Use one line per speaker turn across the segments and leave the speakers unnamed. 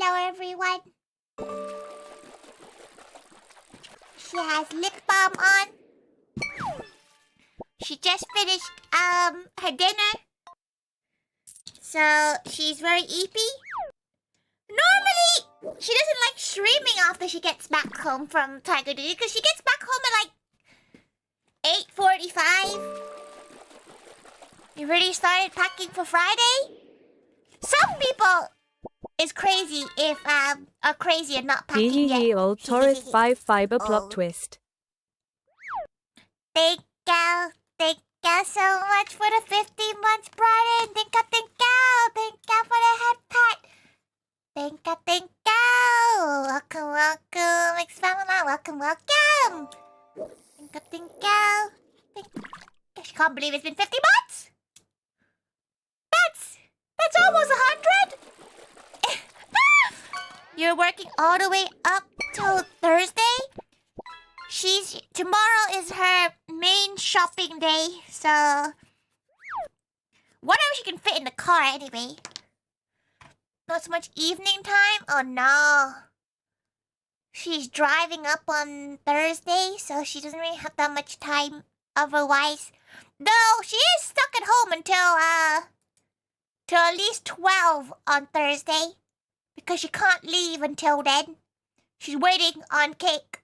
Hello, everyone. She has lip balm on. She just finished her dinner. So she's very eepy. Normally, she doesn't like streaming after she gets back home from Tiger Duty because she gets back home at like 8:45. You already started packing for Friday? Some people is crazy if are crazy and not packing yet.
Old Taurus 5 fiber plot twist.
Thank you so much for the 15 months, Brian. Thank you for the head pat. Thank you. Welcome, Expamela. Welcome. Thank you. I can't believe it's been 50 months. That's almost 100. You're working all the way up till Thursday? Tomorrow is her main shopping day, so whatever she can fit in the car anyway. Not so much evening time? Oh no. She's driving up on Thursday, so she doesn't really have that much time otherwise. Though she is stuck at home until till at least 12 on Thursday. Because she can't leave until then. She's waiting on cake.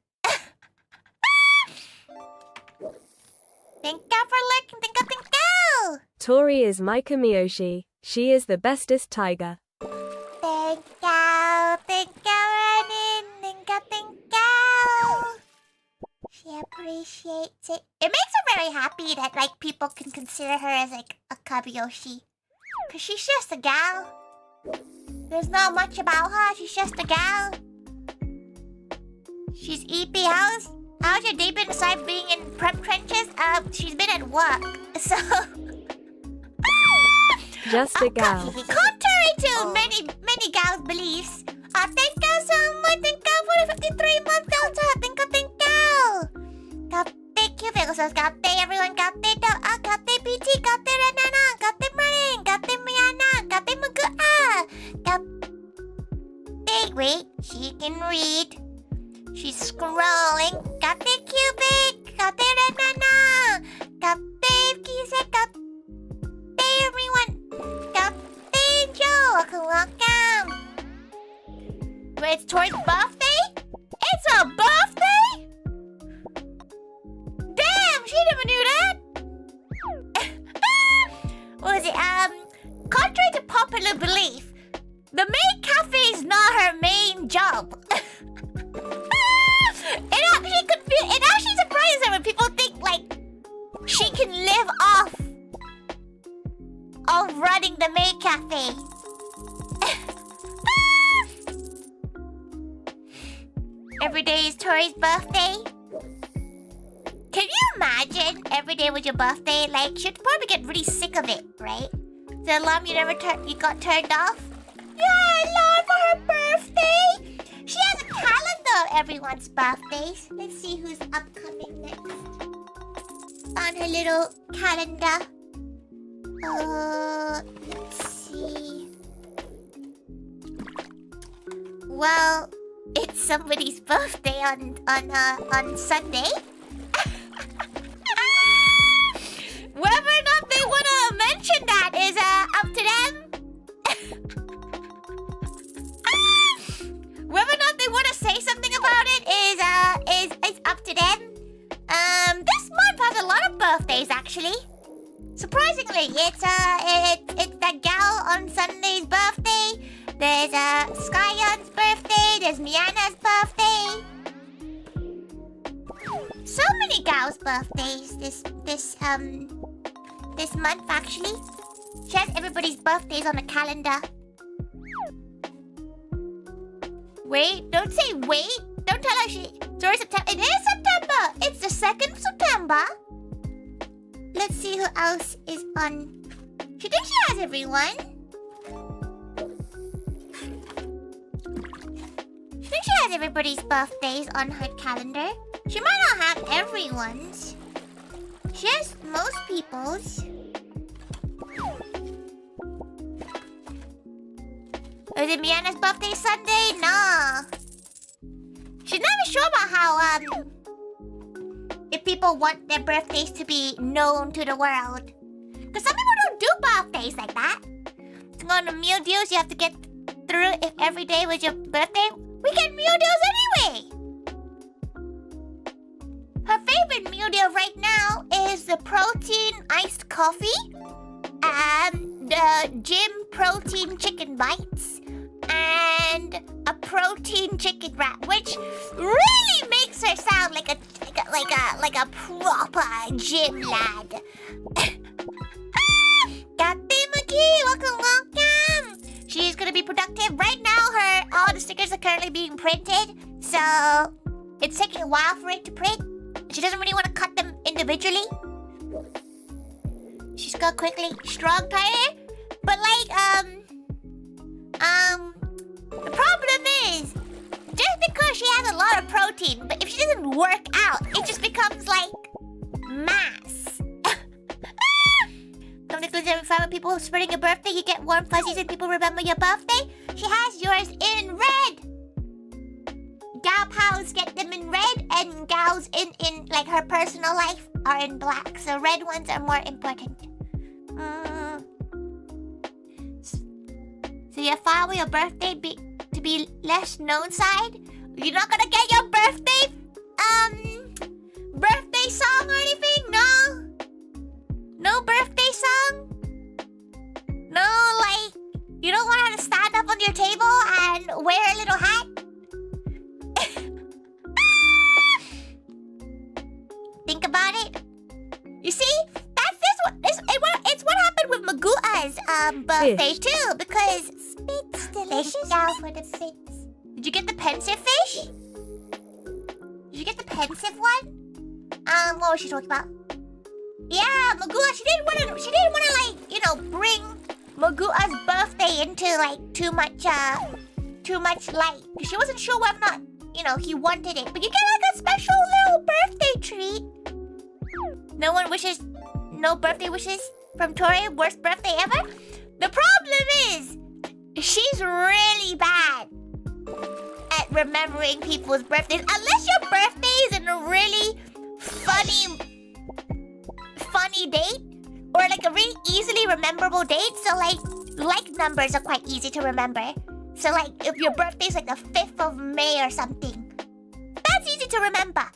Thank you for looking. Thank you.
Tori is Micah Miyoshi. She is the bestest tiger.
Thank you, Renin. Thank you. She appreciates it. It makes her very happy that like people can consider her as like a kabiyoshi. Cause she's just a gal. There's not much about her. She's just a gal. She's eepy. How's your day been aside being in prep trenches? She's been at work, so
Just a gal.
Contrary to many gals' beliefs. Thank you so much. Thank you for the 53 months, Delta. Thank you. Thank you, Vegasos. Everyone. Gate PT. Gate Renana. Gate Marin. Gate Miana. Gate Mugua. Wait, she can read. She's scrolling. Gate Cubic. Gate Renana. Gate Kise. Gate everyone. Gate Joe. Welcome. Wait, it's Tori's birthday? It's a birthday? Damn, she never knew that. What was it? Contrary to popular belief, the maid cafe is not her main job. It actually surprises her when people think like she can live off of running the maid cafe. Every day is Tori's birthday. Can you imagine every day was your birthday? Like, she'd probably get really sick of it, right? The alarm you got turned off? Yeah, alarm for her birthday. She has a calendar of everyone's birthdays. Let's see who's upcoming next on her little calendar. Let's see. Well, it's somebody's birthday on Sunday. Whether or not they wanna mention that is up to them. Whether or not they wanna say something about it is up to them. This month has a lot of birthdays actually. Surprisingly, it's that gal on Sunday's birthday. There's Skyen's birthday. There's Miana's birthday. So many gals' birthdays this month actually. She has everybody's birthdays on the calendar. Wait, don't say wait. Don't tell her Sorry, September. It is September. It's the 2nd of September. Let's see who else is on. She thinks she has everyone. She thinks she has everybody's birthdays on her calendar. She might not have everyone's. She has most people's. Is it Miana's birthday Sunday? No. She's not even sure about how, if people want their birthdays to be known to the world. Because some people don't do birthdays like that. To go on the meal deals, you have to get through if every day was your birthday. We get meal deals anyway. Her favorite meal deal right now is the protein iced coffee and the gym protein chicken bites and a protein chicken wrap, which really makes her sound like a proper gym lad. Welcome. She's gonna be productive. Right now, all the stickers are currently being printed, so it's taking a while for it to print. She doesn't really want to cut them individually. She's gonna quickly strong tie it. But the problem is, just because she has a lot of protein, but if she doesn't work out, it just becomes like mass. Come to Clues every 5 when people spreading your birthday, you get warm fuzzies and people remember your birthday. She has yours in red. GAOpals get them in red, and gals in like her personal life are in black. So red ones are more important. So you follow your birthday to be less known side. You're not gonna get your birthday song or anything? No birthday song? No, like you don't want her to stand up on your table and wear a little hat? Think about it. You see, it's what happened with Magua's birthday too, because Spitz delicious now for the Spitz. Did you get the pensive fish? Did you get the pensive one? What was she talking about? Yeah, Magua. She didn't want to like bring Magua's birthday into like too much light. She wasn't sure whether or not he wanted it. But you get like a special little birthday treat. No birthday wishes from Tori. Worst birthday ever. The problem is, she's really bad at remembering people's birthdays. Unless your birthday is in a really funny date, or like a really easily rememberable date. So like numbers are quite easy to remember. So like if your birthday is like the 5th of May or something, that's easy to remember.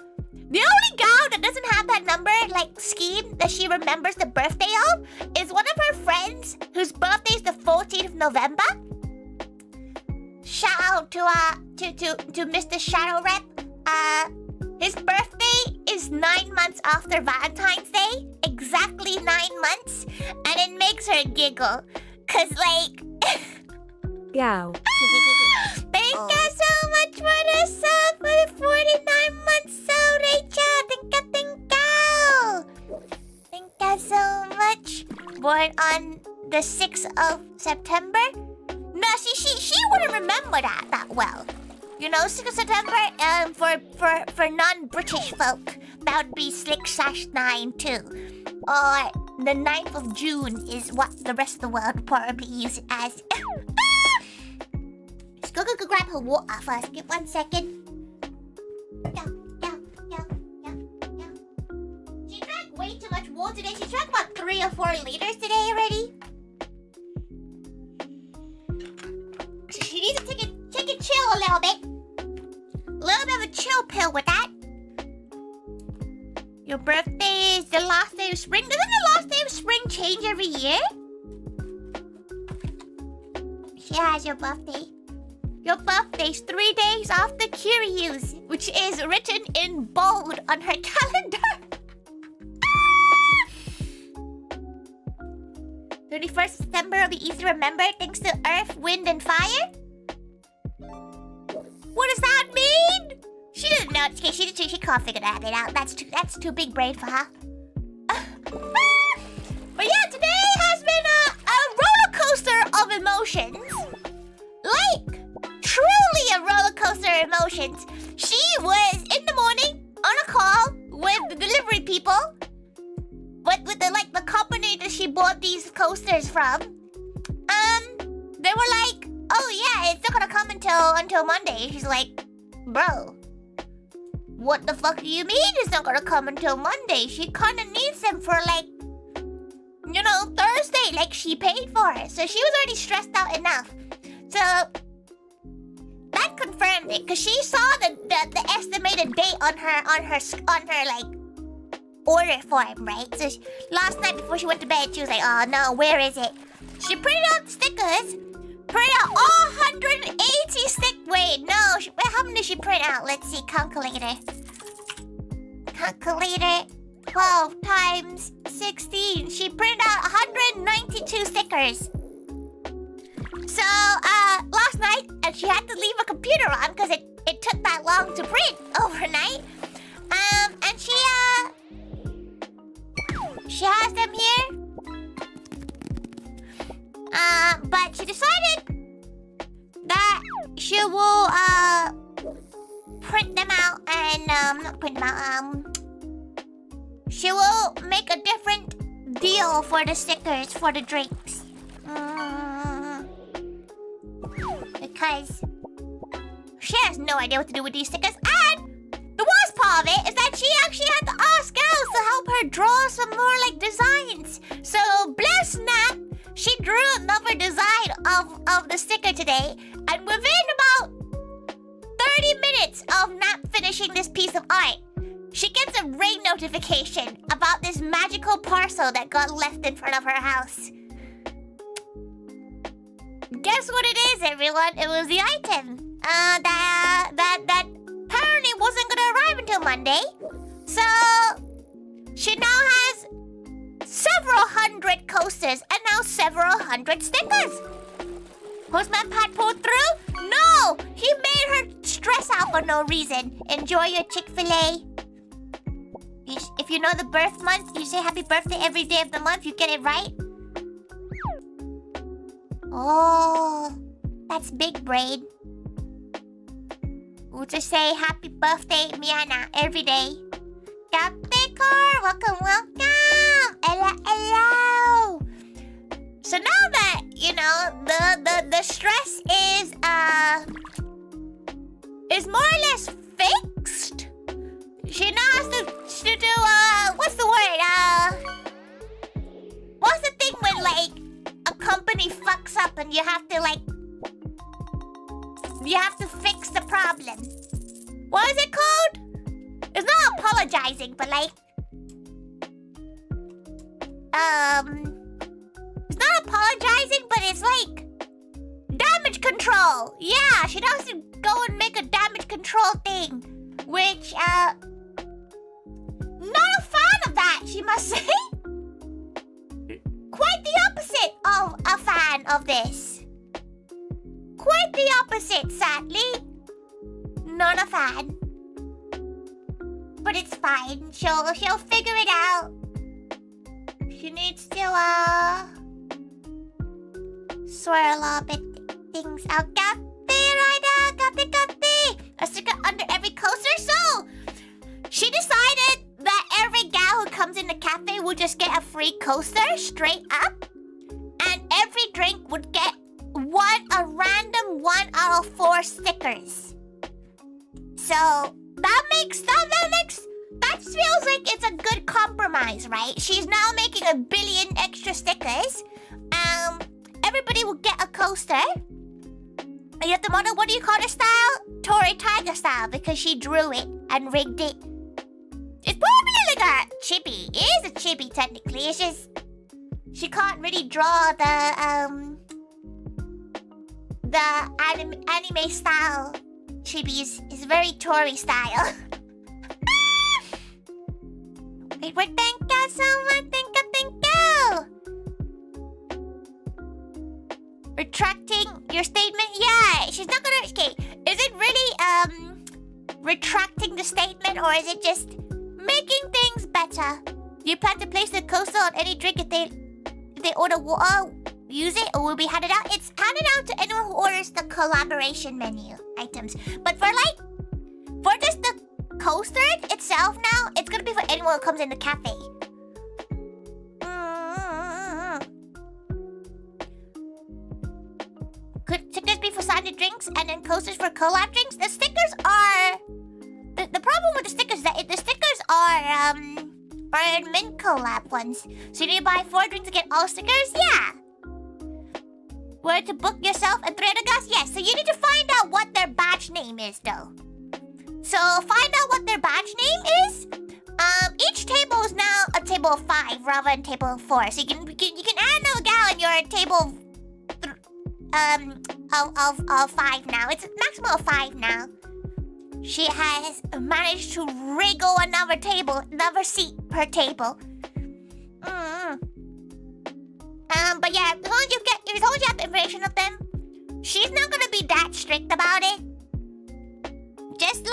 The only gal that doesn't have that number scheme that she remembers the birthday of is one of her friends whose birthday is the 14th of November. Shout out to Mr. Shadow Rep. His birthday is 9 months after Valentine's Day. Exactly 9 months. And it makes her giggle. Cause
Gao.
Thank you so much for the sub for the 49 months, so Rachel. Thank you. Thank you so much. Born on the 6th of September. No, she wouldn't remember that well. 6th of September, for non-British folk, that would be /9 too. Or the 9th of June is what the rest of the world would probably use it as. Let's go grab her water first. Give 1 second. She drank way too much water today. She drank about 3 or 4 liters today already. So she needs to take a chill a little bit. A little bit of a chill pill with that. Your birthday is the last day of spring. Doesn't the last day of spring change every year? She has your birthday. Your birthday's 3 days after Curious, which is written in bold on her calendar. 31st September will be easy to remember thanks to Earth, Wind, and Fire. What does that mean? She doesn't know. Okay, she can't figure that bit out. That's too big brain for her. But yeah, today has been a roller coaster of emotions. Truly a roller coaster of emotions. She was in the morning on a call with the delivery people, with the company that she bought these coasters from. They were like, oh until Monday. She's like, bro, what the fuck do you mean it's not gonna come until Monday? She kinda needs them for like, you know, Thursday, like she paid for it. So she was already stressed out enough. So that confirmed it, because she saw the estimated date on her like order form, right? So last night before she went to bed, she was like, oh no, where is it? She printed out the stickers, printed out all 180 wait, no, how many did she print out? Let's see, calculator. 12 times 16. She printed out 192 stickers. So, last night, and she had to leave her computer on because it took that long to print overnight. And she has them here. But she decided that she will, print them out and, not print them out, she will make a different deal for the stickers for the drinks. Because she has no idea what to do with these stickers. And the worst part of it is that she actually had to ask Gals to help her draw some more like designs. So bless Nat, she drew another design of the sticker today. And within about 30 minutes of Nat finishing this piece of art, she gets a ring notification about this magical parcel that got left in front of her house. Guess what it is, everyone? It was the item that apparently wasn't gonna arrive until Monday. So she now has several hundred coasters and now several hundred stickers. Postman Pat pulled through? No! He made her stress out for no reason. Enjoy your Chick-fil-A. If you know the birth month, you say happy birthday every day of the month, you get it right. Oh, that's big braid. We'll just say happy birthday, Miana, every day. Captain Car, welcome. Hello. So now that, you know, the stress is more or less fixed, she now has to do, what's the word? What's the thing when, like, a company fucks up and you have to, like, you have to fix the problem. What is it called? It's not apologizing, but, like, it's not apologizing, but it's, like, damage control. Yeah, she has to go and make a damage control thing, which, not a fan of that, she must say. Quite the opposite of a fan of this. Quite the opposite, sadly. Not a fan. But it's fine. She'll figure it out. She needs to swirl a bit things out. A sticker under every coaster. So she decided that every gal who comes in the cafe would just get a free coaster straight up, and every drink would get a random 1 out of 4 stickers. So that feels like it's a good compromise, right? She's now making 1 billion extra stickers. Everybody will get a coaster. You have to model, what do you call the style? ToriThaiga style, because she drew it and rigged it. It's probably like a chibi. It is a chibi technically. It's just she can't really draw the anime style. Chibi is very Tori style. Wait, thank you so much. Thank you. Retracting your statement? Yeah, she's not gonna. Okay, is it really retracting the statement, or is it just making things better? You plan to place the coaster on any drink if they order water, use it, or will be handed out? It's handed out to anyone who orders the collaboration menu items. But for just the coaster itself now, it's gonna be for anyone who comes in the cafe. Could this be for signed drinks and then coasters for collab drinks. The stickers are... The problem with the stickers is that the stickers are mint collab ones. So you need to buy 4 drinks to get all stickers? Yeah. Where to book yourself and 3 other guys? Yes. So you need to find out what their badge name is, though. So find out what their badge name is. Each table is now a table of 5 rather than table of 4. So you can add another gal in your table of 5 now. It's a maximum of 5 now. She has managed to wriggle another seat per table. But yeah, as long as you have the information of them, she's not gonna be that strict about it. Just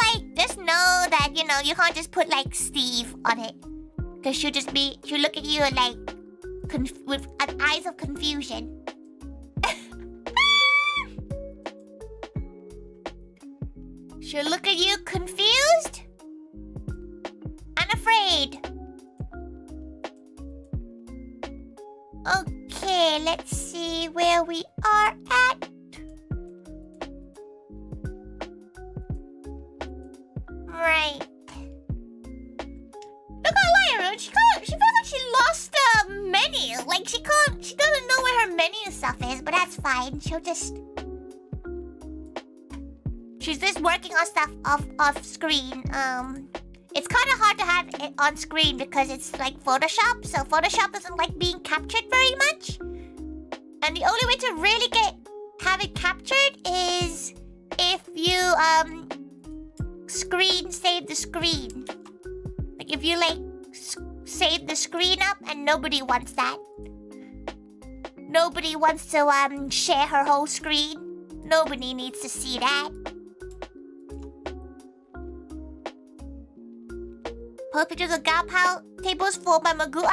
know that, you know, you can't just put like Steve on it. Cause she'll look at you like with eyes of confusion. She'll look at you confused and afraid. Okay, let's see where we are at. Right. Look at Lyra. She feels like she lost the menu. Like she doesn't know where her menu stuff is, but that's fine. She's just working on stuff off screen. It's kind of hard to have it on screen because it's like Photoshop, so Photoshop doesn't like being captured very much. And the only way to really have it captured is if you save the screen. Like if you like save the screen up, and nobody wants that. Nobody wants to share her whole screen. Nobody needs to see that. Post pictures of GAOpal tables full by Magua.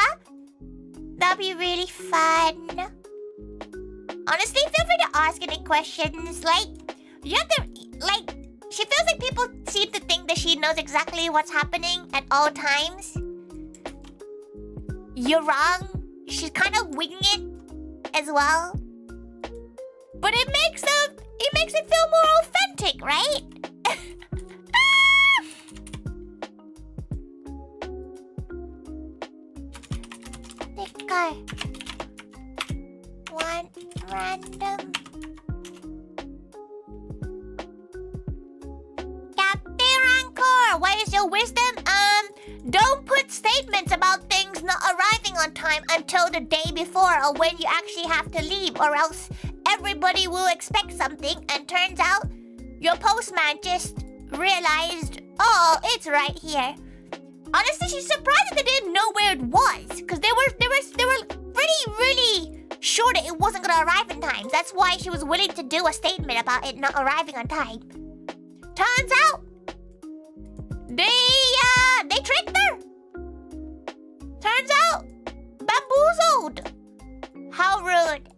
That'd be really fun. Honestly, feel free to ask any questions. Like, you have to, like, she feels like people seem to think that she knows exactly what's happening at all times. You're wrong. She's kind of winging it as well. But it makes it feel more authentic, right? Sticker. One random. Captain Rancor, what is your wisdom? Don't put statements about things not arriving on time until the day before or when you actually have to leave, or else everybody will expect something and turns out your postman just realized, oh, it's right here. Honestly, she's surprised that they didn't know where it was, because they were really sure that it wasn't gonna arrive in time. That's why she was willing to do a statement about it not arriving on time. Turns out they tricked her. Turns out bamboozled. How rude.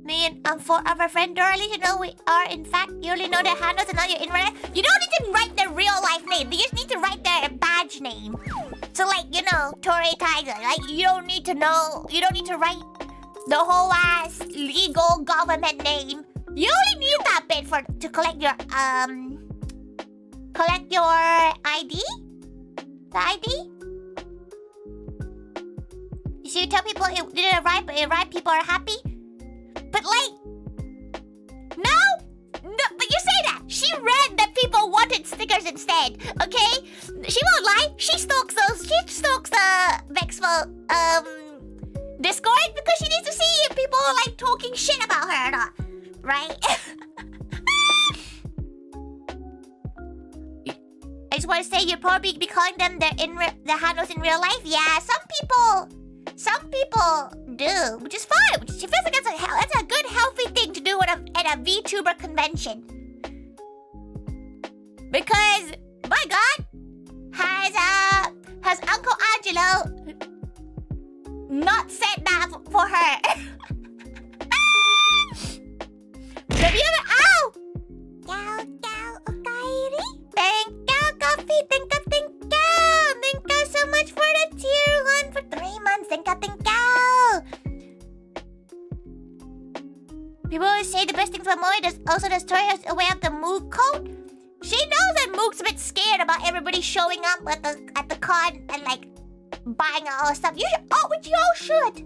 Me and 4 of our friend Dorley, you know we are in fact, you only know their handles and not your internet. You don't need to write their real life name. You just need to write their badge name. So like, you know, ToriThaiga. Like you don't need to write the whole ass legal government name. You only need that bit to collect your ID. The ID. You see, you tell people it didn't arrive, but it arrived. People are happy. But like, no, but you say that. She read that people wanted stickers instead, okay? She won't lie. She stalks the Vexful Discord because she needs to see if people are like talking shit about her or not, right? I just want to say you'd probably be calling them their handles in real life. Yeah, some people do, which is fine. She feels like that's a good, healthy thing to do at a Vtuber convention. Because, my God, has Uncle Angelo not said that for her? Have you ever? Ow! Gao, okairi. Thank you, coffee. Thank things for Moe. Also, does Tori aware of the Moog code? She knows that Moog's a bit scared about everybody showing up at the con and like buying all the stuff. You should, which you all should.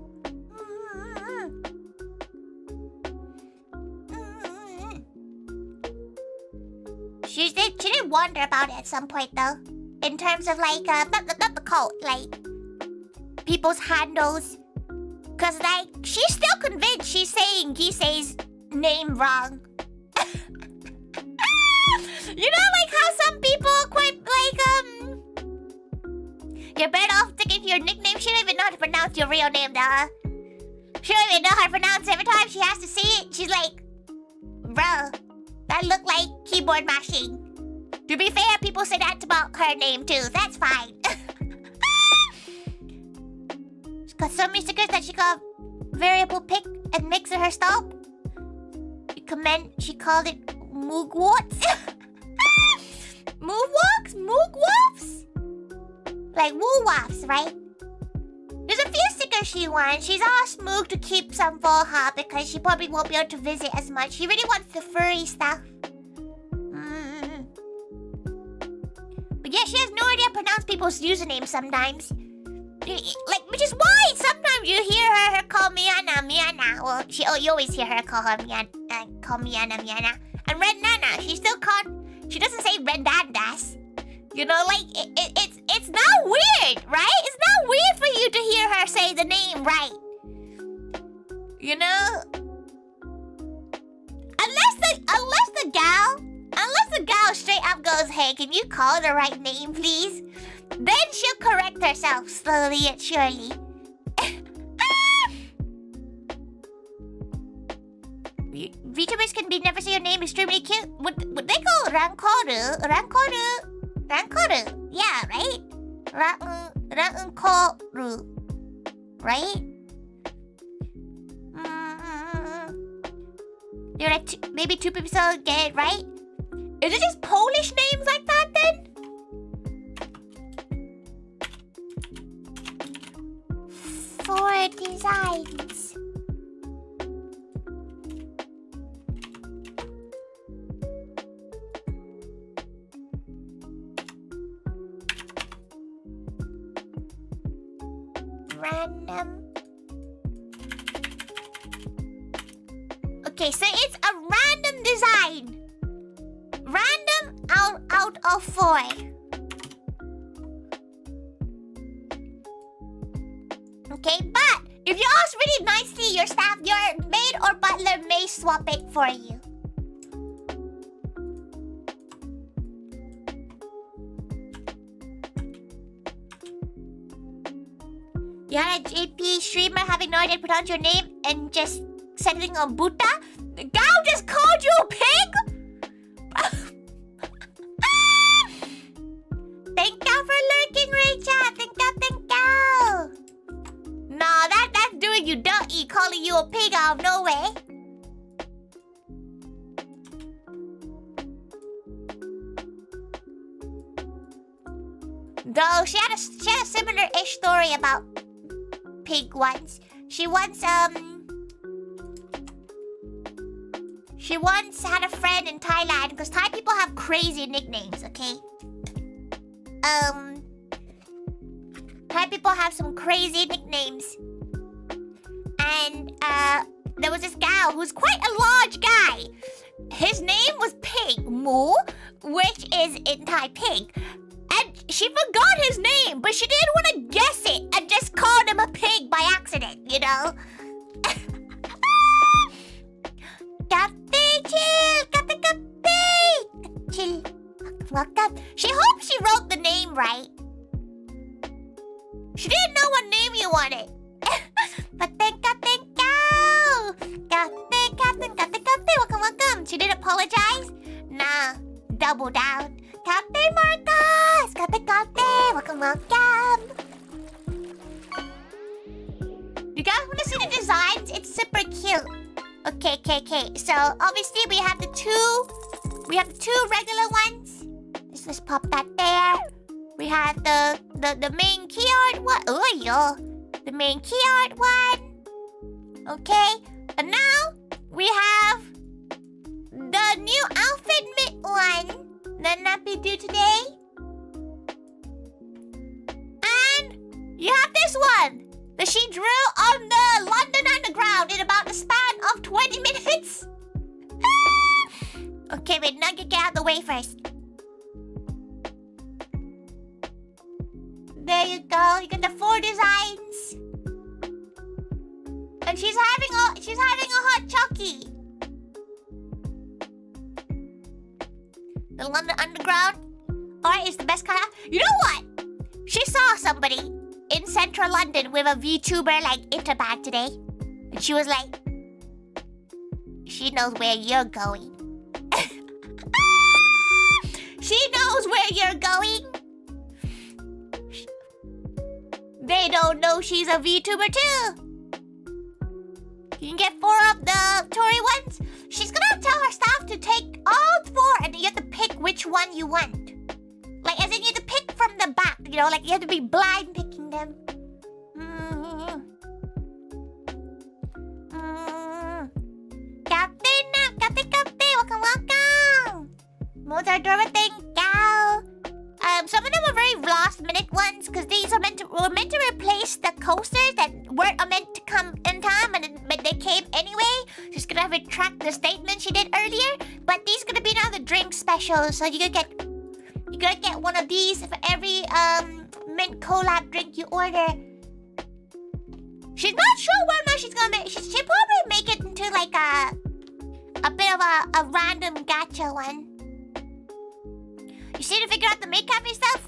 She did wonder about it at some point though, in terms of like not the cult, like people's handles, cause like she's still convinced she's saying Gisei's name wrong. You know, like how some people are quite like you're better off sticking to your nickname. She don't even know how to pronounce your real name, though. She don't even know how to pronounce it. Every time she has to say it, she's like, bro, that look like keyboard mashing. To be fair, people say that about her name too. That's fine. She's got so many stickers that she got variable pick and mix in her stop. She called it Moogwarts. Moogwalks? Moogwalks? Like woo-wops, right? There's a few stickers she wants. She's asked Moog to keep some for her because she probably won't be able to visit as much. She really wants the furry stuff. But yeah, she has no idea how to pronounce people's usernames sometimes. Like, which is why sometimes you hear her call Miana. Well, you always hear her call her Miana. And Red Nana, she still can't. She doesn't say Red Dandas. You know, like it's not weird, right? It's not weird for you to hear her say the name right. You know, unless the gal straight up goes, "Hey, can you call the right name, please?" Then she'll correct herself slowly and surely. VTubers can never say your name extremely cute. Would they go Rankoru? Yeah, right? Rankoru. Right? You're like, maybe 2 people get it right? Is it just Polish names like that then? For designs. Random. Okay, so it's a random design. Random out of 4. Okay, but if you ask really nicely, your maid or butler may swap it for you. You're a JP streamer having no idea to pronounce your name and just settling on Buta? The Gao just called you a pig? Thank you for lurking, Rachel. Thank you. No, that's doing you dirty, calling you a pig out of nowhere. Though she had a similar-ish story about pig once. She once had a friend in Thailand, because Thai people have crazy nicknames, okay? Thai people have some crazy nicknames. And there was this gal who's quite a large guy. His name was Pig Moo, which is in Thai pig. And she forgot his name, but she didn't want to guess it and just called him a pig by accident, you know? Chill. Welcome. She hopes she wrote the name right. She didn't know what name you wanted. But thank you. Welcome. She didn't apologize? Nah. Double down. Captain Marcus! Welcome. You guys want to see the designs? It's super cute. Okay. So obviously we have the two regular ones. Let's pop that there. We have the main key art one. Oh yo. The main key art one. Okay. And now we have a new outfit one that Nappy do today. And you have this one that she drew on the London Underground in about the span of 20 minutes. Okay, wait, now get out of the way first. There you go. You get the 4 designs. And she's having a hot chockey. The London Underground. Alright, it's the best kind of... You know what? She saw somebody in central London with a VTuber like interbag today. And she was like, she knows where you're going. She knows where you're going. They don't know she's a VTuber too. You can get 4 of the Tori ones. She's gonna tell her staff to take all 4 and you have to pick which one you want. Like, as in you have to pick from the back, you know, like you have to be blind picking them. Captain, welcome. Mozart Dora, thank you. Some of them are very last minute ones because these are meant to replace the coasters that weren't meant to come in time, but they came anyway. She's gonna have to retract the statement she did earlier. But these are gonna be now the drink special, so you're gonna get one of these for every mint collab drink you order. She's not sure whether or not she's gonna make. She'll probably make it into like a bit of a random gacha one. You see to figure out the make cafe stuff?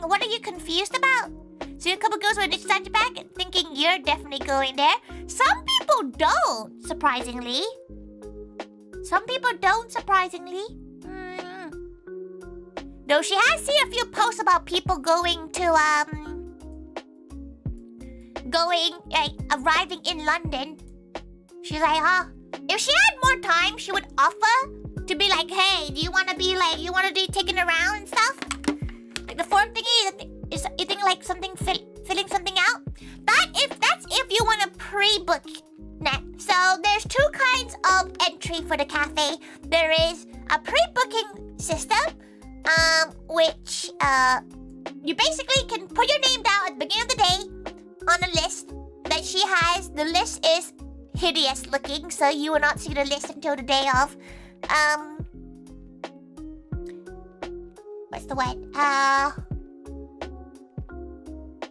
What are you confused about? So a couple girls with a start back thinking you're definitely going there. Some people don't, surprisingly. Though she has seen a few posts about people going to arriving in London. She's like, if she had more time, she would offer to be like, hey, do you want to be taken around and stuff? Like the form thingy is you think like something filling something out. That's if you want to pre-book that. So there's 2 kinds of entry for the cafe. There is a pre-booking system, which you basically can put your name down at the beginning of the day on a list that she has. The list is hideous looking, so you will not see the list until the day of. What's the word?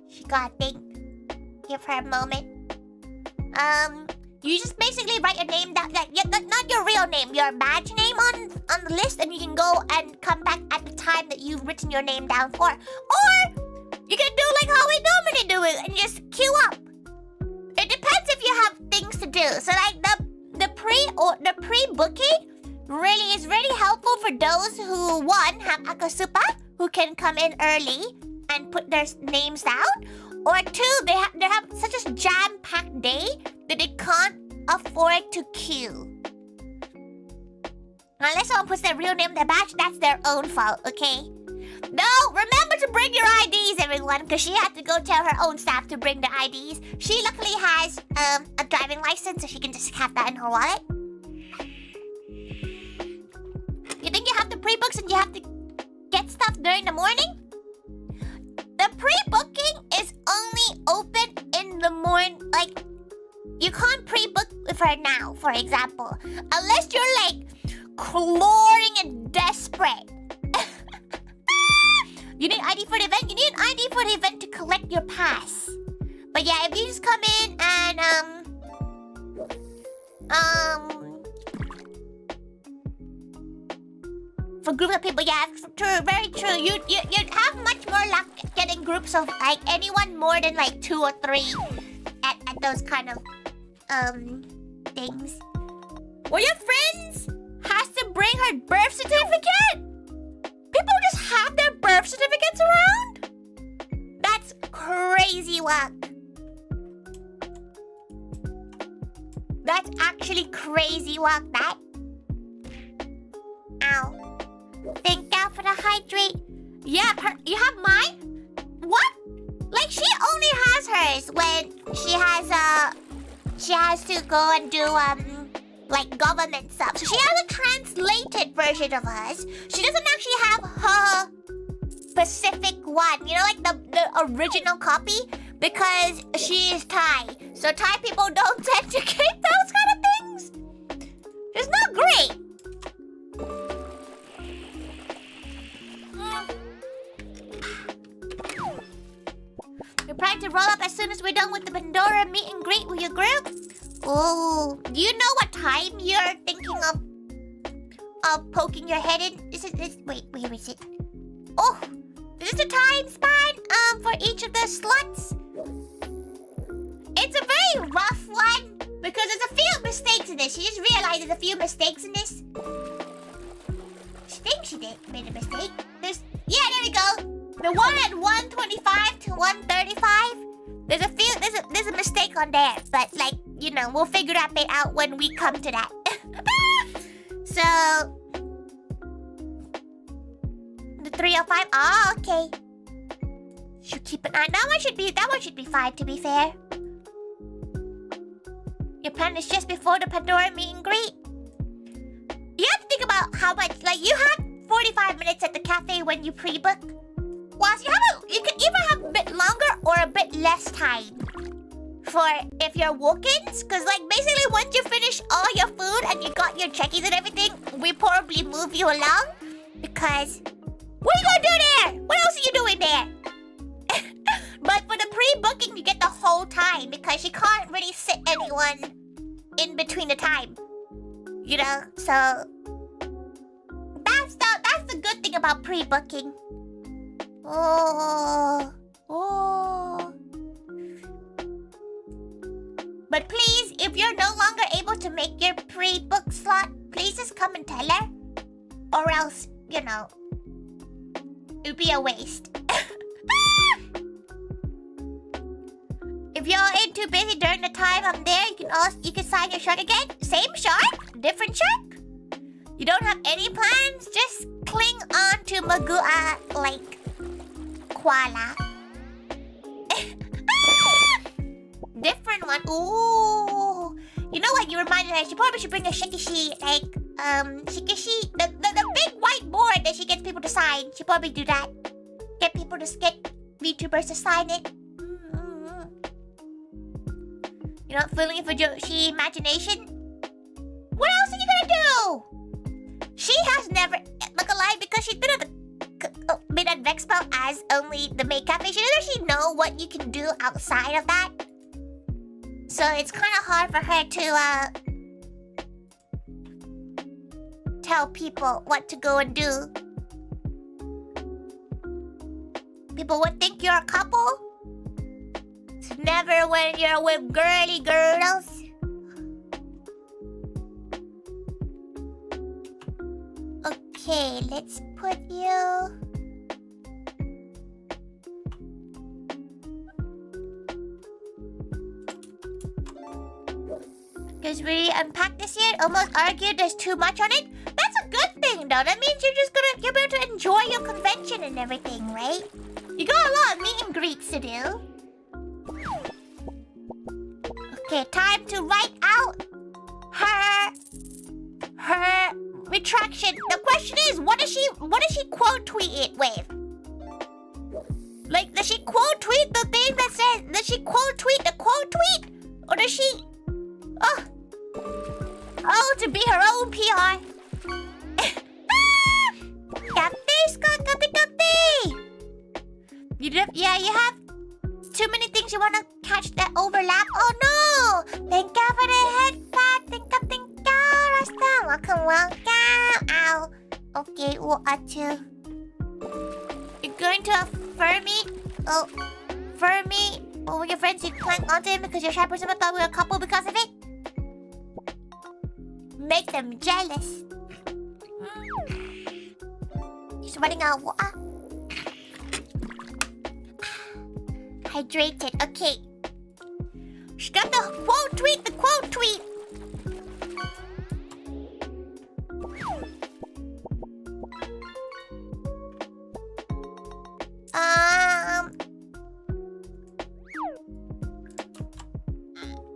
She gotta think. Give her a moment. You just basically write your name down, like not your real name, your badge name on the list, and you can go and come back at the time that you've written your name down for. Or you can do like how we normally do it and just queue up. It depends if you have things to do. So like the pre-booking is really helpful for those who, 1, have Akasupa, who can come in early and put their names down, or 2, they have such a jam-packed day that they can't afford to queue. Unless someone puts their real name in their badge, that's their own fault, okay? No, remember to bring your IDs, everyone, because she had to go tell her own staff to bring the IDs. She luckily has a driving license, so she can just have that in her wallet. You think you have to pre-book and you have to get stuff during the morning? The pre-booking is only open in the morning. Like, you can't pre-book with her now, for example. Unless you're like clawing and desperate. You need ID for the event? You need an ID for the event to collect your pass. But yeah, if you just come in and for groups of people, yeah, true, very true. You'd have much more luck getting groups of like anyone more than like 2 or 3 at those kind of things. Well, your friends has to bring her birth certificate. People just have their birth certificates around. That's crazy work. That's actually crazy work. That. Ow. Thank God for the hydrate. Yeah, you have mine? What? Like she only has hers when she has to go and do like government stuff. So she has a translated version of us. She doesn't actually have her specific one, you know, like the original copy, because she is Thai. So Thai people don't tend to keep those kind of things. It's not great. We're planning to roll up as soon as we're done with the Pandora meet and greet with your group. Oh, do you know what time you're thinking of poking your head in? Wait, where is it? Oh, is this the time span for each of the slots? It's a very rough one because there's a few mistakes in this. She just realized there's a few mistakes in this. She thinks she made a mistake. Yeah, there we go. The one at 125 to 135. There's a mistake on there, but like, you know, we'll figure that bit out when we come to that. So the 305. Oh, okay. Should keep an eye. That one should be 5 to be fair. Your plan is just before the Pandora meet and greet. You have to think about how much, like, you have 45 minutes at the cafe when you pre-book. Whilst you can either have a bit longer or a bit less time for if you're walk-ins. Because, like, basically once you finish all your food and you got your checkies and everything, we probably move you along. Because, what are you gonna do there? What else are you doing there? But for the pre-booking, you get the whole time because you can't really sit anyone in between the time. You know, so that's the good thing about pre-booking. Oh. But please, if you're no longer able to make your pre-book slot, please just come and tell her. Or else, you know, it'd be a waste. If you're too busy during the time I'm there, you can sign your shirt again. Same shirt, different shirt. You don't have any plans, just cling on to Magua like koala. Different one. Ooh. You know what? You reminded her. She probably should bring a shaky sheet, like shaky sheet, the big white board that she gets people to sign. She probably do that. Get VTubers to sign it. You're not feeling it for Joshi imagination? What else are you gonna do? She has never look alive because she's been at Vexpo as only the maid cafe. She doesn't actually know what you can do outside of that. So it's kind of hard for her to tell people what to go and do. People would think you're a couple. It's never when you're with girly girls. Okay, let's put you... Because we unpacked this here, almost argued there's too much on it. That's a good thing, though. That means you're able to enjoy your convention and everything, right? You got a lot of meet and greets to do. Okay, time to write out her retraction. The question is, what does she quote tweet it with? Like, does she quote tweet the thing that says? Does she quote tweet the quote tweet, or does she? Oh, to be her own PR. Copy, Scott, copy. You have too many things you want to catch that overlap. Oh no! Thank you for the head clap. Thank you, Rasta. Welcome. Ow. Okay, Atu. You're going to affirm me? Oh, Fermi. Oh, your friends, you clang onto him because your shy person thought we were a couple because of it? Make them jealous. She's running out of water. Hydrated. Okay. She got the quote tweet.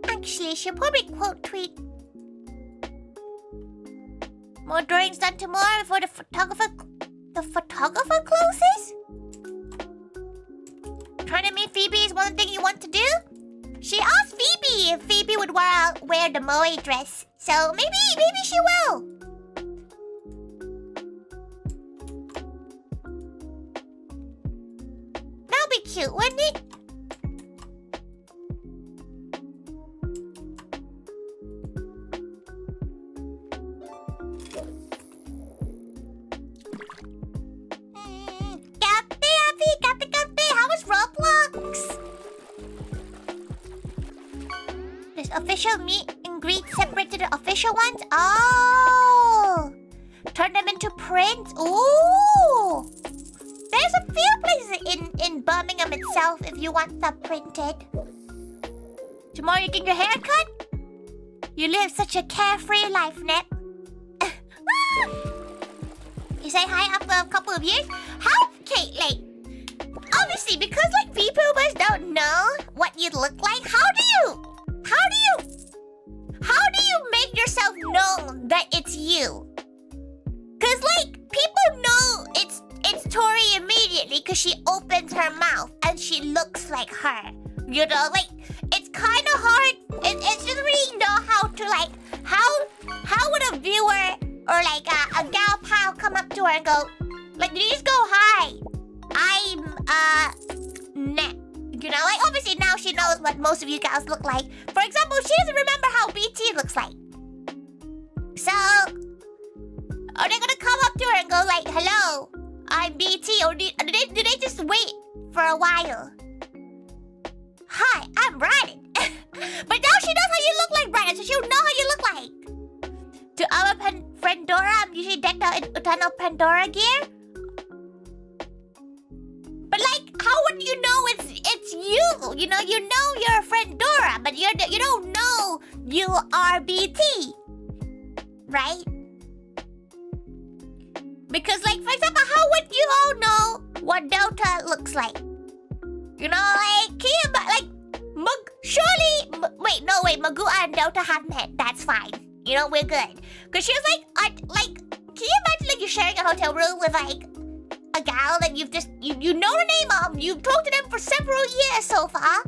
Actually, she'll probably quote tweet More drawings done tomorrow before the photographer closes? Trying to meet Phoebe is one thing you want to do? She asked Phoebe if Phoebe would wear the moe dress. So maybe she will. That'll be cute, wouldn't it? How was Roblox? There's official meet and greet separate to the official ones? Oh! Turn them into prints? Ooh! There's a few places in Birmingham itself if you want them printed. Tomorrow you get your hair cut? You live such a carefree life, Ned. You say hi after a couple of years? How, Kate, like... Obviously, because like VTubers don't know what you look like, how do you make yourself known that it's you? Cause like people know it's Tori immediately because she opens her mouth and she looks like her. You know, like it's kind of hard. It's just really know how to like how would a viewer or like a GAOpal come up to her and go like you just go hi. I'm Net. You know, like obviously now she knows what most of you guys look like. For example, she doesn't remember how BT looks like. So are they gonna come up to her and go like, hello, I'm BT, or do they just wait for a while? Hi, I'm Brian. But now she knows how you look like, Brian, so she'll know how you look like. To our friend Dora, I'm usually decked out in Eternal Pandora gear. But like, how would you know it's you? You know you're a friend Dora, but you don't know you are BT, right? Because like, for example, how would you all know what Dota looks like? You know, like, Magua and Dota have met. That's fine. You know, we're good. Because she was like, can you imagine like you're sharing a hotel room with like a gal that you've just you know the name of, you've talked to them for several years so far,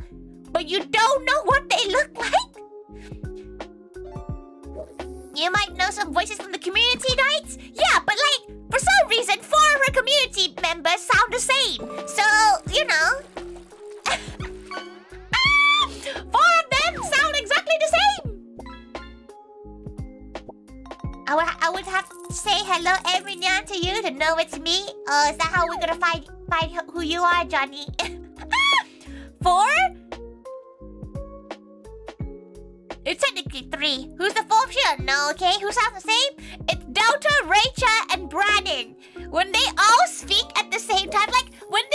but you don't know what they look like? You might know some voices from the community nights? Yeah, but like, for some reason, 4 of her community members sound the same. So, you know. 4 of them sound exactly the same. I would have to say hello every now to you to know it's me. Is that how we're gonna find who you are, Johnny? 4? It's technically 3. Who's the 4th? She don't know, okay? Who sounds the same? It's Delta, Rachel, and Brandon. When they all speak at the same time, like when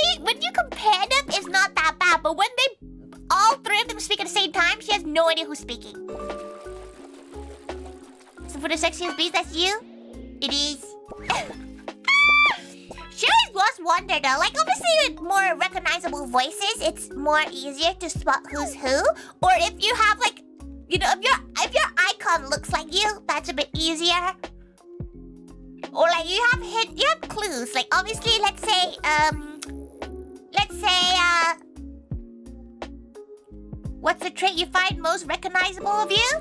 you compare them, it's not that bad. But when they all 3 of them speak at the same time, she has no idea who's speaking. So for the sexiest beast, that's you? It is. She always was wonder though. Like obviously with more recognizable voices, it's more easier to spot who's who. Or if you have like, you know, if your icon looks like you, that's a bit easier. Or like you have clues. Like obviously, let's say what's the trait you find most recognizable of you?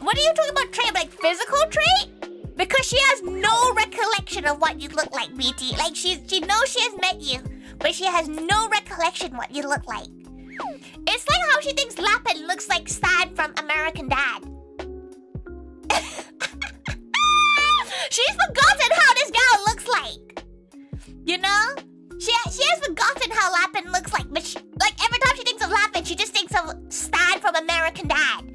What are you talking about trait? Like physical trait? Because she has no recollection of what you look like, BT. Like she knows she has met you, but she has no recollection what you look like. It's like how she thinks Lapin looks like Stan from American Dad. She's forgotten how this guy looks like. You know? She has forgotten how Lapin looks like, but like every time she thinks of Lapin, she just thinks of Stan from American Dad.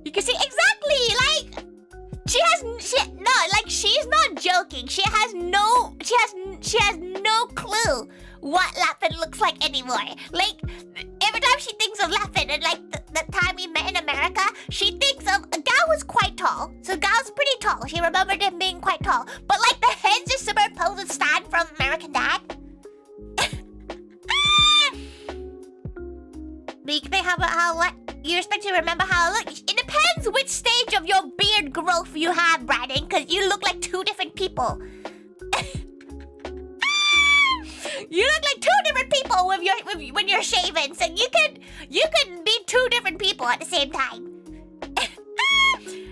You can see exactly like she's not joking. She has no clue what Lapin looks like anymore. Like every time she thinks of Lapin and like the time we met in America, she thinks of a guy who's quite tall. So Gal's pretty tall. She remembered him being quite tall. But like the head's just superimposed with Stan from American Dad. But you can think about how what you you expect to remember how I look? It depends which stage of your beard growth you have, Brandon, because you look like two different people. You look like two different people when you're shaven, so you can be two different people at the same time.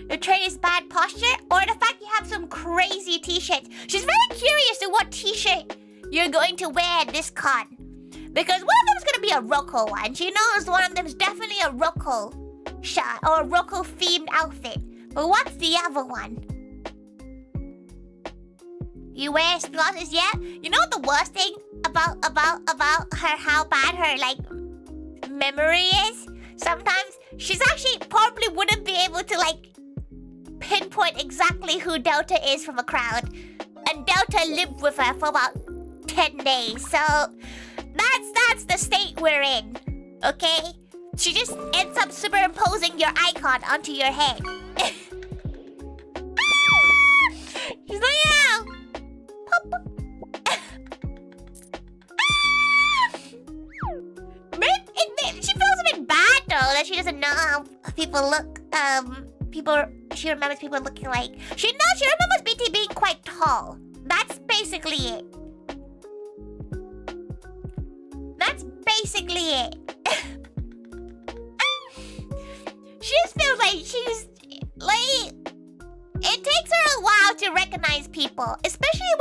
The trait is bad posture, or the fact you have some crazy t-shirts. She's very curious to what t-shirt you're going to wear at this con. Because one of them's gonna be a Rocco one. She knows one of them's definitely a Rocco shot or a Rocco themed outfit. But what's the other one? You wear glasses, yeah? You know what the worst thing about her, how bad her like memory is? Sometimes she's actually probably wouldn't be able to like pinpoint exactly who Delta is from a crowd. And Delta lived with her for about 10 days, so that's the state we're in, okay? She just ends up superimposing your icon onto your head. She's like, yeah. She feels a bit bad though that she doesn't know how people look. She remembers people looking like. She remembers BT being quite tall. That's basically it. That's basically it. She just feels like she's like. It takes her a while to recognize people, especially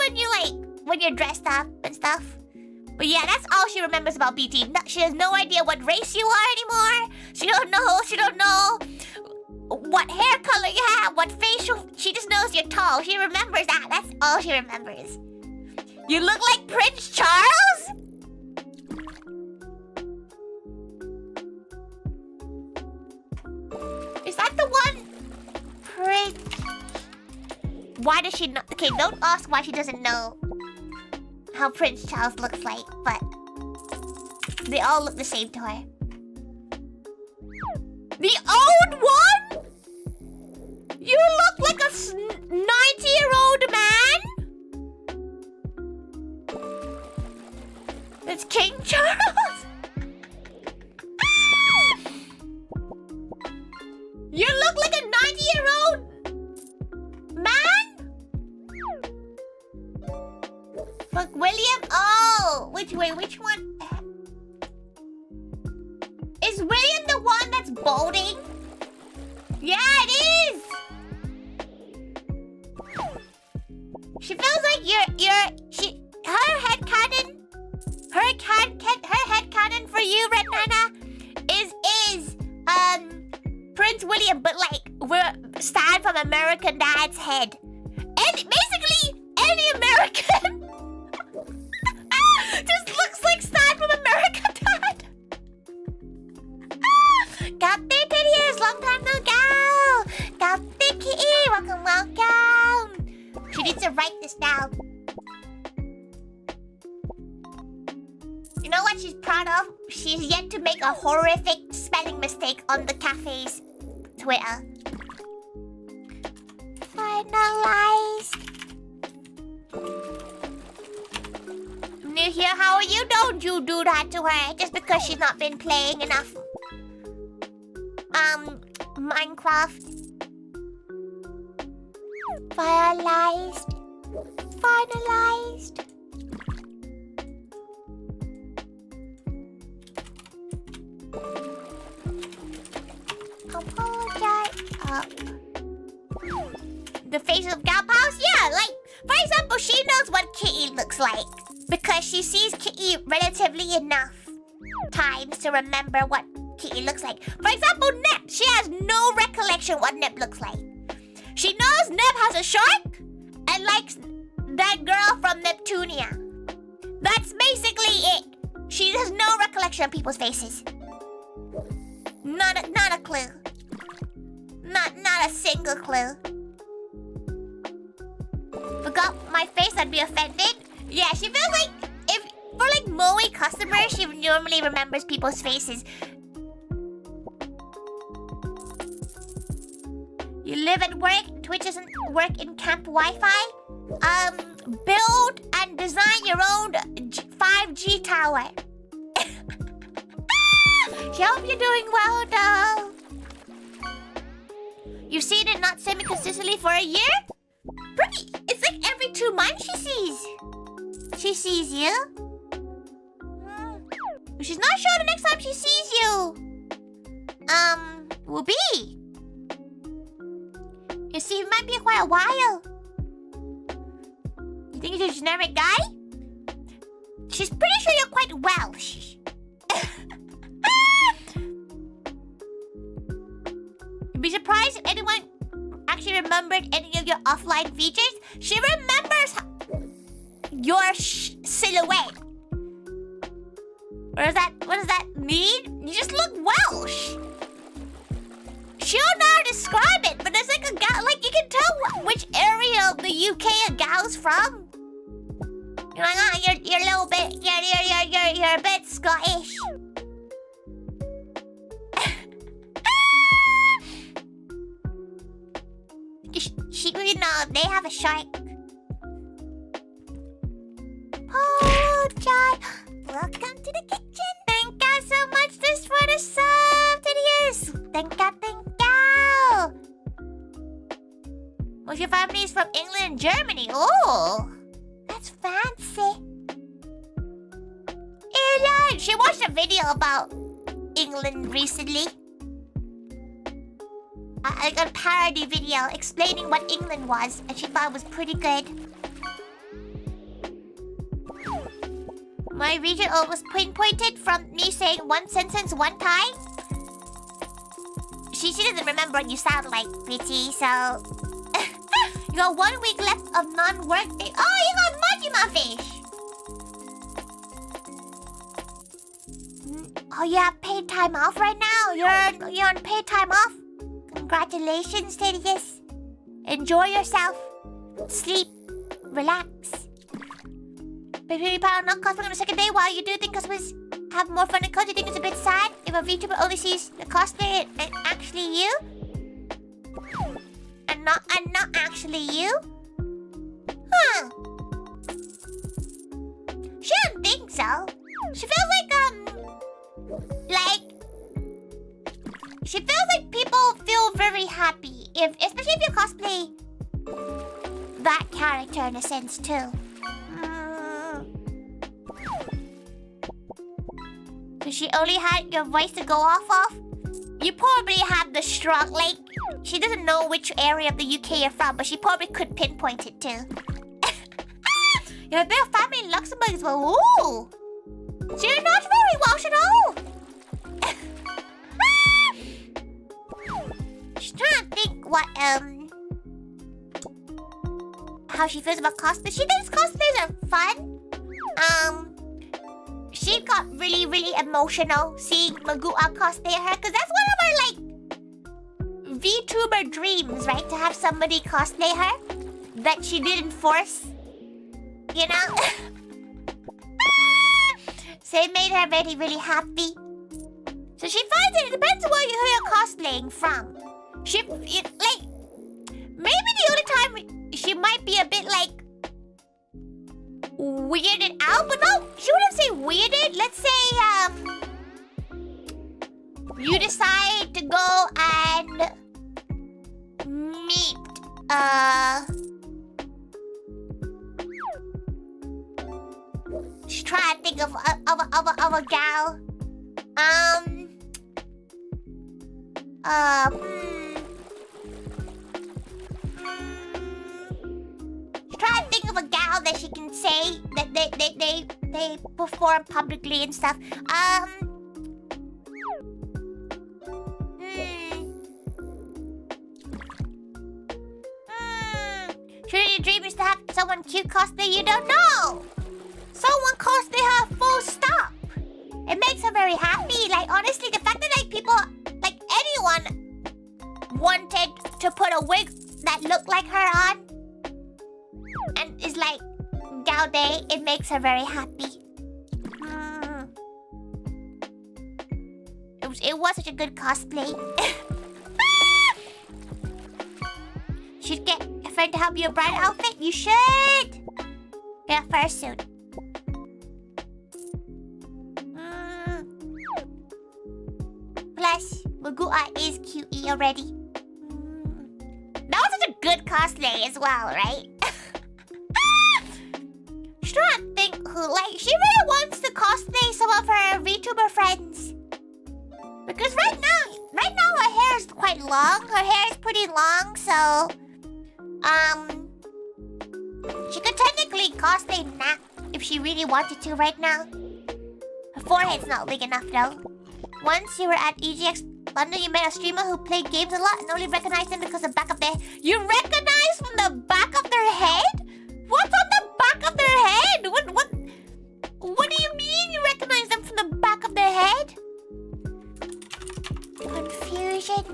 when you're dressed up and stuff. But yeah, that's all she remembers about BT. She has no idea what race you are anymore. She don't know what hair color you have, what facial. She just knows you're tall. She remembers that. That's all she remembers. You look like Prince Charles? Is that the one? Prince. Why does she not? Okay, don't ask why she doesn't know how Prince Charles looks like, but they all look the same to her. The old one? You look like a 90-year-old man? It's King Charles? You look like a 90-year-old man? Fuck William? Oh, which one? Is William the one that's balding? Yeah, it is. She feels like her headcanon for you, Red Nana, is Prince William, but like we're Stan from American Dad's head. And basically any American just looks like Stan from American Dad. Captain Teddy, long time no go. Captain Kitty, welcome. She needs to write this down. You know what she's proud of? She's yet to make a horrific spelling mistake on the cafe's Twitter. Finalized. New here, how are you? Don't you do that to her just because she's not been playing enough Minecraft. Finalized. Apologize. The face of GAOpal? Yeah, like, for example, she knows what Kitty looks like because she sees Kitty relatively enough times to remember what Kitty looks like. For example, Nep. She has no recollection what Nep looks like. She knows Nep has a shark and likes that girl from Neptunia. That's basically it. She has no recollection of people's faces. Not a clue. Not a single clue. Forgot my face, I'd be offended. Yeah, she feels like for like Moe customers, she normally remembers people's faces. You live and work. Twitch doesn't work in camp Wi-Fi. Build and design your own 5G tower. She hope you're doing well, though. You've seen it not semi-consistently for a year? Pretty. It's like every 2 months she sees. She sees you. She's not sure the next time she sees you. Will be. You see, it might be quite a while. You think he's a generic guy? She's pretty sure you're quite Welsh. You'd be surprised if anyone actually remembered any of your offline features. She remembers your silhouette. What does that mean? You just look Welsh. She don't know how to describe it, but there's like a gal, like you can tell which area of the UK a gal's from. You're like, you're a little bit, you're a bit Scottish. You know, they have a shark. Oh, John, welcome to the kitchen. Thank you so much just for the sub to the ears. Thank you. Most of your family is from England and Germany. Oh, that's fancy. Ella, she watched a video about England recently. I got a parody video explaining what England was, and she thought it was pretty good. My region was pinpointed from me saying one sentence one time. She doesn't remember what you sound like, Pretty, so... You got 1 week left of non-work day. Oh, you got Mudgy My Fish! Oh, you have paid time off right now? You're on paid time off? Congratulations, Tedious. Enjoy yourself. Sleep. Relax. Baby Power not cosplaying on the second day. While you do think customers have more fun than cause, you think it's a bit sad if a VTuber only sees the cosplay and actually you? And not actually you? Huh. She doesn't think so. She feels she feels like people feel very happy, especially if you cosplay that character in a sense too. So she only had your voice to go off of? You probably had the strong, like, she doesn't know which area of the UK you're from, but she probably could pinpoint it too. You have a bit of family in Luxembourg as well. Ooh! So you're not very Welsh at all. She's trying to think what, how she feels about cosplay. She thinks cosplays are fun. She got really, really emotional seeing Magua cosplay her, because that's one of her, like, VTuber dreams, right? To have somebody cosplay her that she didn't force, you know? So it made her very, really happy. So she finds it depends on who you're cosplaying from. Maybe the only time she might be a bit, like, weirded out, but no, she wouldn't say weirded. Let's say, you decide to go and meet, just try to think of a gal. Try to think of a gal that she can say that they perform publicly and stuff. Surely your dream is to have someone cute cosplay you don't know. Someone cosplay her full stop. It makes her very happy. Like, honestly, the fact that, like, people, like, anyone wanted to put a wig that looked like her on and is like Gao Day, it makes her very happy. It was such a good cosplay. Should get a friend to help you a bridal outfit. You should get a fursuit. Plus, Magua is QE already. cosplay as well, right? She's trying to think who, like, she really wants to cosplay some of her VTuber friends. Because right now her hair is quite long. Her hair is pretty long, so she could technically cosplay Nat if she really wanted to right now. Her forehead's not big enough though. Once you were at EGX London, you met a streamer who played games a lot and only recognized them because of the back of their... You recognize from the back of their head? What's on the back of their head? What do you mean you recognize them from the back of their head? Confusion.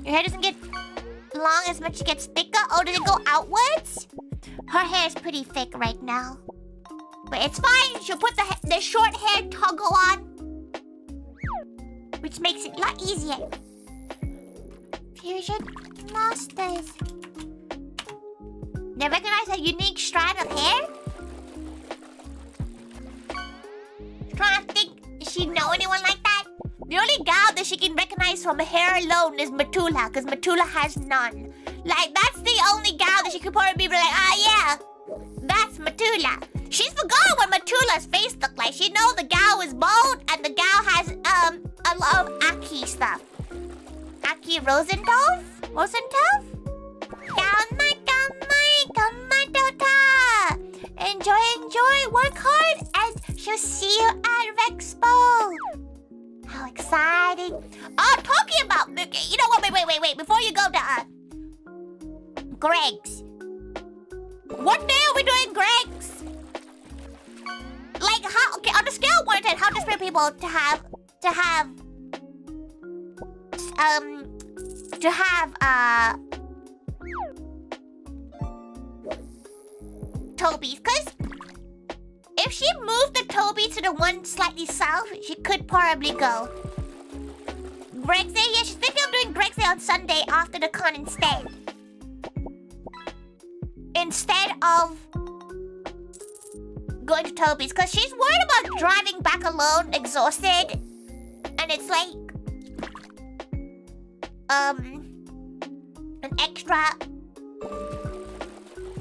Your hair doesn't get long as much, it gets thicker. Oh, did it go outwards? Her hair is pretty thick right now. But it's fine. She'll put the short hair toggle on, which makes it a lot easier. Fusion Masters. They recognize a unique strand of hair? Trying to think, does she know anyone like that? The only gal that she can recognize from hair alone is Matula, because Matula has none. Like, that's the only gal that she could probably be like, yeah, that's Matula. She's forgotten what Matula's face looked like. She knows the gal is bald and the gal has a lot of Aki stuff. Aki Rosenthal? Enjoy, work hard, and she'll see you at Rexpo. How exciting. Oh, talking about... You know what, wait. Before you go to, Greg's. What day are we doing Greg's? Like, how... Okay, on a scale of 1 to 10, how desperate people to have Toby's, because if she moved the Toby to the one slightly south, she could probably go. Greg's Day? Yeah, she's thinking of doing Greg's Day on Sunday after the con instead. Instead of going to Toby's, because she's worried about driving back alone, exhausted. And it's like... an extra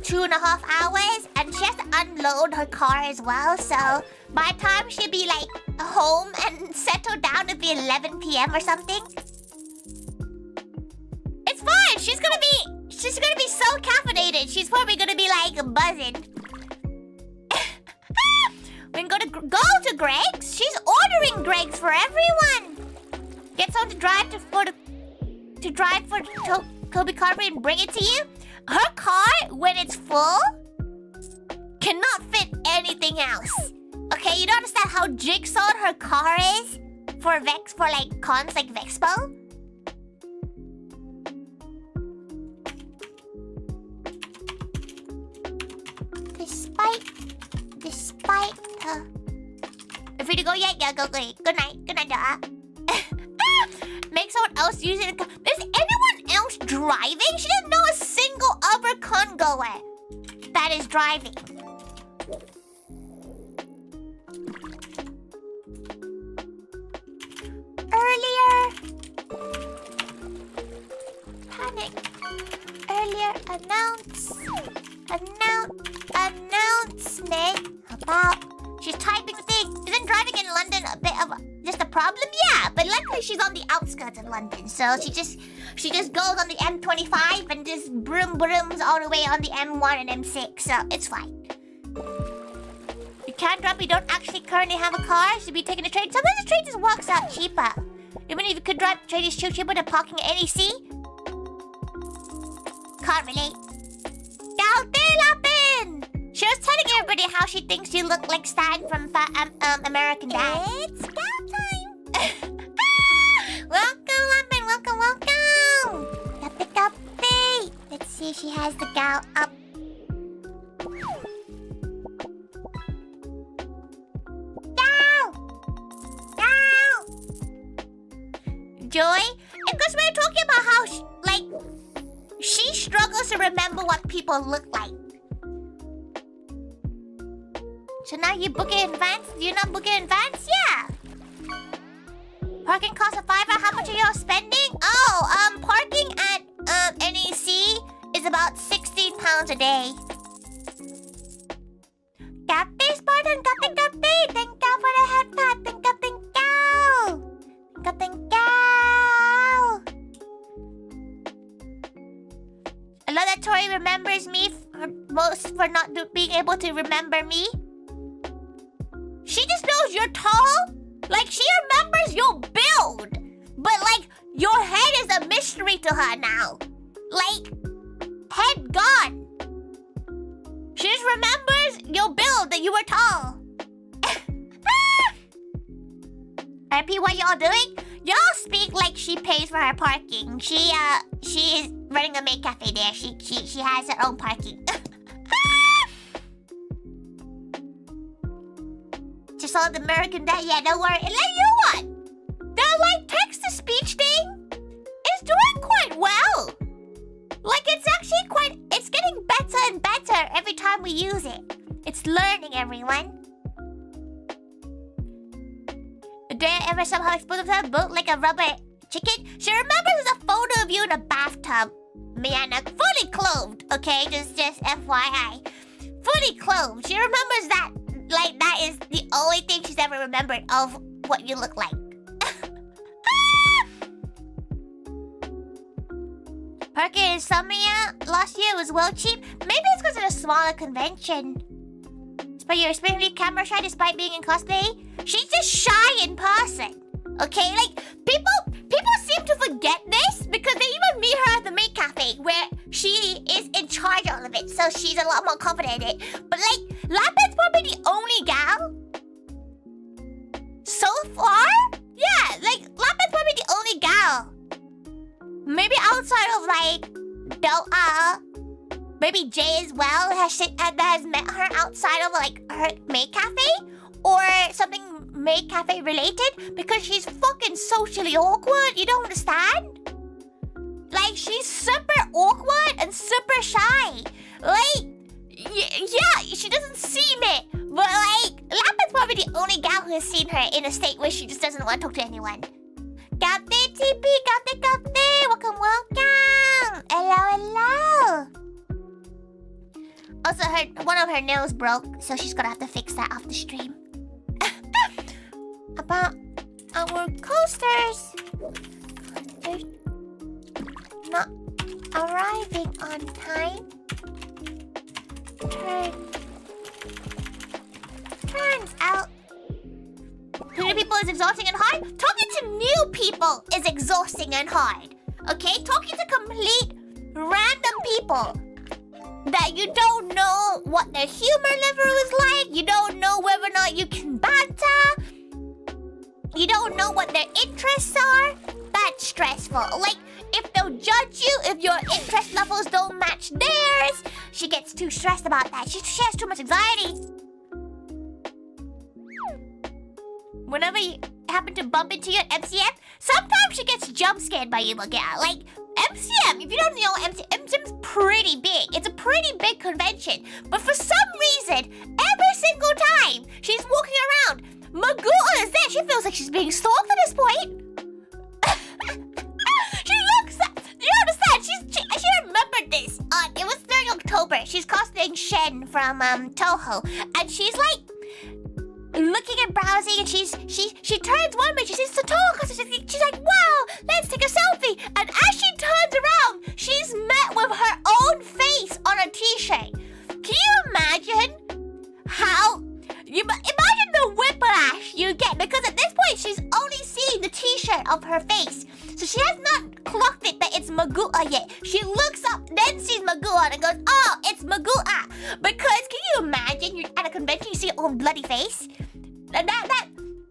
2.5 hours, and she has to unload her car as well, so by the time she'll be like home and settled down, it'll be 11 p.m. or something. It's fine. She's gonna be so caffeinated. She's probably gonna be like buzzing. We can go to Greg's. She's ordering Greg's for everyone. Get someone to drive for Kobe Carver and bring it to you. Her car, when it's full, cannot fit anything else. Okay, you don't understand how jigsawed her car is for like cons like Vexpo. Despite her. If you go yet, yeah, go. Good night, Make someone else use it. Is anyone else driving? She didn't know a single other con goer that is driving. Earlier announcement about she's typing the thing. Isn't driving in London a bit of just a problem? Yeah, but luckily she's on the outskirts of London, so she just goes on the M25 and just brooms all the way on the M1 and M6, so it's fine. You can't drive, you don't actually currently have a car, so be taking a train. Sometimes the train just walks out cheaper. Even if you could drive, the train is cheaper than parking at NEC. Can't relate. She was telling everybody how she thinks you look like Stan from American Dad. It's Gao time! Welcome, Lampin! Welcome! Guppy! Let's see if she has the Gao up. Gao! Joy? Because we're talking about how, she struggles to remember what people look like. So now you book it in advance? Do you not book it in advance? Yeah. Parking costs a $5. How much are y'all spending? Oh, parking at NEC is about 16 pounds a day. Katte Spartan, katte. Thank you for the head pat. Thank you. I love that Tori remembers me for not being able to remember me. She just knows you're tall. Like, she remembers your build. But, like, your head is a mystery to her now. Like, head gone. She just remembers your build, that you were tall. RP, what y'all doing? Y'all speak like she pays for her parking. She is running a maid cafe there. She has her own parking. Just saw the American that, yeah, don't worry. And like you what? The like text-to-speech thing is doing quite well. Like it's getting better and better every time we use it. It's learning, everyone. Did I ever somehow explode her boat like a rubber chicken? She remembers a photo of you in a bathtub. Miana, fully clothed, okay? Just FYI. Fully clothed. She remembers that. Like, that is the only thing she's ever remembered of what you look like. Parker in Summer last year was well cheap. Maybe it's because of a smaller convention. But you're extremely camera shy despite being in cosplay. She's just shy in person. Okay, like people seem to forget this because they even meet her at the maid cafe where she is in charge of all of it, so she's a lot more confident in it. But like, Lapin's probably the only gal so far. Yeah, like Lapin's probably the only gal. Maybe outside of like Doa, maybe Jay as well has met her outside of like her maid cafe or something maid cafe related because she's fucking socially awkward. You don't understand? Like she's super awkward and super shy. Like yeah, she doesn't seem it. But like Lapin's probably the only gal who has seen her in a state where she just doesn't want to talk to anyone. Gaute TP, Gaute, welcome. Hello. Also, one of her nails broke, so she's gonna have to fix that off the stream. About our coasters. They're not arriving on time. Turns out new people is exhausting and hard. Talking to new people is exhausting and hard. Okay? Talking to complete random people that you don't know what their humor level is like. You don't know whether or not you can banter. You don't know what their interests are. That's stressful. Like, if they'll judge you, if your interest levels don't match theirs, she gets too stressed about that. She has too much anxiety. Whenever you happen to bump into you at MCM, sometimes she gets jump scared by you, Miguel. Like, MCM, if you don't know MCM's pretty big. It's a pretty big convention. But for some reason, every single time she's walking around, Magua is there. She feels like she's being stalked at this point. She looks... You understand? She remembered this. It was during October. She's cosplaying Shen from Toho. And she's like... looking and browsing, and she turns one way, she sees Satoko, so she's like, wow, let's take a selfie. And as she turns around, she's met with her own face on a t-shirt. Can you imagine how... imagine the whiplash you get, because at this point, she's only seeing the t-shirt of her face. So she has not clocked it that it's Magua yet. She looks up, then sees Magua and goes, oh, it's Magua. Because can you imagine you're at a convention, you see your own bloody face? And that's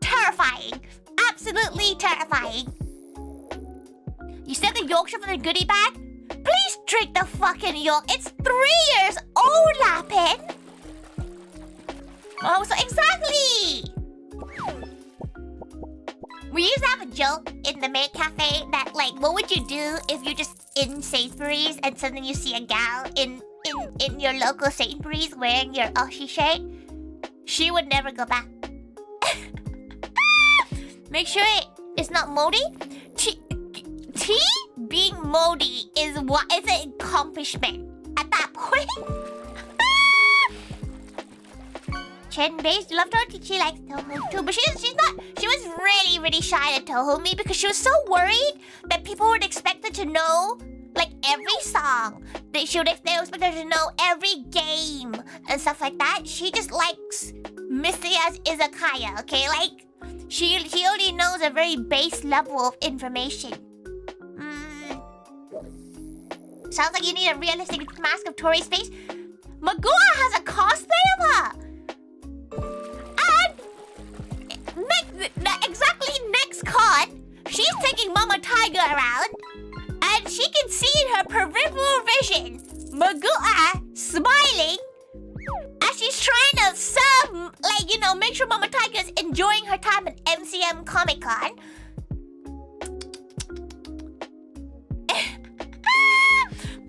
terrifying. Absolutely terrifying. You said the Yorkshire for the goodie bag? Please drink the fucking York. It's 3 years old, Lapin. Oh, so exactly. We used to have a joke in the maid cafe that, like, what would you do if you're just in Sainsbury's and suddenly you see a gal in your local Sainsbury's wearing your Aussie shirt? She would never go back. Make sure it's not moldy. being moldy is an accomplishment at that point. Chen based love Tori. She likes Toho too, but she's not. She was really shy at Tohomi because she was so worried that people would expect her to know like every song. They expect her to know every game and stuff like that. She just likes Misaya's izakaya, okay? Like she only knows a very base level of information. Sounds like you need a realistic mask of Tori's face. Magua has a cosplay of her. And exactly next con, she's taking Mama Taiga around, and she can see in her peripheral vision Magua smiling as she's trying to make sure Mama Taiga is enjoying her time at MCM Comic Con.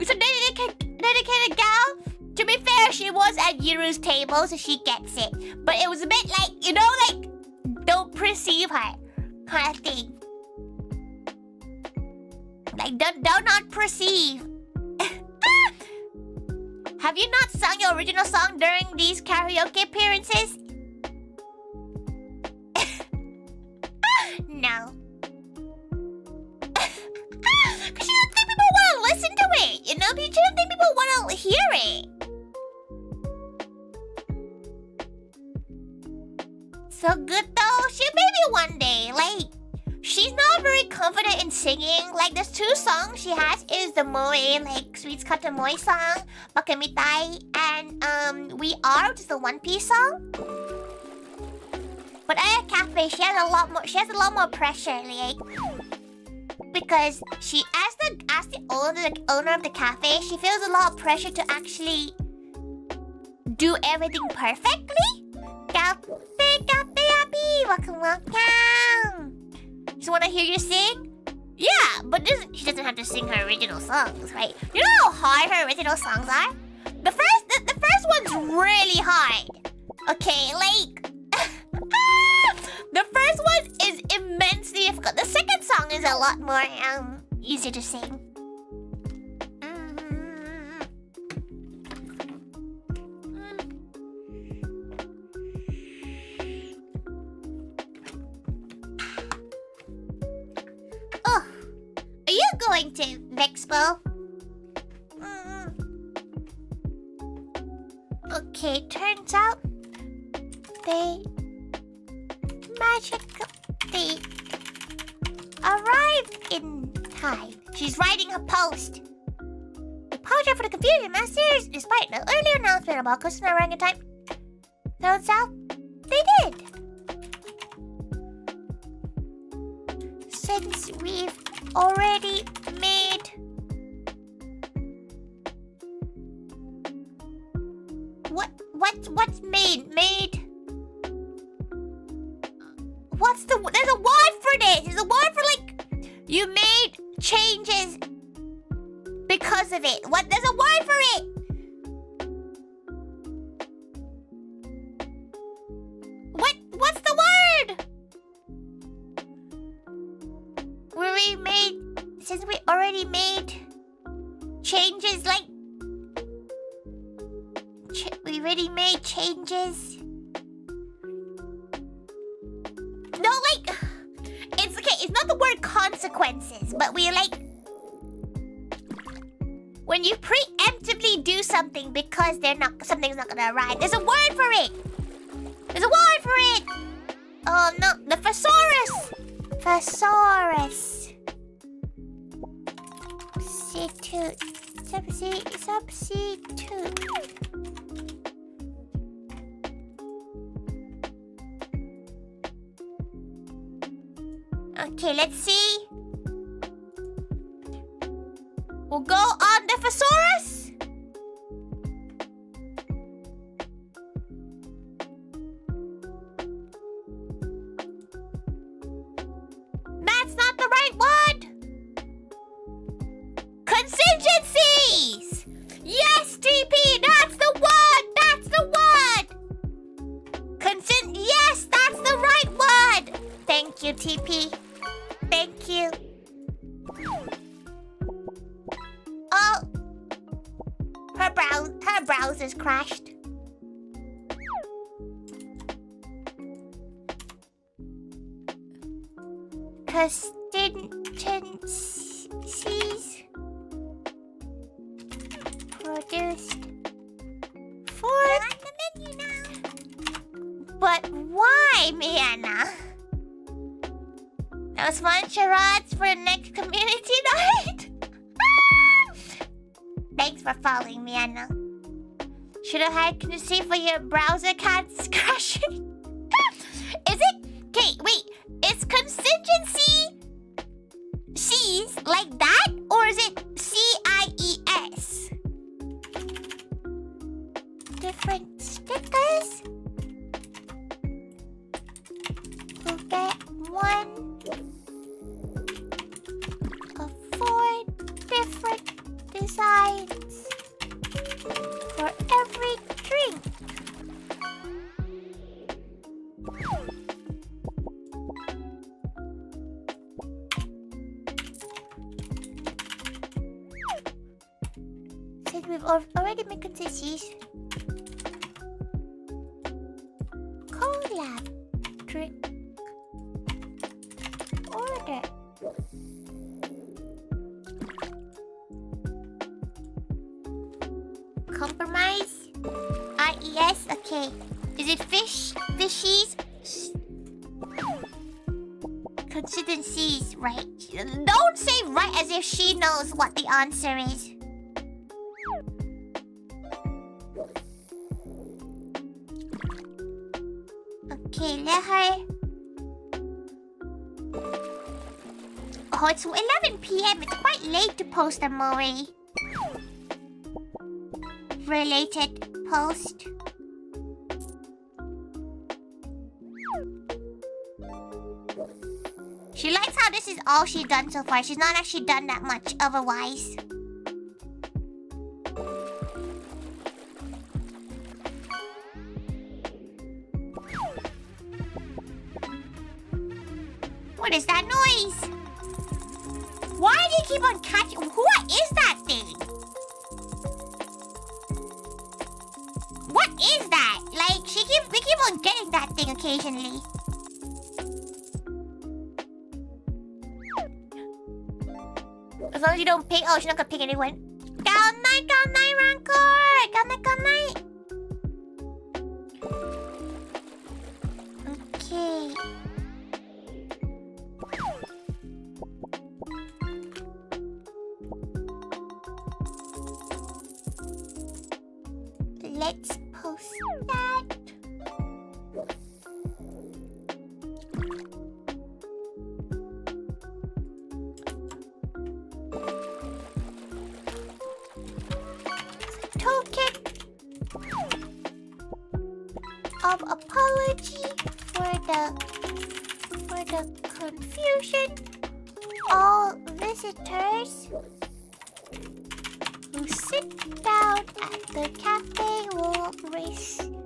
So dedicated gal. To be fair, she was at Yuru's table, so she gets it. But it was a bit like, don't perceive her kind of thing. Like, do not perceive. Have you not sung your original song during these karaoke appearances? No. Because she doesn't think people want to listen to it, She don't think people want to hear it. So good though. Maybe one day. Like, she's not very confident in singing. Like, there's 2 songs she has is the Moe, like Sweets Kata Moe song, Bakamitai, and We Are, which is the One Piece song. But at Cafe, she has a lot more pressure, like, because she, as the owner of the cafe, she feels a lot of pressure to actually do everything perfectly. Cafe, welcome. Just want to hear you sing? Yeah, but she doesn't have to sing her original songs, right? You know how hard her original songs are? The first one's really hard. Okay, like the first one is immensely difficult. The second song is a lot more easy to sing. Oh, are you going to Expo? Okay, turns out they magically arrived in time. She's writing a post. Apologize for the confusion, masters. Despite the earlier announcement about customer orangutan, turns out they did. Since we've already made what's made? There's a word for this. There's a word for, like, you made changes because of it. There's a word for it. What's the word? Since we already made changes, like, we already made changes. No, like, it's okay. It's not the word consequences, but we, like, when you preemptively do something because something's not gonna arrive. There's a word for it. There's a word for it. Oh no, the thesaurus. Thesaurus. Substitute. Okay, let's see. We'll go on the thesaurus. That's not the right word. Contingencies. Yes, TP, that's the word. That's the word. Yes, that's the right word. Thank you, TP. Thank you. crashed. Constituencies produced for the menu now. But why, Miana? Those fun charades for next community night. Thanks for following, Miana. Should have had Knussy for your browser cat's crashing. Is it? Okay, wait. Is contingency C's like that? Or is it CIES? Different stickers? We'll get one of 4 different designs for every drink. Since we've already made concessions, collab drink order. Compromise? IES? Okay. Is it fish? Fishies? Constituencies, right? Don't say right as if she knows what the answer is. Okay, let her... Oh, it's 11 PM. It's quite late to post a Mori related post. She likes how this is all she's done so far. She's not actually done that much otherwise. What is that noise? Why do you keep on catching? What is that thing? What is that? Like, we keep on getting that thing occasionally. As long as you don't pick. Oh, she's not gonna pick anyone. Gao night, Rancor! Gao night. Okay. Let's post that. Token of apology for the confusion. All visitors who sit down at the cafe will receive.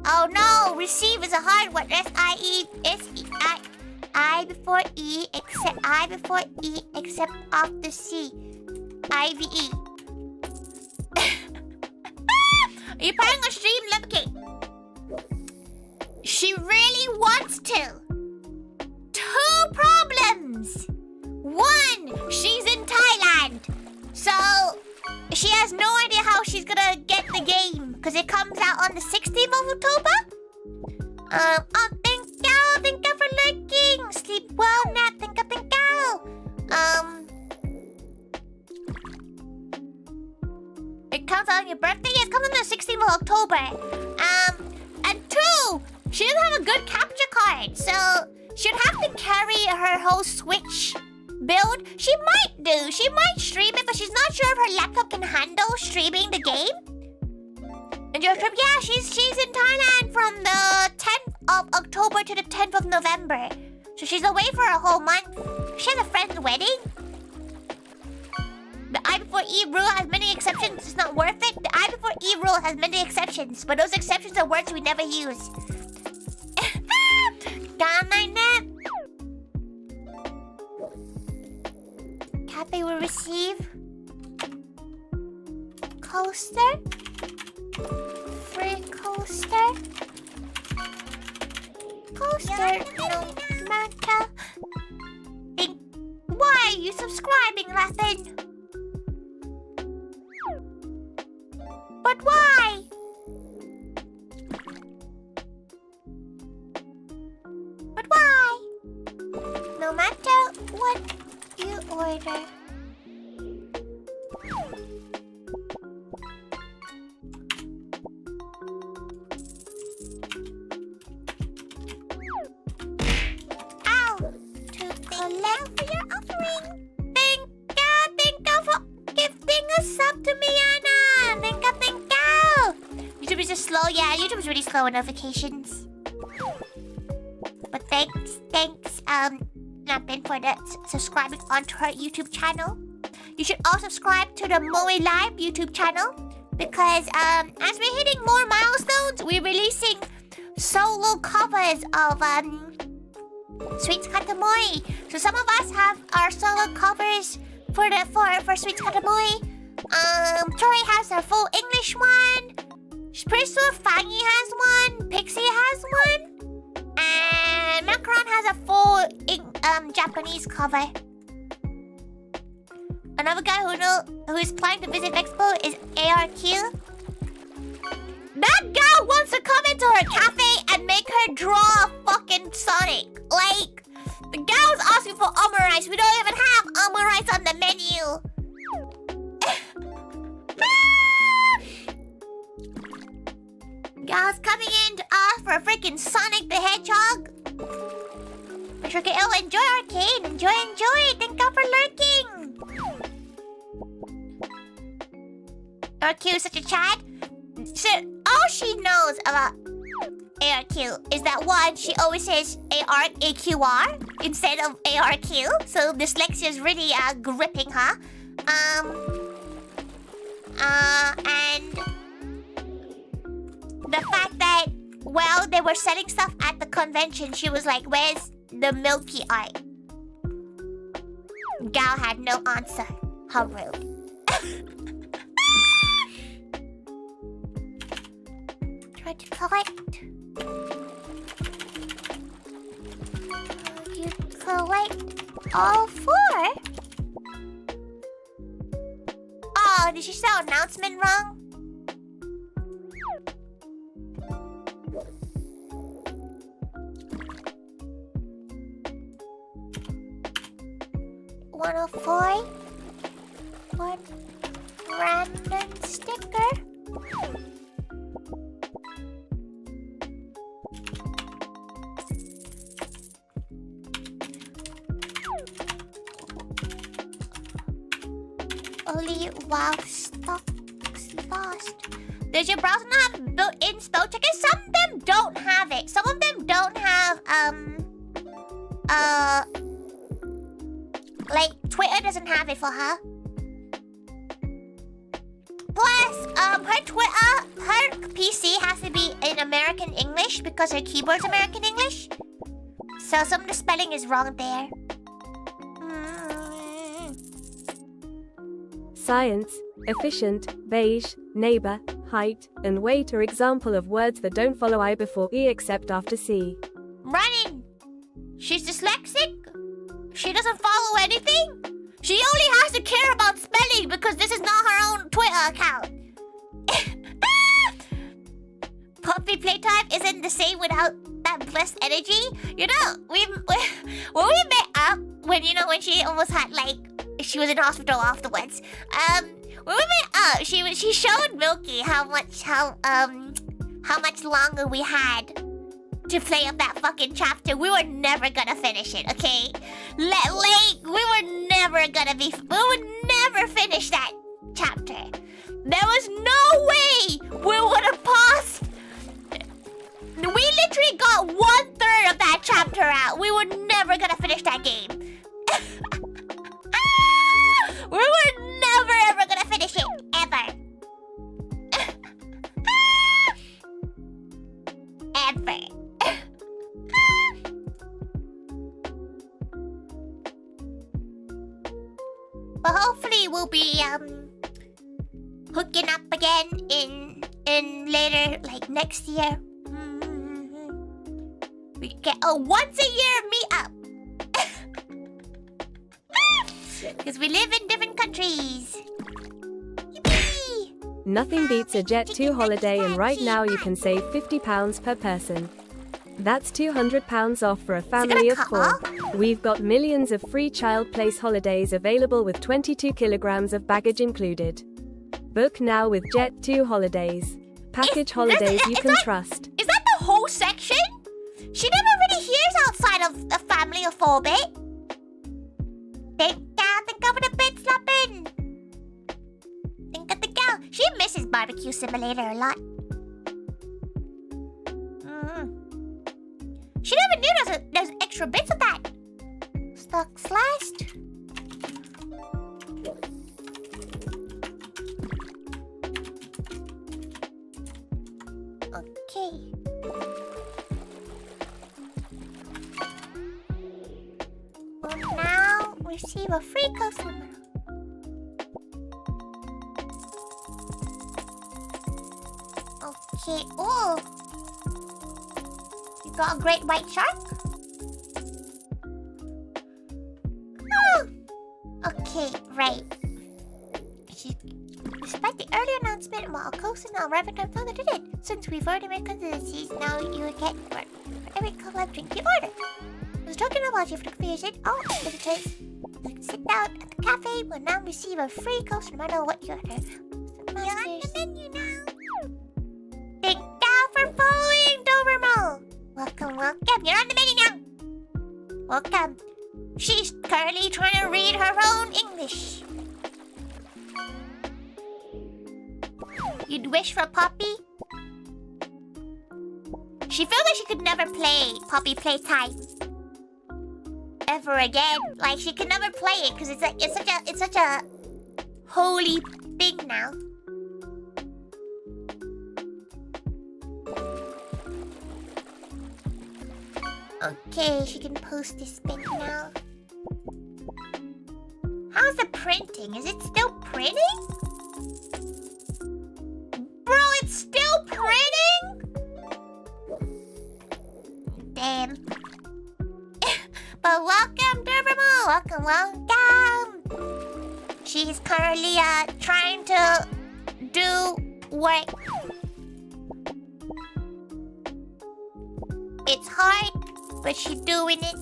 Oh no! Receive is a hard one. I before E, except I before E, except after C. IVE. Are you planning on stream? Okay. She really wants to. 2 problems. 1, she's in Thailand. So, she has no idea how she's gonna get the game. Because it comes out on the 16th of October. Oh, thank you for lurking. Sleep well, nap, thank you. It comes out on your birthday? Yes, it comes on the 16th of October. And 2, she doesn't have a good capture card. So, she'd have to carry her whole Switch build. She might do. She might stream it, but she's not sure if her laptop can handle streaming the game. And your trip, yeah, she's in Thailand from the 10th of October to the 10th of November. So she's away for a whole month. She has a friend's wedding. The I before E rule has many exceptions. It's not worth it. The I before E rule has many exceptions, but those exceptions are words we never use. Cafe will receive coaster, Coaster, no matter. Think, why are you subscribing, Latin? But why? But why? No matter what you order. Ow! To collect for your offering. Thank you for gifting a sub to me, Anna. Thank you. YouTube is just slow. Yeah, YouTube is really slow with notifications. But thanks, Latin, for the subscribing onto her YouTube channel. You should all subscribe to the Moe Live YouTube channel because as we're hitting more milestones, we're releasing solo covers of Sweets Katamoy. So some of us have our solo covers for Sweets Katamoy. Tori has her full English one. Pretty sure Fangy has one. Pixie has one. And Macron has a full Japanese cover. Another guy who is planning to visit Expo is ARQ. That girl wants to come into her cafe and make her draw a fucking Sonic. Like, the girl's asking for omurice. We don't even have omurice on the menu. Girl's coming in to ask for a freaking Sonic the Hedgehog. Make sure oh, enjoy Arcade. Enjoy. Thank you for lurking. ARQ is such a chat. So, all she knows about ARQ is that one, she always says AQR instead of ARQ. So dyslexia is really gripping her. And the fact that, well, they were selling stuff at the convention, she was like, where's the milky art? Gal had no answer. How rude. Try to collect. You collect all 4? Oh, did she spell announcement wrong? $104. One random sticker. Only while stocks lost. Does your browser not have built-in spell checker? Some of them don't have it. Some of them don't have like Twitter doesn't have it for her. Plus, her Twitter, her PC has to be in American English because her keyboard's American English. So some of the spelling is wrong there.
Science, efficient, beige, neighbor, height, and weight are example of words that don't follow I before E except after C.
Running. She's dyslexic. She doesn't follow anything. She only has to care about spelling because this is not her own Twitter account. Puppy playtime isn't the same without that blessed energy. You know, when we met up, when she almost had she was in hospital afterwards. When we met up, she showed Milky how much longer we had to play up that fucking chapter. We were never gonna finish it, okay? We would never finish that chapter. There was no way we would have paused. We literally got 1/3 of that chapter out. We were never gonna finish that game. We were never ever gonna finish it, ever. Ever. But hopefully we'll be hooking up again in later, next year. We get a once-a-year meetup. Because we live in different countries. Yippee!
Nothing beats a Jet2 holiday, and right now you can save £50 per person. That's £200 off for a family of 4. We've got millions of free child place holidays available with 22 kilograms of baggage included. Book now with Jet2 holidays. Package holidays you can trust.
Is that the whole section? She never really hears outside of a family of 4 bit. Think of the bit slapping. Think of the gal. She misses Barbecue Simulator a lot. She never knew there's extra bits of that. Stuck sliced. Okay. Well, now receive a free customer. Okay. Oh. You got a great white shark? Oh. Okay, right. Despite the earlier announcement, while coasting on rapid time further did it. Since we've already made contingencies, now you will get for every collab drink you order. I was talking about you for the confusion. Oh, visitors, you can sit down at the cafe will now receive a free coaster no matter what you order. You're on the menu now. Thank you for following Dobermo. Welcome. You're on the menu now. Welcome. She's currently trying to read her own English. You'd wish for a puppy? She feels like she could never play puppy playtime ever again. Like she could never play it because it's such a holy thing now. Okay, she can post this thing now. How's the printing? Is it still printing? Bro, it's still printing? Damn. But welcome, Dobermo. Welcome. She's currently trying to do work. It's hard, but she's doing it.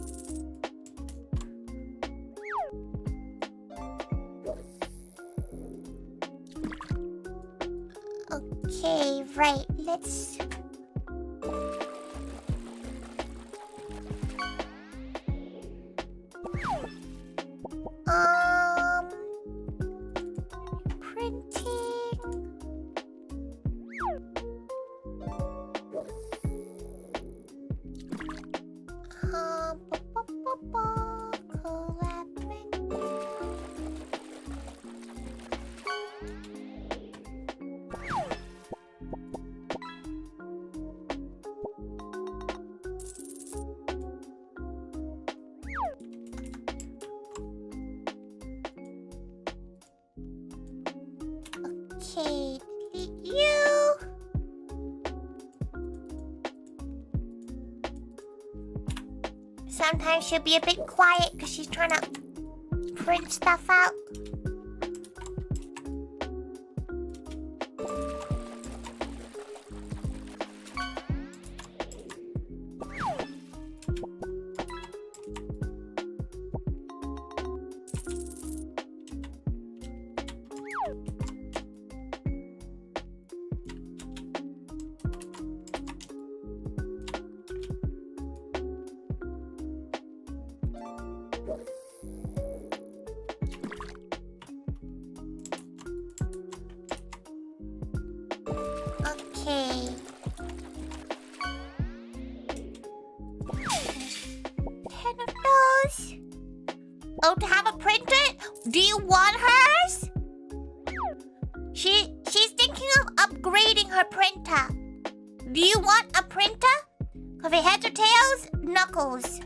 Okay, right. Let's... Printing... collab print. Okay, delete you. Sometimes she'll be a bit quiet because she's trying to print stuff out. Okay. 10 of those. Oh, to have a printer? Do you want hers? She's thinking of upgrading her printer. Do you want a printer? Coffee heads or tails? Knuckles.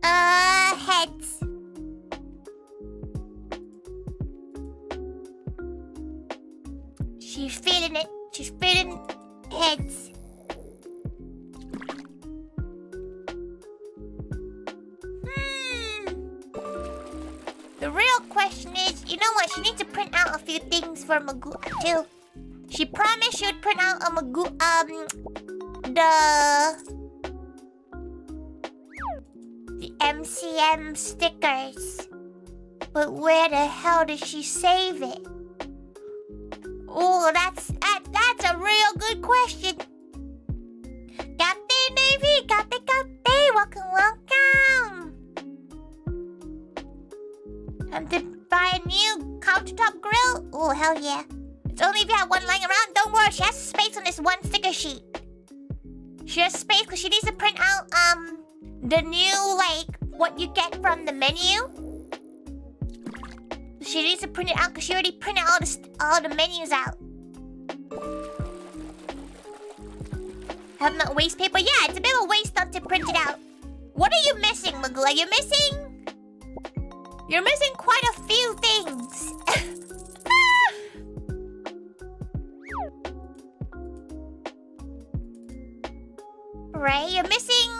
Heads. She's feeling it. She's feeling heads. The real question is, you know what? She needs to print out a few things for Magoo too. She promised she would print out a Magoo, the MCM stickers. But where the hell did she save it? Oh, that's a real good question. Captain Navy, Captain, welcome. Time to buy a new countertop grill. Oh, hell yeah. It's only if you have one lying around. Don't worry, she has space on this one sticker sheet. She has space because she needs to print out the new, like, what you get from the menu. She needs to print it out because she already printed all the menus out. Have not waste paper? Yeah, it's a bit of a waste stuff to print it out. What are you missing, Magoo? Are you missing? You're missing quite a few things. Right, you're missing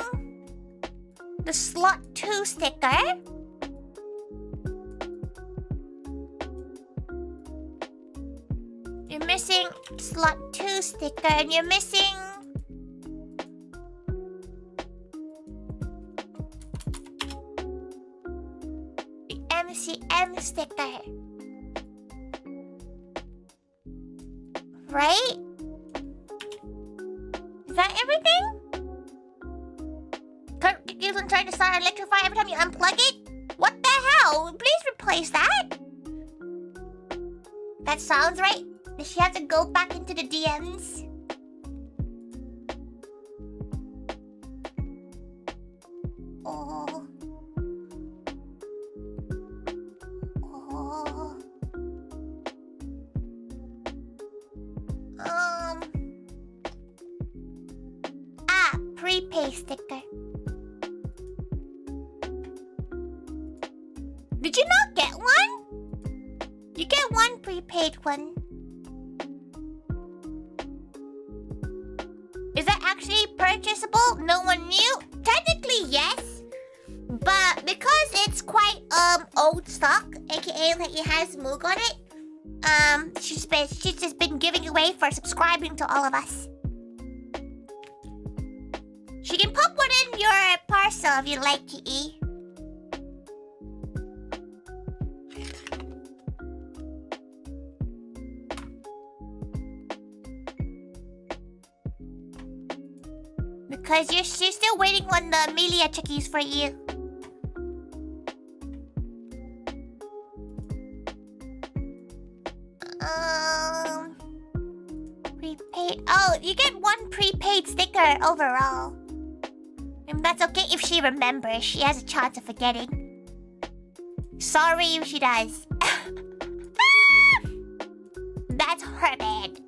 the slot 2 sticker. You're missing slot 2 sticker and you're missing the MCM sticker. Right? Is that everything? Isn't trying to start electrify every time you unplug it? What the hell? Please replace that. That sounds right. Does she have to go back into the DMs? Oh. Oh. Prepay sticker. Did you not get one? You get one prepaid one. Is that actually purchasable? No one knew? Technically, yes. But because it's quite old stock, aka like it has Moog on it, she's just been giving away for subscribing to all of us. She can pop one in your parcel if you like, Kitty. Because she's still waiting on the Amelia chickies for you. Prepaid. Oh, you get one prepaid sticker overall. And that's okay if she remembers. She has a chance of forgetting. Sorry if she does. That's her bad.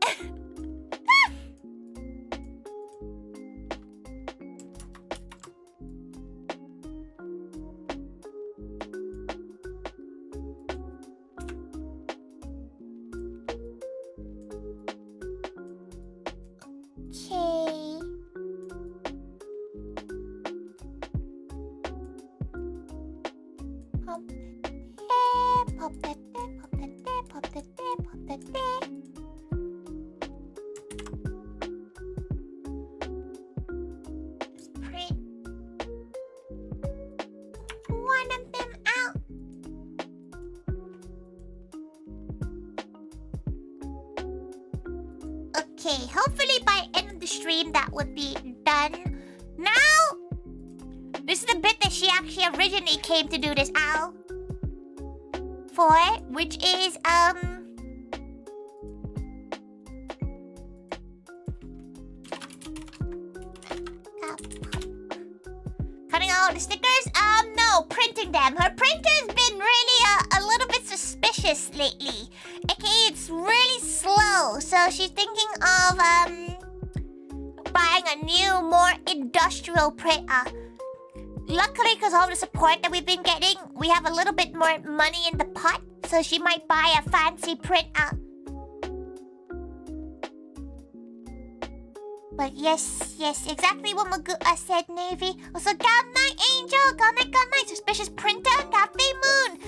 Okay, hopefully by end of the stream that would be done. Now, this is the bit that she actually originally came to do this owl for, which is cutting all the stickers. No, printing them. Her printer's been really a little bit suspicious lately. Okay, it's really slow, so she's thinking of buying a new, more industrial printer. Luckily, because of all the support that we've been getting, we have a little bit more money in the pot, so she might buy a fancy printer. But yes, exactly what said, Navy. Also, Gal Night Angel, Gal Night, Suspicious Printer, Cafe Moon.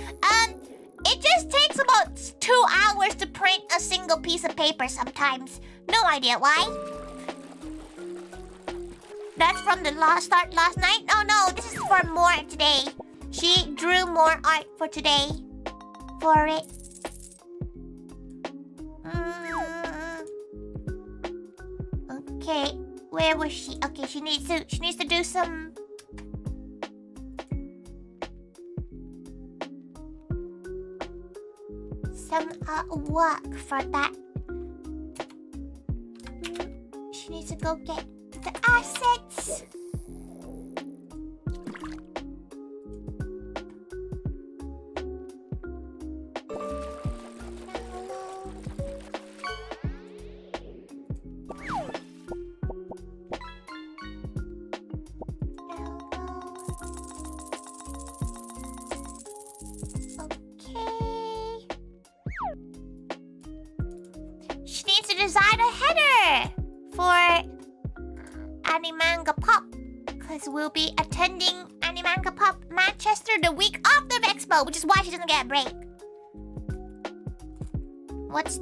It just takes about 2 hours to print a single piece of paper sometimes. No idea why. That's from the start last night? Oh no, this is for more today. She drew more art for today. For it. Okay, where was she? Okay, she needs to do some work for that. She needs to go get the assets. Design a header for Animanga Pop, because we'll be attending Animanga Pop Manchester the week after the expo, which is why she doesn't get a break. What's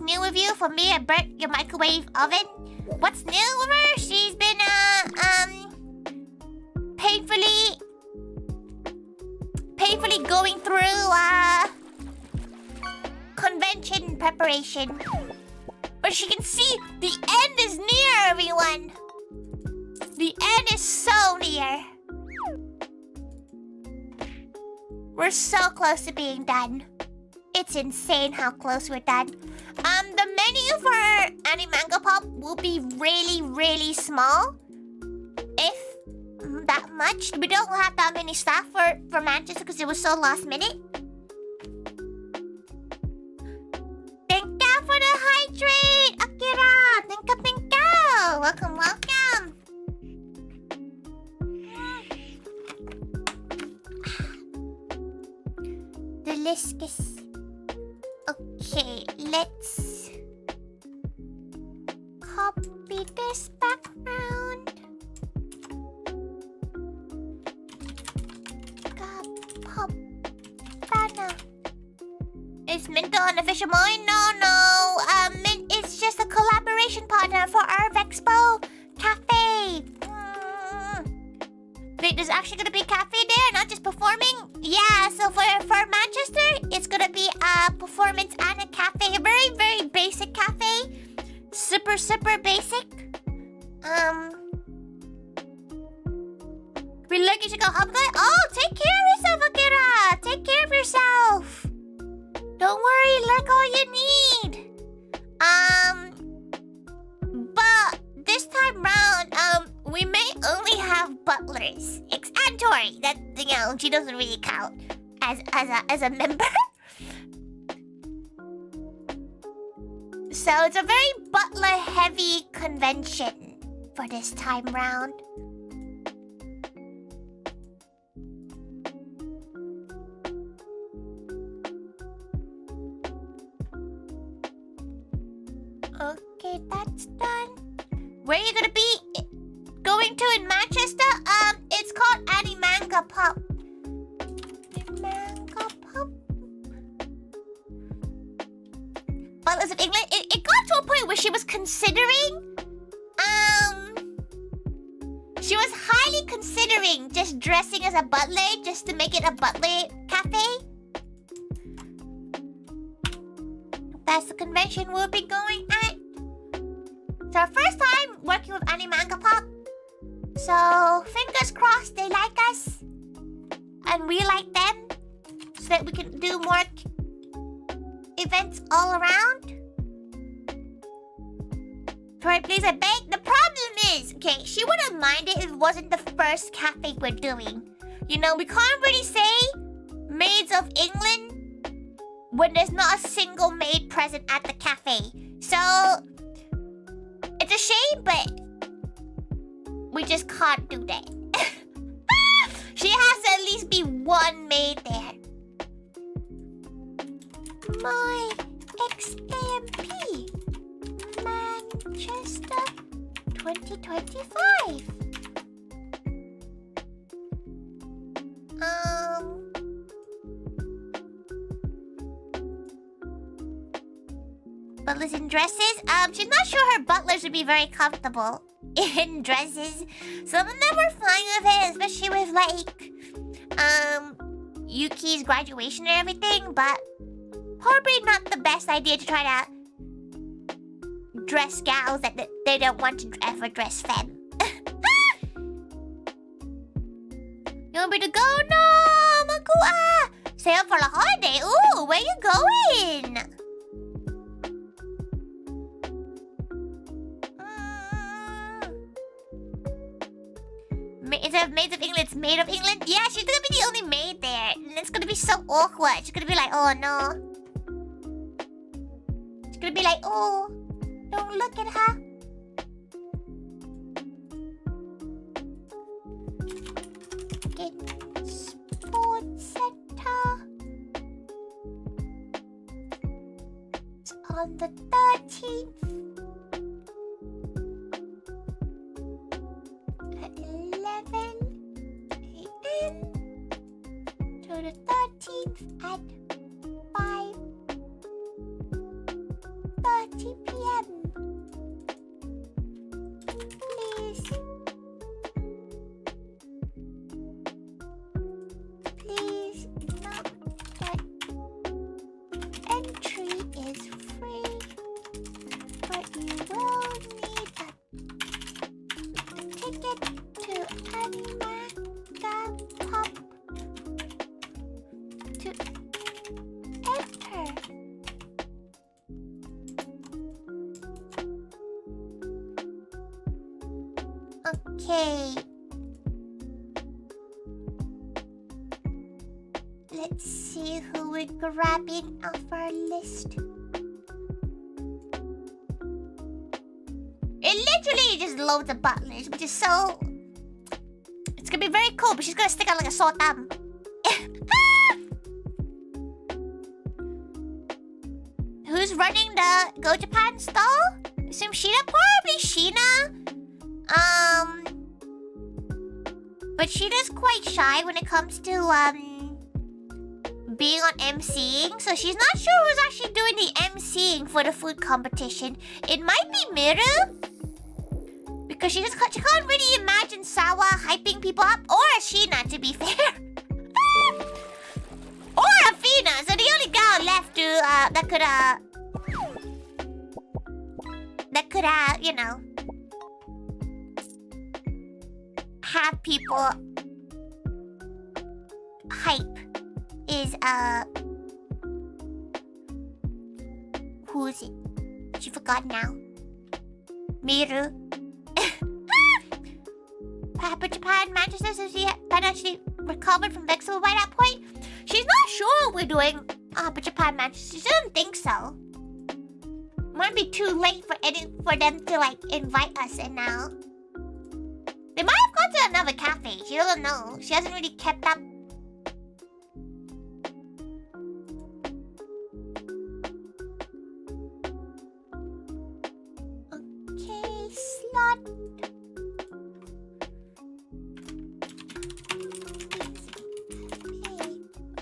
new with you? For me, I burnt your microwave oven. What's new with her? She's been painfully going through convention preparation. But she can see the end is near, everyone. The end is so near. We're so close to being done. It's insane how close we're done. The menu for Animanga Pop will be really, really small. If that much. We don't have that many staff for Manchester because it was so last minute. Thank you for the hydrate, Akira. Thank you. Welcome. Delicious. Okay, let's copy this background. GAOpal banner. Is Minto an official mine? No. Mint is just a collaboration partner for our Expo Cafe. Wait, there's actually gonna be a cafe there, not just performing? Yeah, so for Manchester, it's gonna be a performance and a cafe. A very, very basic cafe. Super, super basic. We look, you should go up. Oh, take care of yourself, Akira. Take care of yourself. Don't worry, look all you need. But this time round, we may only have butlers. And Tori, that, she doesn't really count as a member. So it's a very butler-heavy convention for this time round. Okay, that's done. Where are you gonna be going to in Manchester? It's called Animanga Pop. Animanga Pop. Butlers of England. It got to a point where she was considering. She was highly considering just dressing as a butler just to make it a butler cafe. That's the convention we'll be going at. It's our first time working with Animanga Pop. So, fingers crossed they like us. And we like them. So that we can do more events all around. Tori, please, I beg. The problem is, okay, she wouldn't mind it if it wasn't the first cafe we're doing. We can't really say Maids of England when there's not a single maid present at the cafe. So, it's a shame, but we just can't do that. She has to at least be one maid there. My XAMP Manchester 2025. Butlers in dresses? She's not sure her butlers would be very comfortable in dresses. Some of them were fine with it, especially with like Yuki's graduation and everything, but probably not the best idea to try to dress gals that they don't want to ever dress femme. You want me to go? No, Makua! Stay up for the holiday. Ooh, where you going? Instead of Maids of England, it's Maid of England. Yeah, she's gonna be the only maid there. And it's gonna be so awkward. She's gonna be like, oh no. She's gonna be like, oh, don't look at her. Sports Center. It's on the 13th. At 11 a.m. to the 13th at 5:30 p.m. Please note that entry is free, but you will need a ticket to GAOpal to enter. Okay. Let's see who we're grabbing off our list. It literally just loads of butlers, which is so... It's gonna be very cool, but she's gonna stick out like a sore thumb. Who's running the Go Japan stall? Assume Sheena? Probably Sheena. But Sheena's quite shy when it comes to being on MCing, so she's not sure who's actually doing the MCing for the food competition. It might be Miru, because she can't really imagine Sawa hyping people up, or Sheena, to be fair. Or Afina. So the only girl left to that could you know, have people hype is who is it? She forgot now. Miru. Papa Japan, Manchester, so she had financially recovered from Vexel by that point. She's not sure we're doing Papa Japan, Manchester. She doesn't think so. Might be too late for them to like invite us, and now they might have gone to another cafe. She doesn't know. She hasn't really kept up. Okay, slot.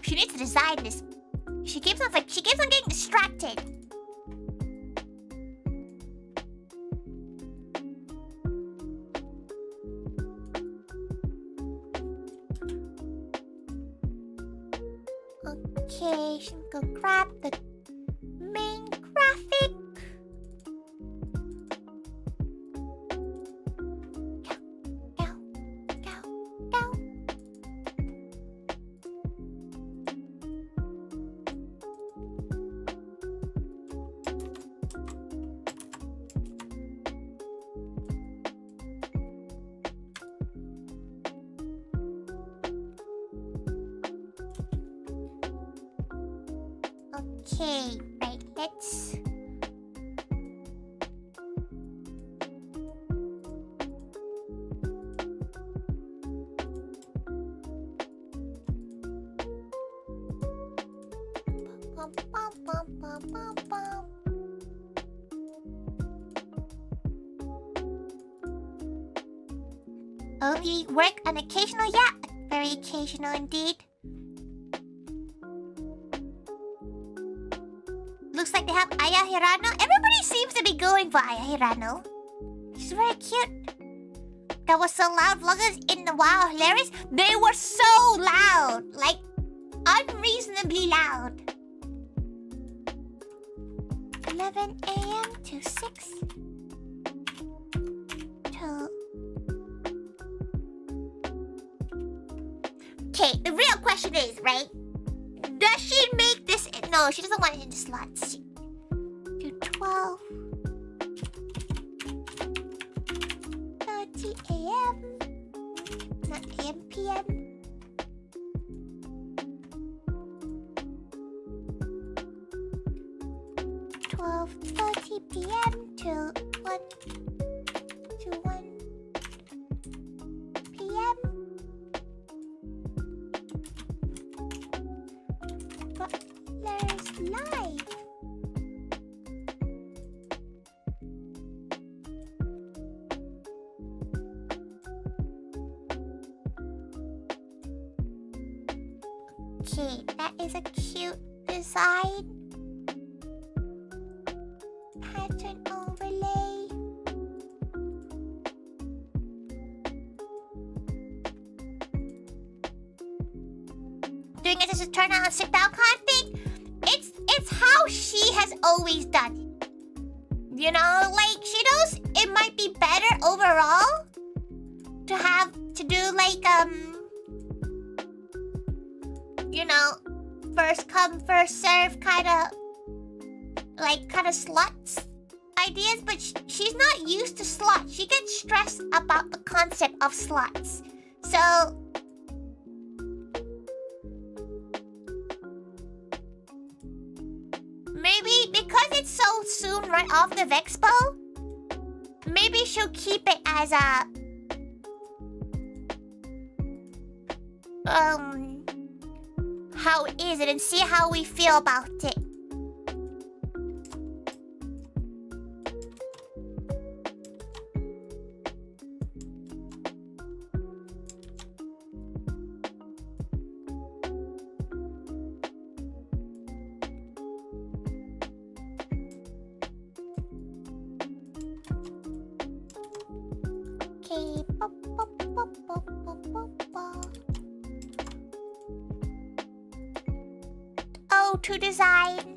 She needs to design this. She keeps on getting distracted. Okay, she can go grab the main graphic. Go. Okay, right, let's... Only work on occasional? Yeah, very occasional indeed. Looks like they have Aya Hirano. Everybody seems to be going for Aya Hirano. She's very cute. That was so loud. Vloggers in the WoW hilarious. They were so loud. Like, unreasonably loud. 11 a.m. to 6 till... Okay, the real question is, right? Does she make this... No, she doesn't want it in the slots. Do 12... 30 a.m. Not a.m. p.m. p.m. till 1 p.m. Butler's live. Okay, that is a cute design. Pattern overlay. Doing it as a turn on sit down kind of thing. It's how she has always done it. You know, like she knows it might be better overall to have to do like you know, first come first serve kind of slots ideas, but she's not used to slots. She gets stressed about the concept of slots. So maybe because it's so soon right off the Vexpo, maybe she'll keep it as a how is it and see how we feel about it. Okay. Oh, to design.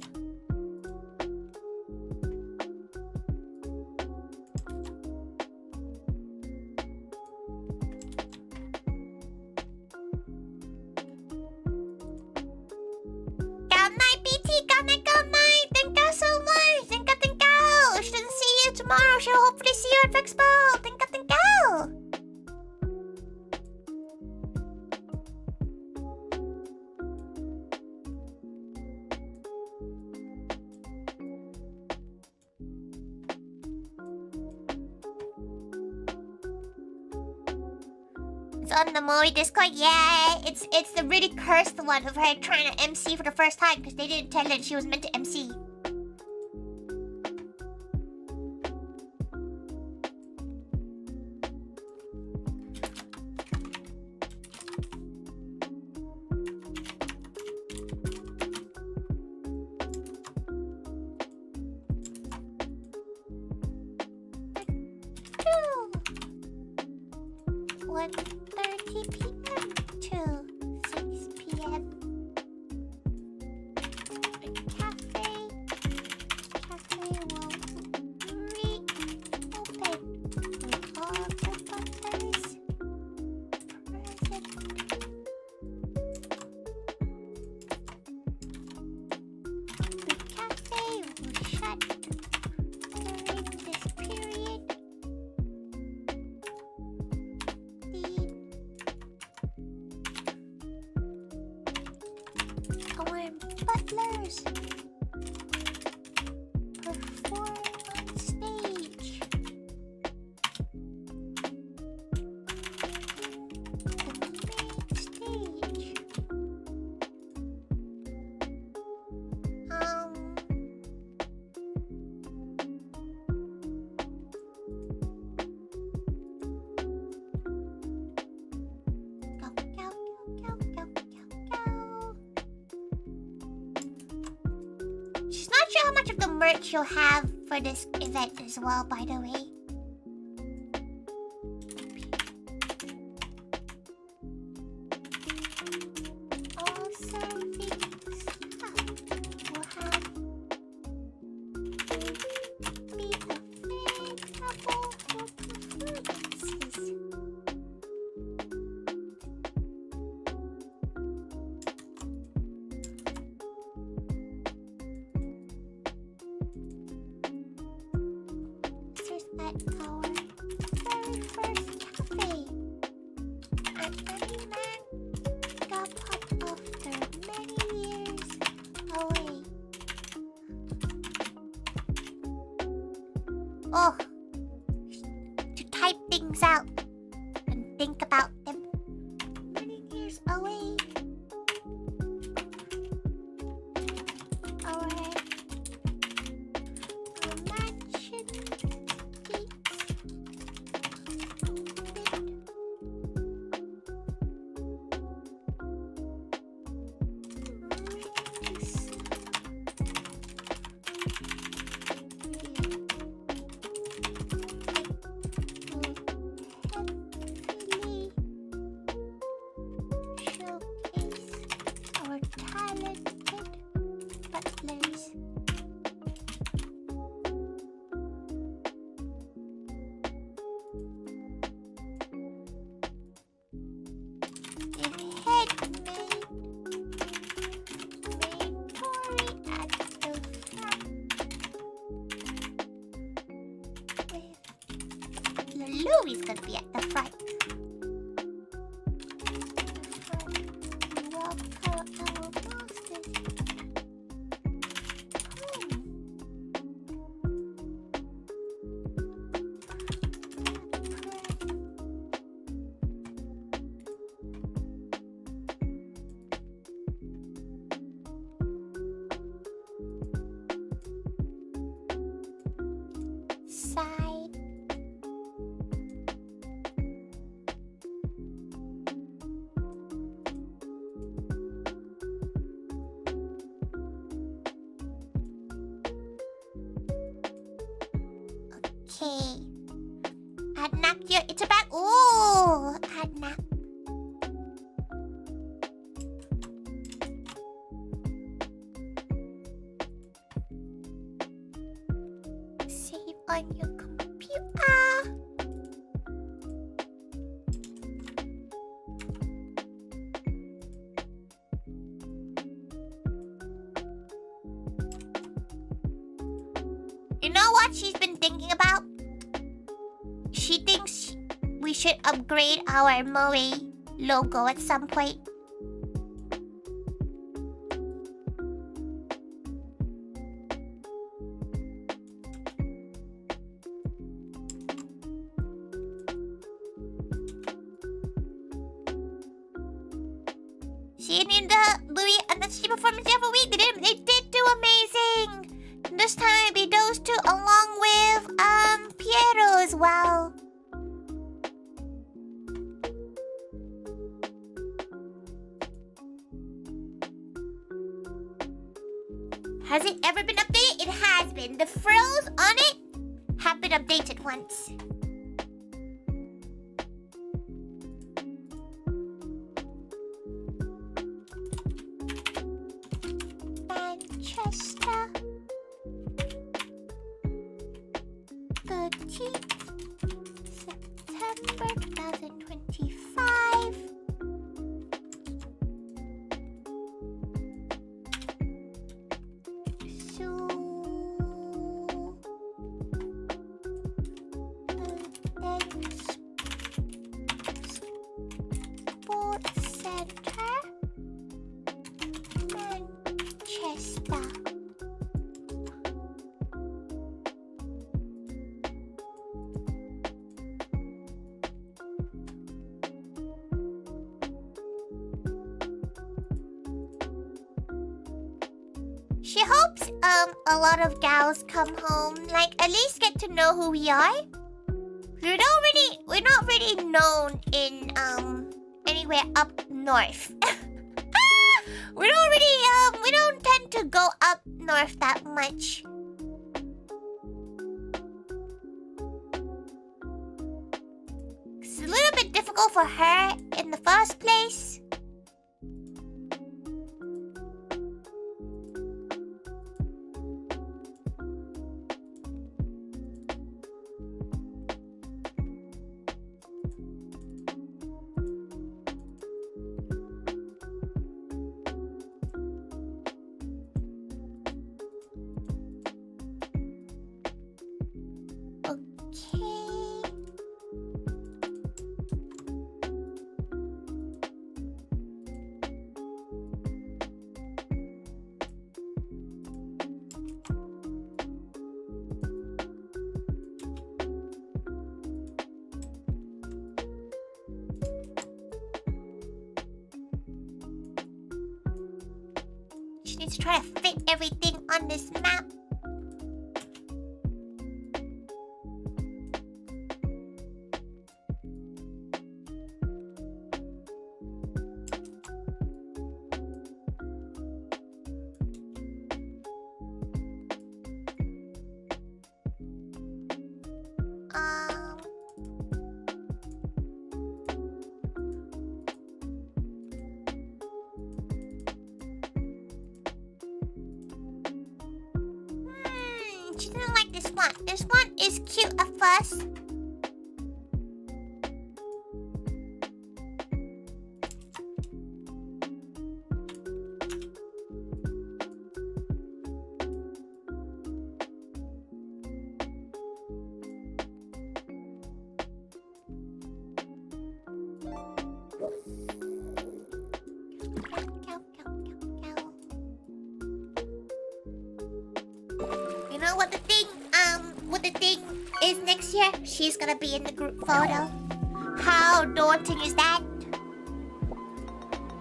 Good night, BT. Good night, good night. Thank you so much. Thank you, thank you. She doesn't see you tomorrow. She'll hopefully see you at Vexpo. Thank you, thank you. It's on the Mori Discord. Yeah, it's the really cursed one of her trying to MC for the first time because they didn't tell her she was meant to MC. Two. 1:30 p.m. to 6 p.m. The cafe will reopen with all the butlers present. The cafe will shut during this period. Our butlers perform on stage. The main stage. not sure how much of the merch you'll have for this event as well, by the way. Also, we'll have be available for performances. This is at our very first cafe. And many men got popped after many years away. Oh, to type things out and think about them. Many years away. Our mansion gates showcase our talented butlers. If head made Tori at the front with Louie's gonna be at the front. Welcome our masters home. Side. Okay. Anak here. It's about. Ooh, anak. Save on your computer. You know what she's been thinking about? She thinks we should upgrade our Moe logo at some point. Seeing in the Louis and the She performance the other week, they did do amazing. This time it'd be those two along with Piero as well. Has it ever been updated? It has been. The frills on it have been updated once. Manchester 13th September 2025. So Sports Center Manchester. She hopes a lot of gals come home, like at least get to know who we are. We're not really known in anywhere up north. We don't tend to go up north that much. It's a little bit difficult for her in the first place. She needs to try to fit everything on this map. She didn't like this one. This one is cute at first. You know what the thing is next year? She's gonna be in the group photo. How daunting is that?